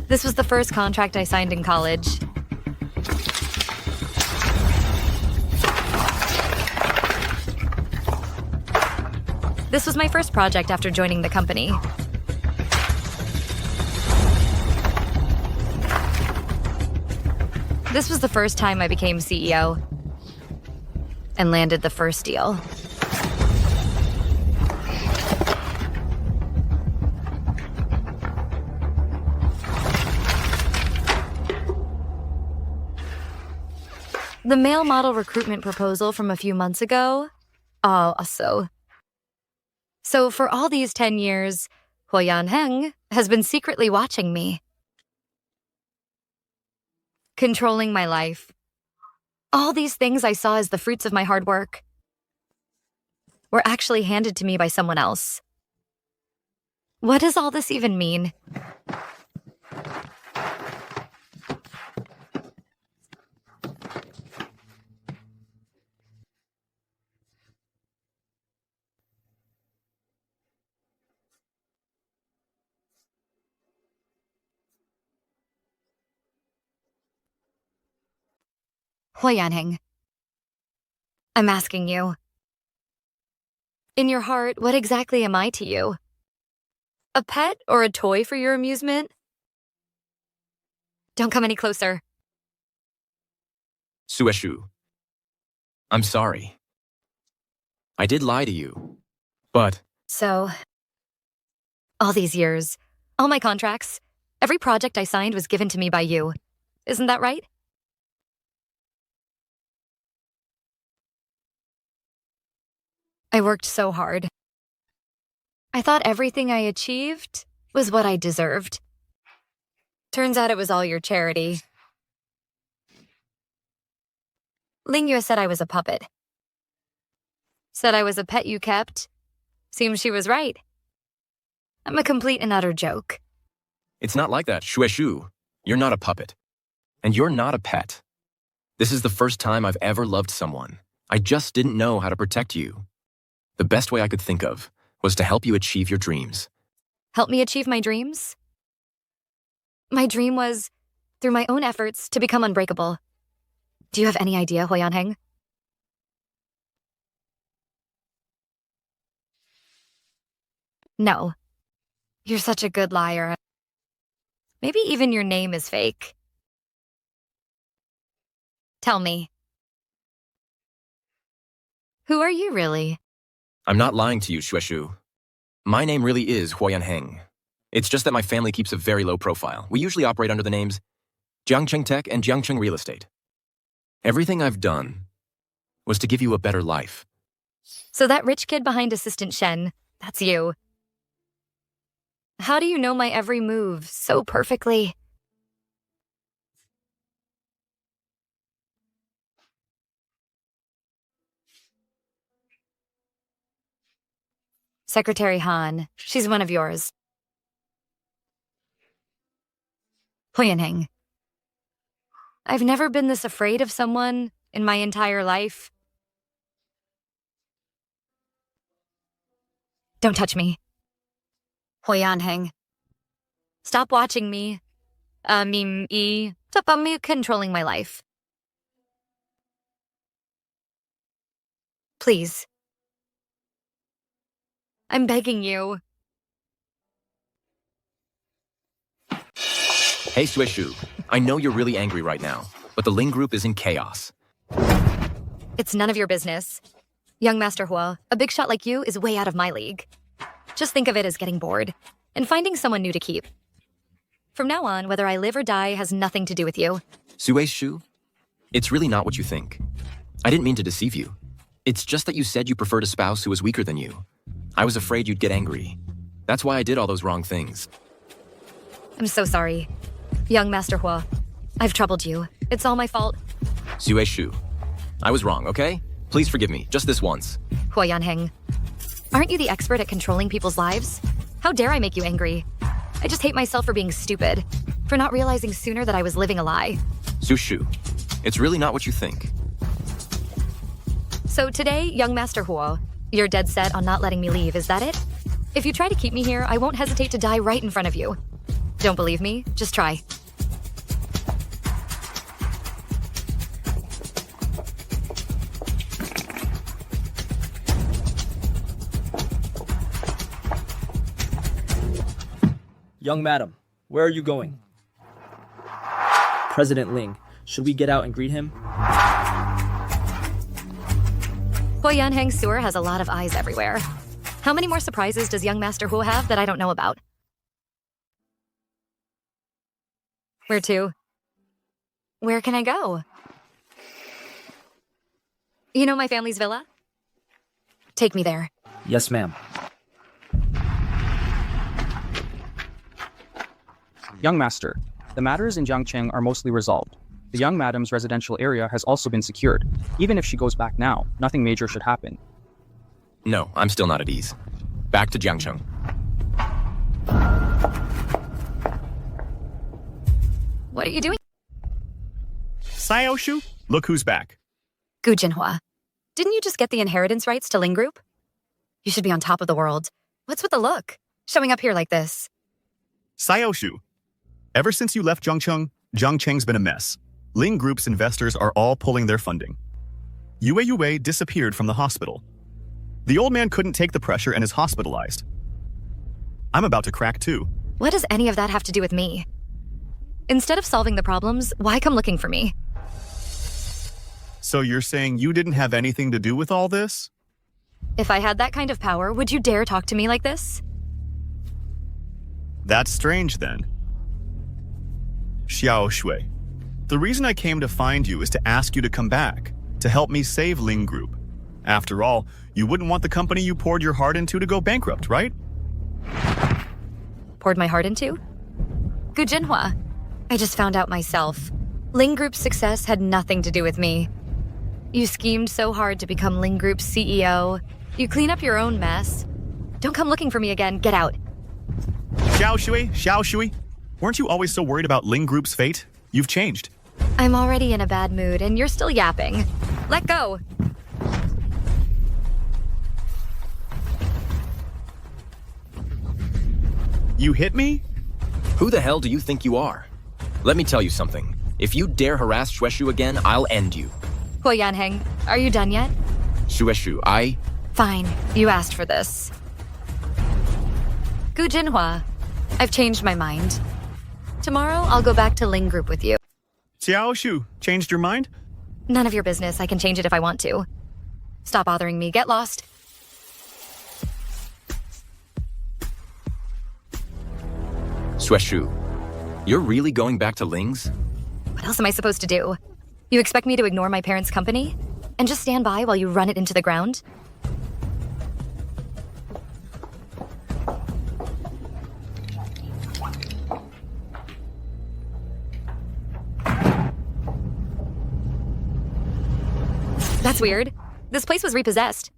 This was the first contract I signed in college. This was my first project after joining the company. This was the first time I became CEO and landed the first deal. The male model recruitment proposal from a few months ago? So for all these 10 years, Huo Yanheng has been secretly watching me. Controlling my life. All these things I saw as the fruits of my hard work were actually handed to me by someone else. What does all this even mean? Huo Yanheng, I'm asking you. In your heart, what exactly am I to you? A pet or a toy for your amusement? Don't come any closer. Sueshu, I'm sorry. I did lie to you, but... So, all these years, all my contracts, every project I signed was given to me by you. Isn't that right? I worked so hard. I thought everything I achieved was what I deserved. Turns out it was all your charity. Lingyue said I was a puppet. Said I was a pet you kept. Seems she was right. I'm a complete and utter joke. It's not like that, Shueshu. You're not a puppet. And you're not a pet. This is the first time I've ever loved someone. I just didn't know how to protect you. The best way I could think of was to help you achieve your dreams. Help me achieve my dreams? My dream was, through my own efforts, to become unbreakable. Do you have any idea, Heng? No. You're such a good liar. Maybe even your name is fake. Tell me. Who are you really? I'm not lying to you, Xueshu. My name really is Huoyan Heng. It's just that my family keeps a very low profile. We usually operate under the names Jiangcheng Tech and Jiangcheng Real Estate. Everything I've done was to give you a better life. So that rich kid behind Assistant Shen, that's you. How do you know my every move so perfectly? Secretary Han, she's one of yours. Heng. I've never been this afraid of someone in my entire life. Don't touch me. Heng. Stop watching me. Stop me controlling my life. Please. I'm begging you. Hey, Xueshu. I know you're really angry right now, but the Ling Group is in chaos. It's none of your business. Young Master Hua, a big shot like you is way out of my league. Just think of it as getting bored and finding someone new to keep. From now on, whether I live or die has nothing to do with you. Xueshu, it's really not what you think. I didn't mean to deceive you. It's just that you said you preferred a spouse who was weaker than you. I was afraid you'd get angry. That's why I did all those wrong things. I'm so sorry. Young Master Hua, I've troubled you. It's all my fault. Xueshu, I was wrong, okay? Please forgive me, just this once. Huoyan Heng, aren't you the expert at controlling people's lives? How dare I make you angry? I just hate myself for being stupid, for not realizing sooner that I was living a lie. Xueshu, it's really not what you think. So today, Young Master Hua, you're dead set on not letting me leave, is that it? If you try to keep me here, I won't hesitate to die right in front of you. Don't believe me? Just try. Young madam, where are you going? President Ling, should we get out and greet him? Huoyan Heng Sewer has a lot of eyes everywhere. How many more surprises does young Master Hu have that I don't know about? Where to? Where can I go? You know my family's villa? Take me there. Yes, ma'am. Young Master, the matters in Jiangcheng are mostly resolved. The young madam's residential area has also been secured. Even if she goes back now, nothing major should happen. No, I'm still not at ease. Back to Jiangcheng. What are you doing? Xiaoshu, look who's back. Gu Jinhua, didn't you just get the inheritance rights to Ling Group? You should be on top of the world. What's with the look? Showing up here like this. Xiaoshu, ever since you left Jiangcheng, Jiangcheng's been a mess. Ling Group's investors are all pulling their funding. Yue disappeared from the hospital. The old man couldn't take the pressure and is hospitalized. I'm about to crack too. What does any of that have to do with me? Instead of solving the problems, why come looking for me? So you're saying you didn't have anything to do with all this? If I had that kind of power, would you dare talk to me like this? That's strange then. Xiao Shui, the reason I came to find you is to ask you to come back, to help me save Ling Group. After all, you wouldn't want the company you poured your heart into to go bankrupt, right? Poured my heart into? Gu Jinhua, I just found out myself. Ling Group's success had nothing to do with me. You schemed so hard to become Ling Group's CEO. You clean up your own mess. Don't come looking for me again. Get out. Xiao Shui, weren't you always so worried about Ling Group's fate? You've changed. I'm already in a bad mood and you're still yapping. Let go. You hit me? Who the hell do you think you are? Let me tell you something. If you dare harass Shueshu again, I'll end you. Huo Yanheng, are you done yet? Shueshu, Fine, you asked for this. Gu Jinhua, I've changed my mind. Tomorrow, I'll go back to Ling Group with you. Xiao Shu, changed your mind? None of your business. I can change it if I want to. Stop bothering me. Get lost. Shueshu, you're really going back to Ling's? What else am I supposed to do? You expect me to ignore my parents' company? And just stand by while you run it into the ground? That's weird. This place was repossessed.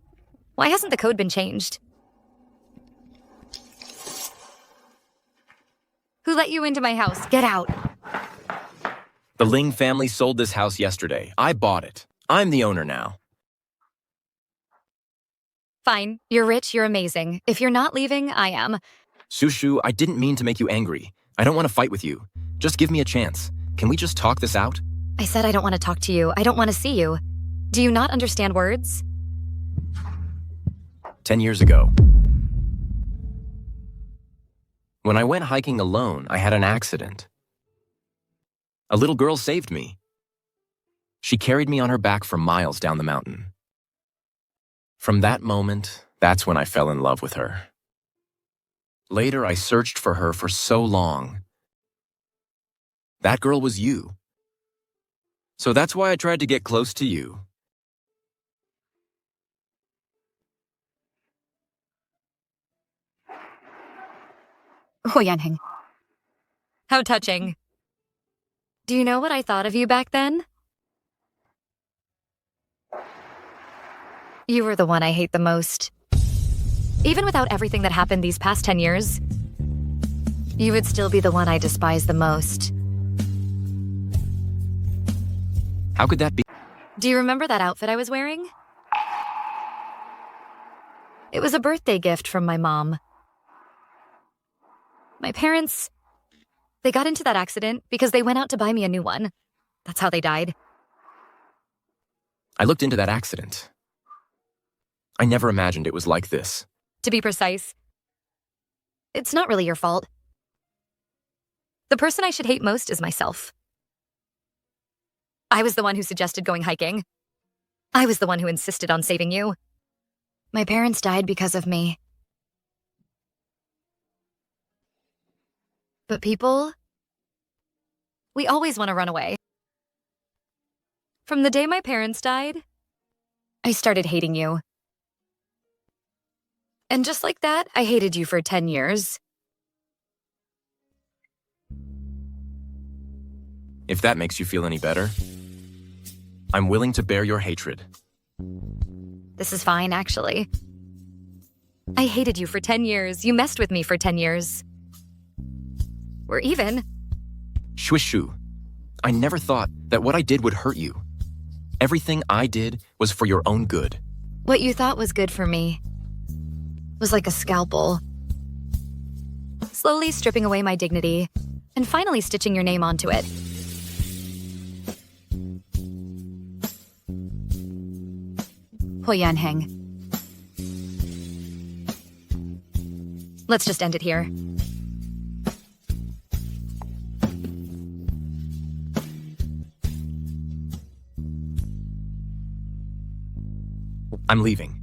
Why hasn't the code been changed? Who let you into my house? Get out. The Ling family sold this house yesterday. I bought it. I'm the owner now. Fine. You're rich, you're amazing. If you're not leaving, I am. Shushu, I didn't mean to make you angry. I don't want to fight with you. Just give me a chance. Can we just talk this out? I said I don't want to talk to you. I don't want to see you. Do you not understand words? 10 years ago. When I went hiking alone, I had an accident. A little girl saved me. She carried me on her back for miles down the mountain. From that moment, that's when I fell in love with her. Later, I searched for her for so long. That girl was you. So that's why I tried to get close to you. Huo Yanheng. How touching. Do you know what I thought of you back then? You were the one I hate the most. Even without everything that happened these past 10 years, you would still be the one I despise the most. How could that be? Do you remember that outfit I was wearing? It was a birthday gift from my mom. My parents, they got into that accident because they went out to buy me a new one. That's how they died. I looked into that accident. I never imagined it was like this. To be precise, it's not really your fault. The person I should hate most is myself. I was the one who suggested going hiking. I was the one who insisted on saving you. My parents died because of me. But people, we always want to run away. From the day my parents died, I started hating you. And just like that, I hated you for 10 years. If that makes you feel any better, I'm willing to bear your hatred. This is fine, actually. I hated you for 10 years. You messed with me for 10 years. We're even. Shuishu, I never thought that what I did would hurt you. Everything I did was for your own good. What you thought was good for me was like a scalpel. Slowly stripping away my dignity and finally stitching your name onto it. Huo Yanheng. Let's just end it here. I'm leaving.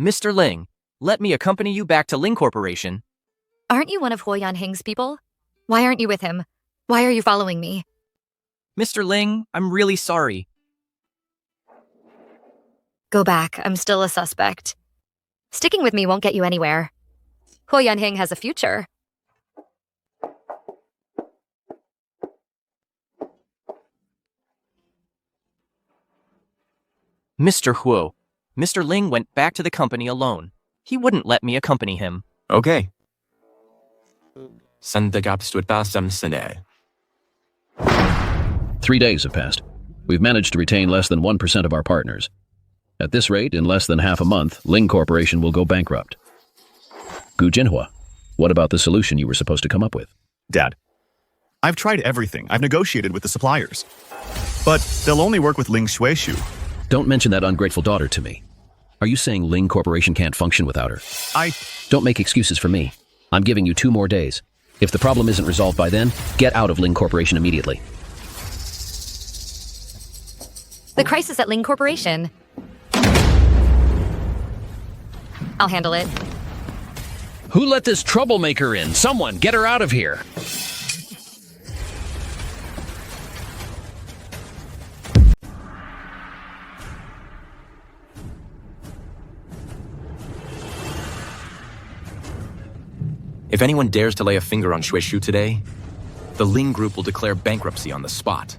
Mr. Ling, let me accompany you back to Ling Corporation. Aren't you one of Huo Yanheng's people? Why aren't you with him? Why are you following me? Mr. Ling, I'm really sorry. Go back. I'm still a suspect. Sticking with me won't get you anywhere. Huo Yanhing has a future. Mr. Huo, Mr. Ling went back to the company alone. He wouldn't let me accompany him. Okay. 3 days have passed. We've managed to retain less than 1% of our partners. At this rate, in less than half a month, Ling Corporation will go bankrupt. Gu Jinhua, what about the solution you were supposed to come up with? Dad, I've tried everything. I've negotiated with the suppliers. But they'll only work with Ling Shueishu. Don't mention that ungrateful daughter to me. Are you saying Ling Corporation can't function without her? Don't make excuses for me. I'm giving you 2 more days. If the problem isn't resolved by then, get out of Ling Corporation immediately. The crisis at Ling Corporation. I'll handle it. Who let this troublemaker in? Someone, get her out of here. If anyone dares to lay a finger on Shueishu today, the Ling Group will declare bankruptcy on the spot.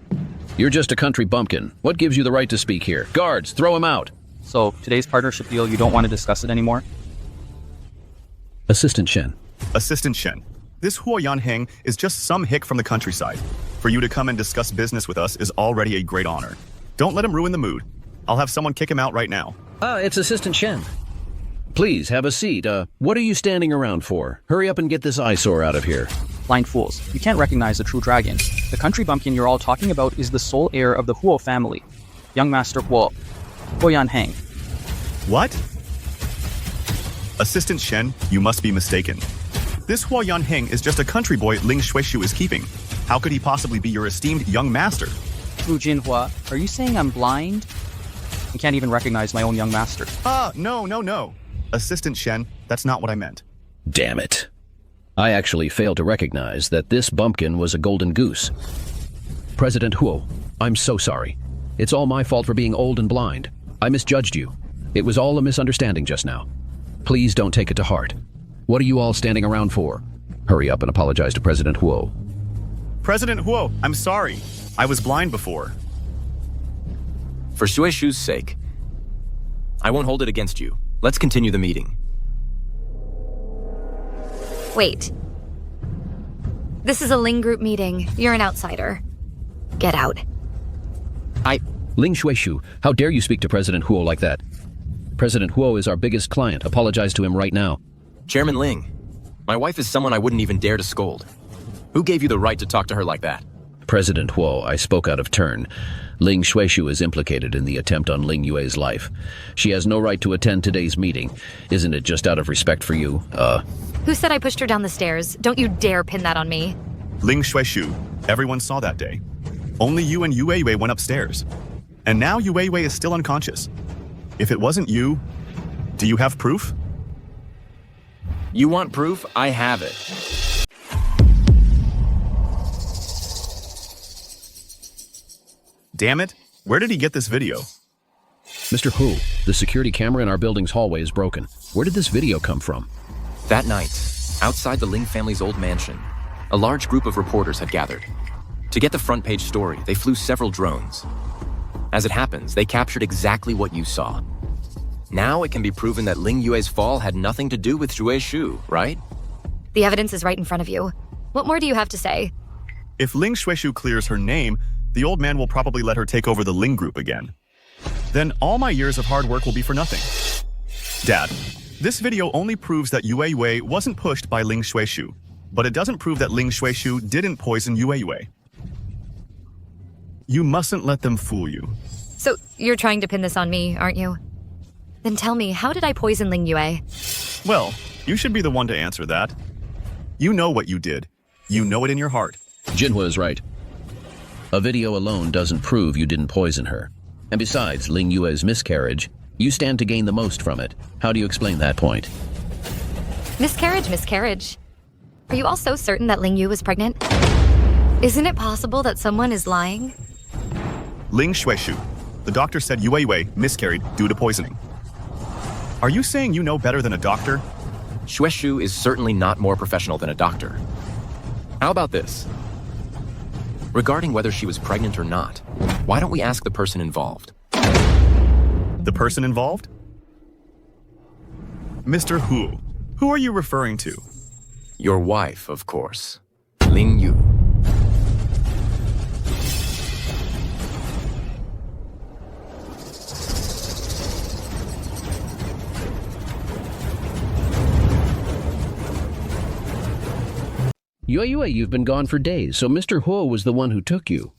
You're just a country bumpkin. What gives you the right to speak here? Guards, throw him out. So, today's partnership deal, you don't want to discuss it anymore? Assistant Shen. Assistant Shen, this Huo Yanheng is just some hick from the countryside. For you to come and discuss business with us is already a great honor. Don't let him ruin the mood. I'll have someone kick him out right now. It's Assistant Shen. Please, have a seat. What are you standing around for? Hurry up and get this eyesore out of here. Blind fools. You can't recognize the true dragon. The country bumpkin you're all talking about is the sole heir of the Huo family. Young Master Huo. Huo Yanheng. What? Assistant Shen, you must be mistaken. This Huo Yanheng is just a country boy Ling Shueishu is keeping. How could he possibly be your esteemed young master? Gu Jinhua, are you saying I'm blind? I can't even recognize my own young master. No. Assistant Shen, that's not what I meant. Damn it. I actually failed to recognize that this bumpkin was a golden goose. President Huo, I'm so sorry. It's all my fault for being old and blind. I misjudged you. It was all a misunderstanding just now. Please don't take it to heart. What are you all standing around for? Hurry up and apologize to President Huo. President Huo, I'm sorry. I was blind before. For Shueishu's sake, I won't hold it against you. Let's continue the meeting. Wait. This is a Ling Group meeting. You're an outsider. Get out. Ling Shueishu, how dare you speak to President Huo like that? President Huo is our biggest client. Apologize to him right now. Chairman Ling, my wife is someone I wouldn't even dare to scold. Who gave you the right to talk to her like that? President Huo, I spoke out of turn. Ling Shueishu is implicated in the attempt on Ling Yue's life. She has no right to attend today's meeting. Isn't it just out of respect for you? Who said I pushed her down the stairs? Don't you dare pin that on me. Ling Shueishu, everyone saw that day. Only you and Yue Yue went upstairs. And now Yue Yue is still unconscious. If it wasn't you, do you have proof? You want proof? I have it. Damn it, where did he get this video? Mr. Hu, the security camera in our building's hallway is broken. Where did this video come from? That night, outside the Ling family's old mansion, a large group of reporters had gathered. To get the front page story, they flew several drones. As it happens, they captured exactly what you saw. Now it can be proven that Ling Yue's fall had nothing to do with Shueishu, right? The evidence is right in front of you. What more do you have to say? If Ling Shueishu clears her name, the old man will probably let her take over the Ling Group again. Then all my years of hard work will be for nothing. Dad, this video only proves that Yue Yue wasn't pushed by Ling Shueishu, but it doesn't prove that Ling Shueishu didn't poison Yue Yue. You mustn't let them fool you. So you're trying to pin this on me, aren't you? Then tell me, how did I poison Ling Yue? Well, you should be the one to answer that. You know what you did. You know it in your heart. Jinhua is right. A video alone doesn't prove you didn't poison her. And besides Ling Yue's miscarriage, you stand to gain the most from it. How do you explain that point? Miscarriage. Are you all so certain that Ling Yue was pregnant? Isn't it possible that someone is lying? Ling Shueishu. The doctor said Yue Yue miscarried due to poisoning. Are you saying you know better than a doctor? Xueshu is certainly not more professional than a doctor. How about this? Regarding whether she was pregnant or not, why don't we ask the person involved? The person involved? Mr. Hu, who are you referring to? Your wife, of course. Ling Yu. Yue, you've been gone for days, so Mr. Huo was the one who took you.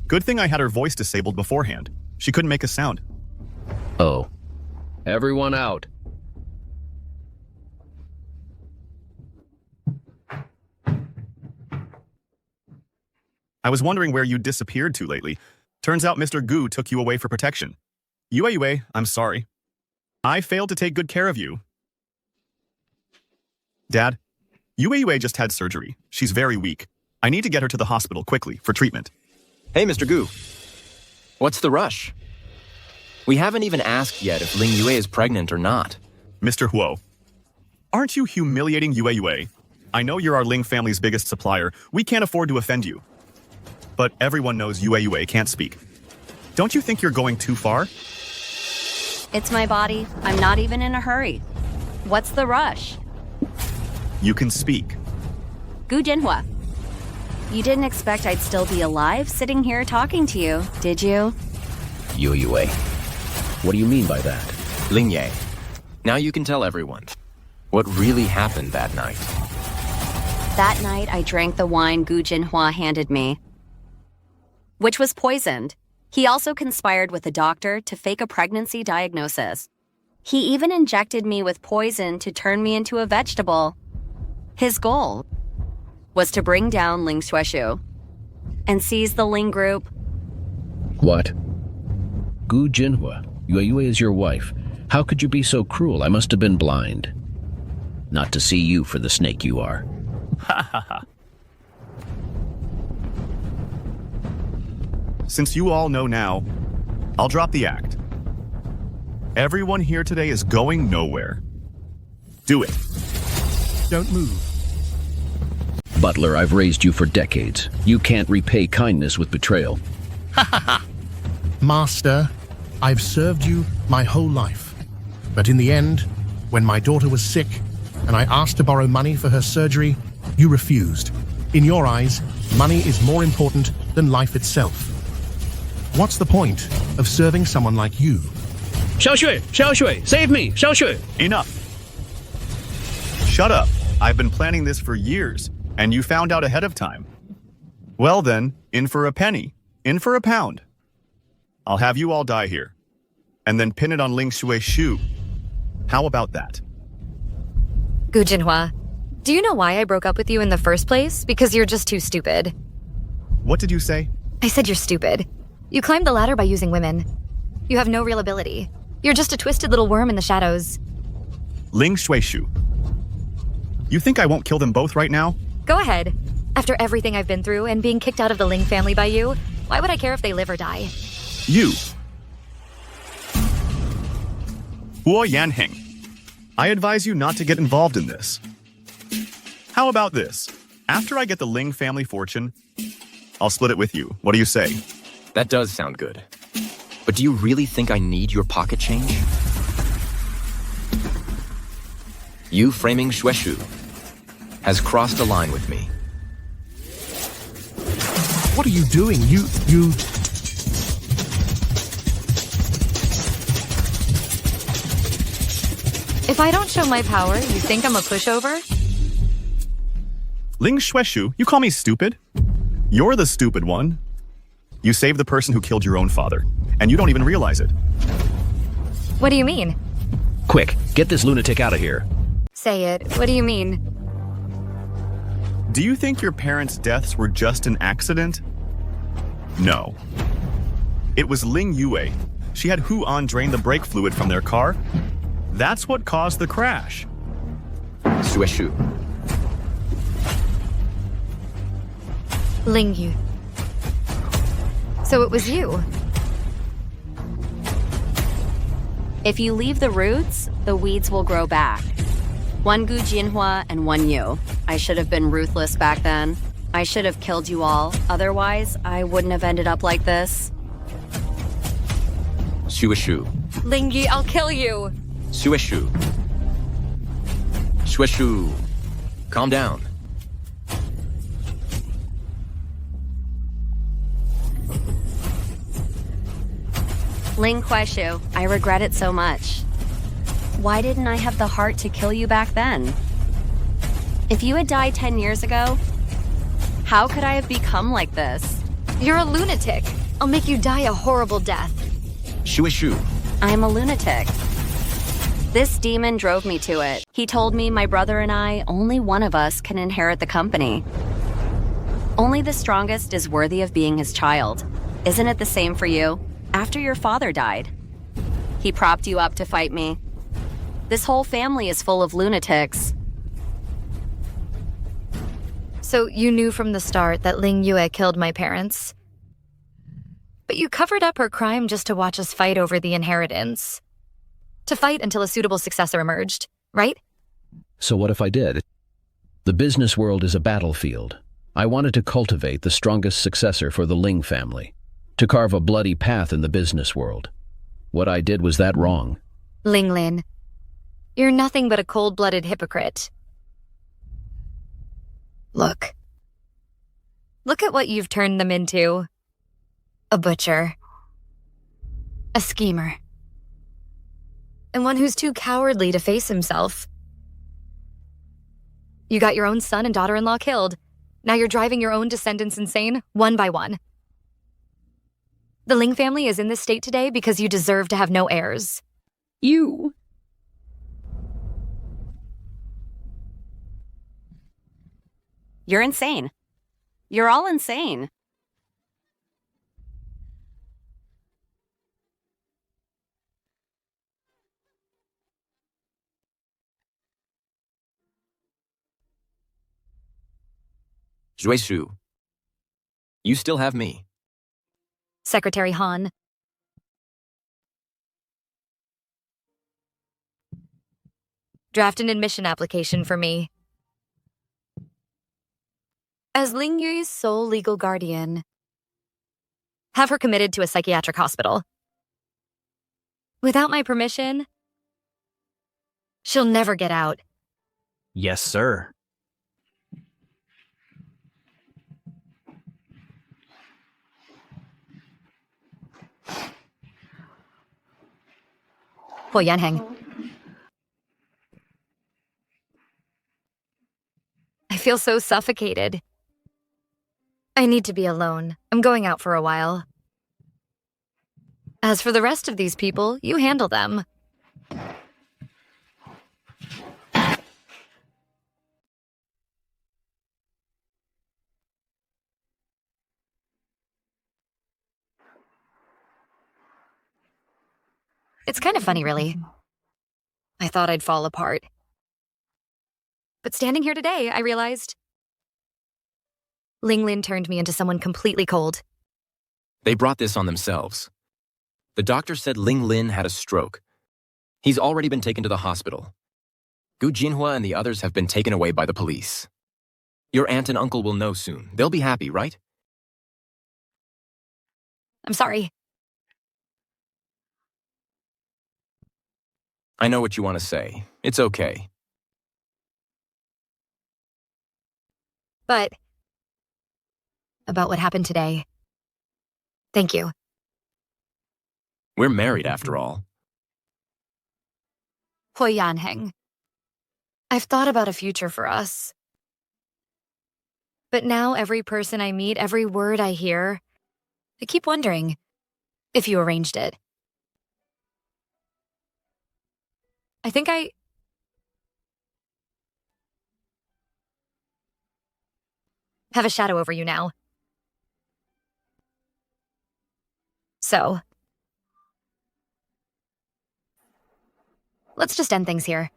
Good thing I had her voice disabled beforehand. She couldn't make a sound. Oh. Everyone out. I was wondering where you disappeared to lately. Turns out Mr. Gu took you away for protection. Yue, I'm sorry. I failed to take good care of you. Dad, Yue just had surgery. She's very weak. I need to get her to the hospital quickly for treatment. Hey, Mr. Gu. What's the rush? We haven't even asked yet if Ling Yue is pregnant or not. Mr. Huo, aren't you humiliating Yue? I know you're our Ling family's biggest supplier. We can't afford to offend you. But everyone knows Yue can't speak. Don't you think you're going too far? It's my body. I'm not even in a hurry. What's the rush? You can speak. Gu Jinhua. You didn't expect I'd still be alive sitting here talking to you, did you? Yue. What do you mean by that? Ling Ye. Now you can tell everyone what really happened that night. That night, I drank the wine Gu Jinhua handed me, which was poisoned. He also conspired with a doctor to fake a pregnancy diagnosis. He even injected me with poison to turn me into a vegetable. His goal was to bring down Ling Xueshu and seize the Ling group. What? Gu Jinhua, Yue is your wife. How could you be so cruel? I must have been blind. Not to see you for the snake you are. Ha ha ha. Since you all know now, I'll drop the act. Everyone here today is going nowhere. Do it. Don't move. Butler, I've raised you for decades. You can't repay kindness with betrayal. Ha ha ha. Master, I've served you my whole life. But in the end, when my daughter was sick and I asked to borrow money for her surgery, you refused. In your eyes, money is more important than life itself. What's the point of serving someone like you? Xiaoshui, save me, Xiaoshui! Enough. Shut up. I've been planning this for years, and you found out ahead of time. Well then, in for a penny, in for a pound. I'll have you all die here, and then pin it on Ling Xueshu. How about that? Gu Jinhua, do you know why I broke up with you in the first place? Because you're just too stupid. What did you say? I said you're stupid. You climbed the ladder by using women. You have no real ability. You're just a twisted little worm in the shadows. Ling Xueshu. You think I won't kill them both right now? Go ahead. After everything I've been through and being kicked out of the Ling family by you, why would I care if they live or die? You. Huo Yanheng. I advise you not to get involved in this. How about this? After I get the Ling family fortune, I'll split it with you. What do you say? That does sound good. But do you really think I need your pocket change? You framing Xueshu has crossed a line with me. What are you doing? You... If I don't show my power, you think I'm a pushover? Ling Xueshu, you call me stupid? You're the stupid one. You saved the person who killed your own father, and you don't even realize it. What do you mean? Quick, get this lunatic out of here. Say it. What do you mean? Do you think your parents' deaths were just an accident? No. It was Ling Yue. She had Huan drain the brake fluid from their car. That's what caused the crash. Xueshu. Ling Yu. So it was you. If you leave the roots, the weeds will grow back. One Gu Jinhua and one you. I should have been ruthless back then. I should have killed you all. Otherwise, I wouldn't have ended up like this. Shuishu. Lingyi, I'll kill you. Shuishu. Shuishu. Calm down. Ling Kuaishu, I regret it so much. Why didn't I have the heart to kill you back then? If you had died 10 years ago, how could I have become like this? You're a lunatic. I'll make you die a horrible death. Shuishu. I'm a lunatic. This demon drove me to it. He told me my brother and I, only one of us can inherit the company. Only the strongest is worthy of being his child. Isn't it the same for you? After your father died, he propped you up to fight me. This whole family is full of lunatics. So you knew from the start that Ling Yue killed my parents? But you covered up her crime just to watch us fight over the inheritance. To fight until a suitable successor emerged, right? So what if I did? The business world is a battlefield. I wanted to cultivate the strongest successor for the Ling family, to carve a bloody path in the business world. What I did was that wrong. Ling Lin, you're nothing but a cold-blooded hypocrite. Look. Look at what you've turned them into. A butcher. A schemer. And one who's too cowardly to face himself. You got your own son and daughter-in-law killed. Now you're driving your own descendants insane, one by one. The Ling family is in this state today because you deserve to have no heirs. You. You're insane. You're all insane. Shuishu. You still have me. Secretary Han. Draft an admission application for me. As Ling Yu's sole legal guardian, have her committed to a psychiatric hospital. Without my permission, she'll never get out. Yes, sir. Huo Yanheng. I feel so suffocated. I need to be alone. I'm going out for a while. As for the rest of these people, you handle them. It's kind of funny, really. I thought I'd fall apart. But standing here today, I realized Ling Lin turned me into someone completely cold. They brought this on themselves. The doctor said Ling Lin had a stroke. He's already been taken to the hospital. Gu Jinhua and the others have been taken away by the police. Your aunt and uncle will know soon. They'll be happy, right? I'm sorry. I know what you want to say. It's okay. But about what happened today, thank you. We're married, after all. Huo Yanheng. I've thought about a future for us. But now every person I meet, every word I hear, I keep wondering if you arranged it. I think I have a shadow over you now. So, let's just end things here.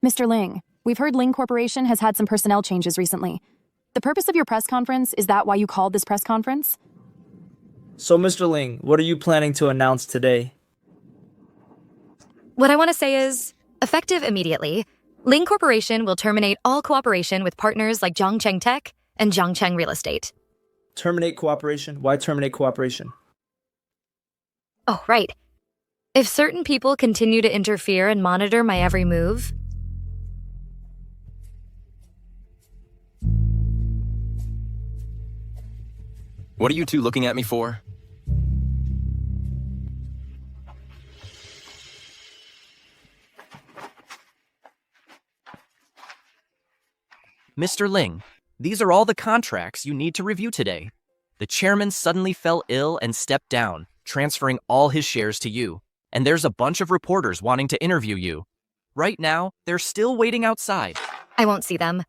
Mr. Ling, we've heard Ling Corporation has had some personnel changes recently. The purpose of your press conference, is that why you called this press conference? So, Mr. Ling, what are you planning to announce today? What I want to say is, effective immediately, Ling Corporation will terminate all cooperation with partners like Zhongcheng Tech and Zhongcheng Real Estate. Terminate cooperation? Why terminate cooperation? Oh, right. If certain people continue to interfere and monitor my every move... What are you two looking at me for? Mr. Ling, these are all the contracts you need to review today. The chairman suddenly fell ill and stepped down, transferring all his shares to you. And there's a bunch of reporters wanting to interview you. Right now, they're still waiting outside. I won't see them.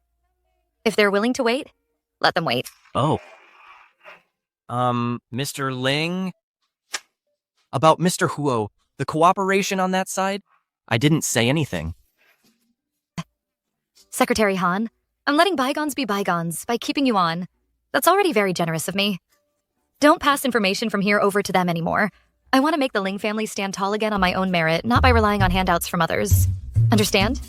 If they're willing to wait, let them wait. Oh. Mr. Ling? About Mr. Huo, the cooperation on that side? I didn't say anything. Secretary Han, I'm letting bygones be bygones by keeping you on. That's already very generous of me. Don't pass information from here over to them anymore. I want to make the Ling family stand tall again on my own merit, not by relying on handouts from others. Understand?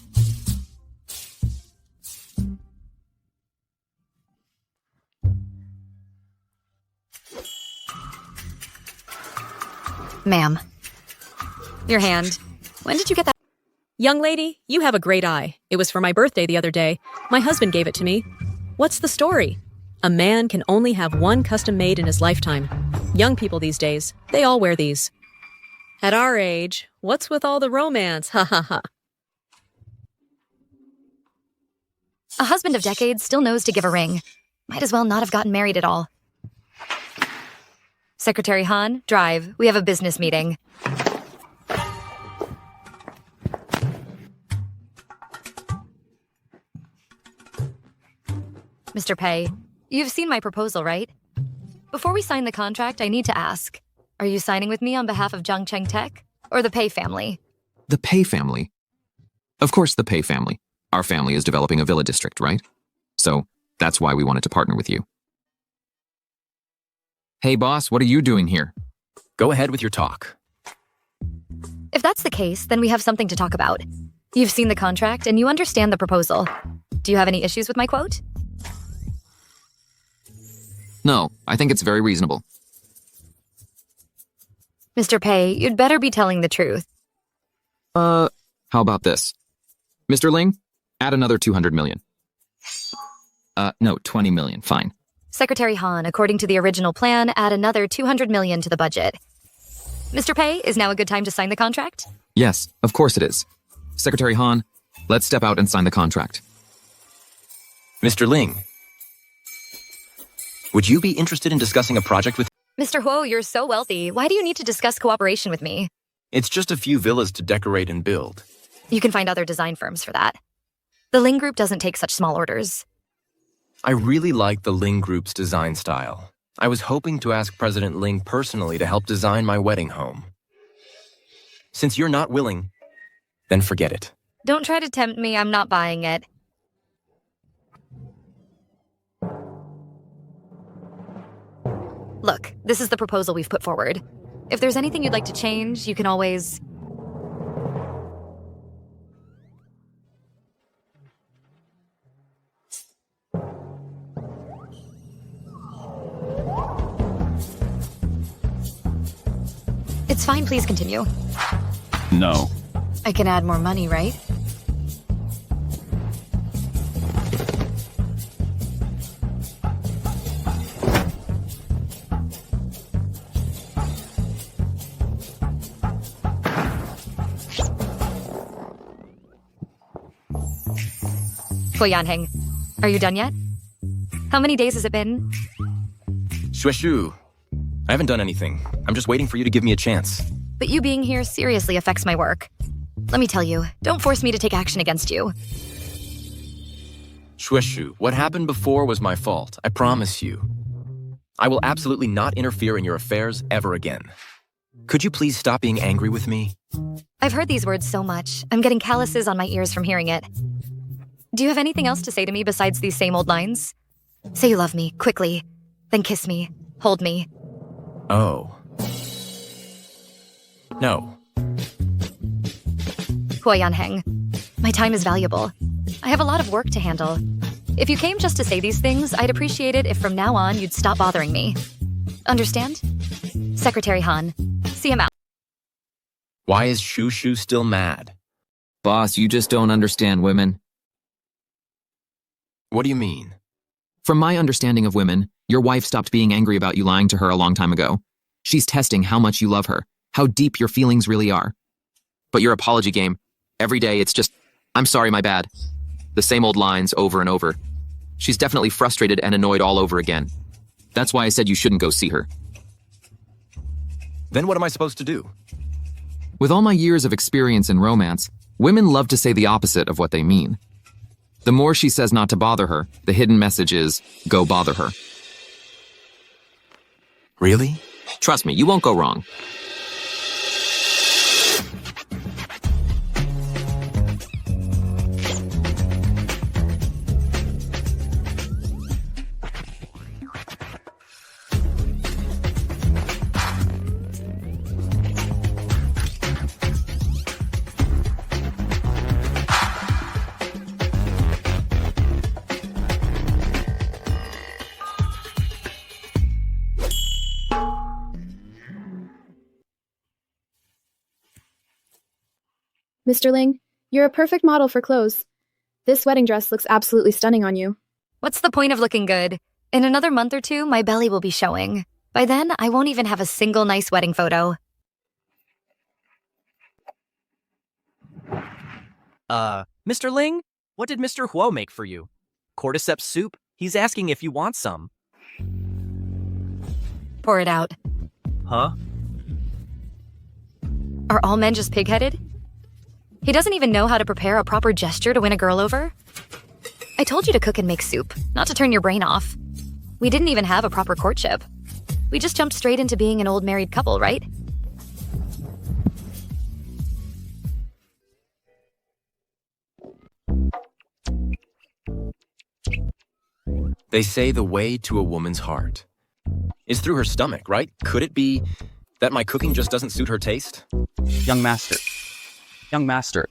Ma'am. Your hand. When did you get that? Young lady, you have a great eye. It was for my birthday the other day. My husband gave it to me. What's the story? A man can only have one custom made in his lifetime. Young people these days, they all wear these. At our age, what's with all the romance? Ha ha ha. A husband of decades still knows to give a ring. Might as well not have gotten married at all. Secretary Han, drive. We have a business meeting. Mr. Pei, you've seen my proposal, right? Before we sign the contract, I need to ask, are you signing with me on behalf of Zhongcheng Tech or the Pei family? The Pei family? Of course the Pei family. Our family is developing a villa district, right? So that's why we wanted to partner with you. Hey boss, what are you doing here? Go ahead with your talk. If that's the case, then we have something to talk about. You've seen the contract and you understand the proposal. Do you have any issues with my quote? No, I think it's very reasonable. Mr. Pei, you'd better be telling the truth. How about this? Mr. Ling, add another 200 million. No, 20 million, fine. Secretary Han, according to the original plan, add another 200 million to the budget. Mr. Pei, is now a good time to sign the contract? Yes, of course it is. Secretary Han, let's step out and sign the contract. Mr. Ling, would you be interested in discussing a project with... Mr. Huo, you're so wealthy. Why do you need to discuss cooperation with me? It's just a few villas to decorate and build. You can find other design firms for that. The Ling Group doesn't take such small orders. I really like the Ling Group's design style. I was hoping to ask President Ling personally to help design my wedding home. Since you're not willing, then forget it. Don't try to tempt me. I'm not buying it. Look, this is the proposal we've put forward. If there's anything you'd like to change, you can always... It's fine, please continue. No. I can add more money, right? Yanheng, are you done yet? How many days has it been? Shueshu, I haven't done anything. I'm just waiting for you to give me a chance. But you being here seriously affects my work. Let me tell you, don't force me to take action against you. Shueshu, what happened before was my fault, I promise you. I will absolutely not interfere in your affairs ever again. Could you please stop being angry with me? I've heard these words so much, I'm getting calluses on my ears from hearing it. Do you have anything else to say to me besides these same old lines? Say you love me, quickly. Then kiss me. Hold me. Oh. No. Huayanheng. My time is valuable. I have a lot of work to handle. If you came just to say these things, I'd appreciate it if from now on you'd stop bothering me. Understand? Secretary Han, see him out. Why is Shushu still mad? Boss, you just don't understand women. What do you mean? From my understanding of women, your wife stopped being angry about you lying to her a long time ago. She's testing how much you love her, how deep your feelings really are. But your apology game, every day it's just, I'm sorry, my bad. The same old lines over and over. She's definitely frustrated and annoyed all over again. That's why I said you shouldn't go see her. Then what am I supposed to do? With all my years of experience in romance, women love to say the opposite of what they mean. The more she says not to bother her, the hidden message is, go bother her. Really? Trust me, you won't go wrong. Mr. Ling, you're a perfect model for clothes. This wedding dress looks absolutely stunning on you. What's the point of looking good? In another month or two, my belly will be showing. By then, I won't even have a single nice wedding photo. Mr. Ling? What did Mr. Huo make for you? Cordyceps soup? He's asking if you want some. Pour it out. Huh? Are all men just pig-headed? He doesn't even know how to prepare a proper gesture to win a girl over. I told you to cook and make soup, not to turn your brain off. We didn't even have a proper courtship. We just jumped straight into being an old married couple, right? They say the way to a woman's heart is through her stomach, right? Could it be that my cooking just doesn't suit her taste? Young master. Young master.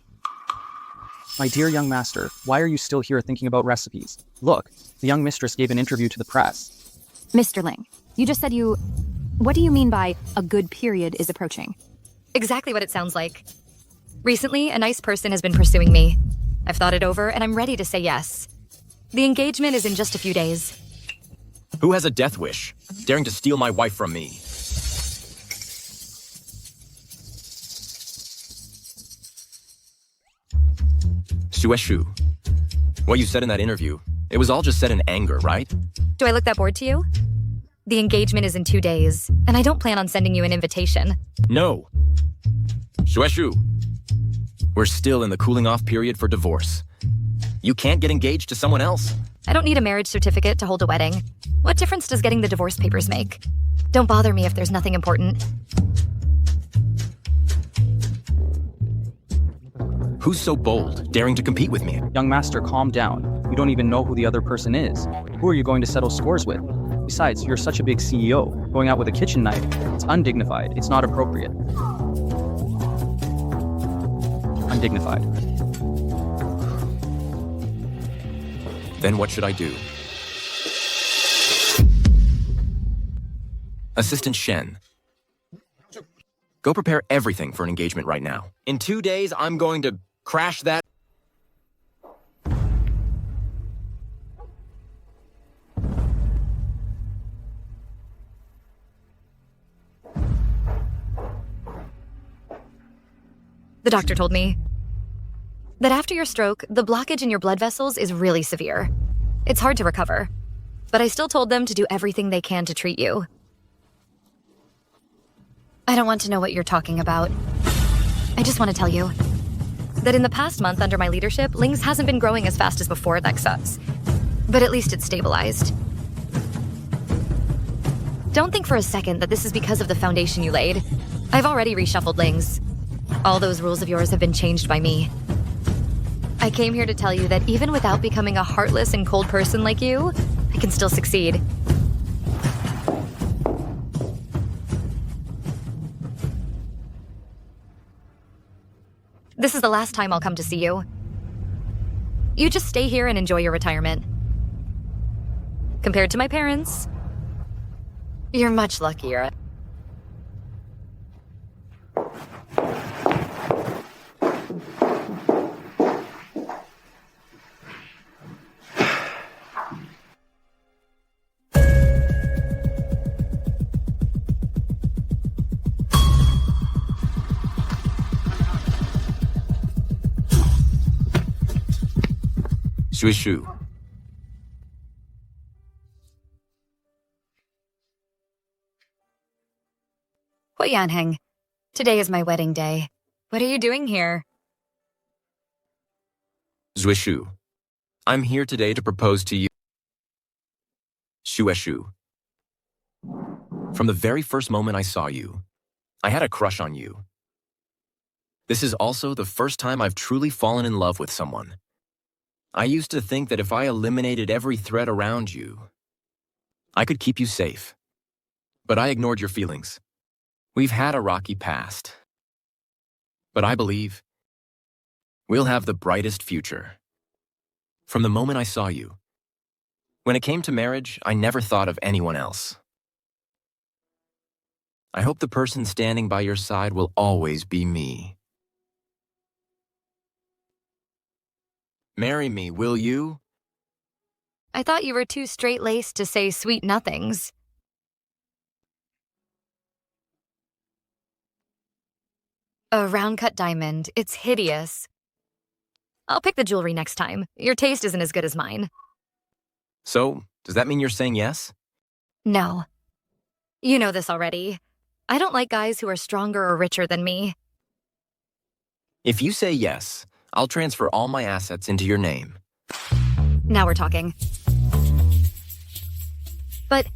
My dear young master, why are you still here thinking about recipes? Look, the young mistress gave an interview to the press. Mr. Ling, you just said you... What do you mean by a good period is approaching? Exactly what it sounds like. Recently, a nice person has been pursuing me. I've thought it over and I'm ready to say yes. The engagement is in just a few days. Who has a death wish, daring to steal my wife from me? Sueshu, what you said in that interview, it was all just said in anger, right? Do I look that bored to you? The engagement is in 2 days, and I don't plan on sending you an invitation. No. Sueshu, we're still in the cooling off period for divorce. You can't get engaged to someone else. I don't need a marriage certificate to hold a wedding. What difference does getting the divorce papers make? Don't bother me if there's nothing important. Who's so bold, daring to compete with me? Young master, calm down. You don't even know who the other person is. Who are you going to settle scores with? Besides, you're such a big CEO. Going out with a kitchen knife, it's undignified. It's not appropriate. Undignified. Then what should I do? Assistant Shen, go prepare everything for an engagement right now. In 2 days, I'm going to crash that. The doctor told me that after your stroke, the blockage in your blood vessels is really severe. It's hard to recover, but I still told them to do everything they can to treat you. I don't want to know what you're talking about. I just want to tell you that in the past month under my leadership, Ling's hasn't been growing as fast as before, that sucks. But at least it's stabilized. Don't think for a second that this is because of the foundation you laid. I've already reshuffled Ling's. All those rules of yours have been changed by me. I came here to tell you that even without becoming a heartless and cold person like you, I can still succeed. This is the last time I'll come to see you. You just stay here and enjoy your retirement. Compared to my parents, you're much luckier. Shuishu. Yanheng, today is my wedding day. What are you doing here? Zhuishu. I'm here today to propose to you. Shueshu. From the very first moment I saw you, I had a crush on you. This is also the first time I've truly fallen in love with someone. I used to think that if I eliminated every threat around you, I could keep you safe. But I ignored your feelings. We've had a rocky past. But I believe we'll have the brightest future. From the moment I saw you, when it came to marriage, I never thought of anyone else. I hope the person standing by your side will always be me. Marry me, will you? I thought you were too straight-laced to say sweet nothings. A round-cut diamond. It's hideous. I'll pick the jewelry next time. Your taste isn't as good as mine. So, does that mean you're saying yes? No. You know this already. I don't like guys who are stronger or richer than me. If you say yes, I'll transfer all my assets into your name. Now we're talking. But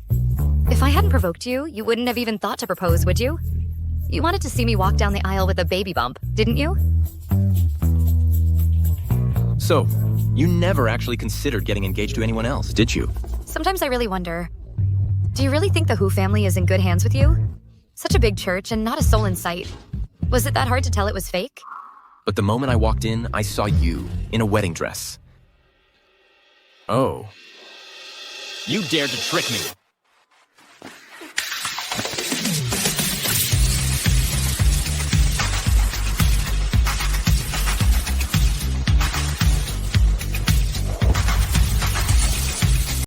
if I hadn't provoked you, you wouldn't have even thought to propose, would you? You wanted to see me walk down the aisle with a baby bump, didn't you? So, you never actually considered getting engaged to anyone else, did you? Sometimes I really wonder, do you really think the Hu family is in good hands with you? Such a big church and not a soul in sight. Was it that hard to tell it was fake? But the moment I walked in, I saw you in a wedding dress. Oh. You dared to trick me.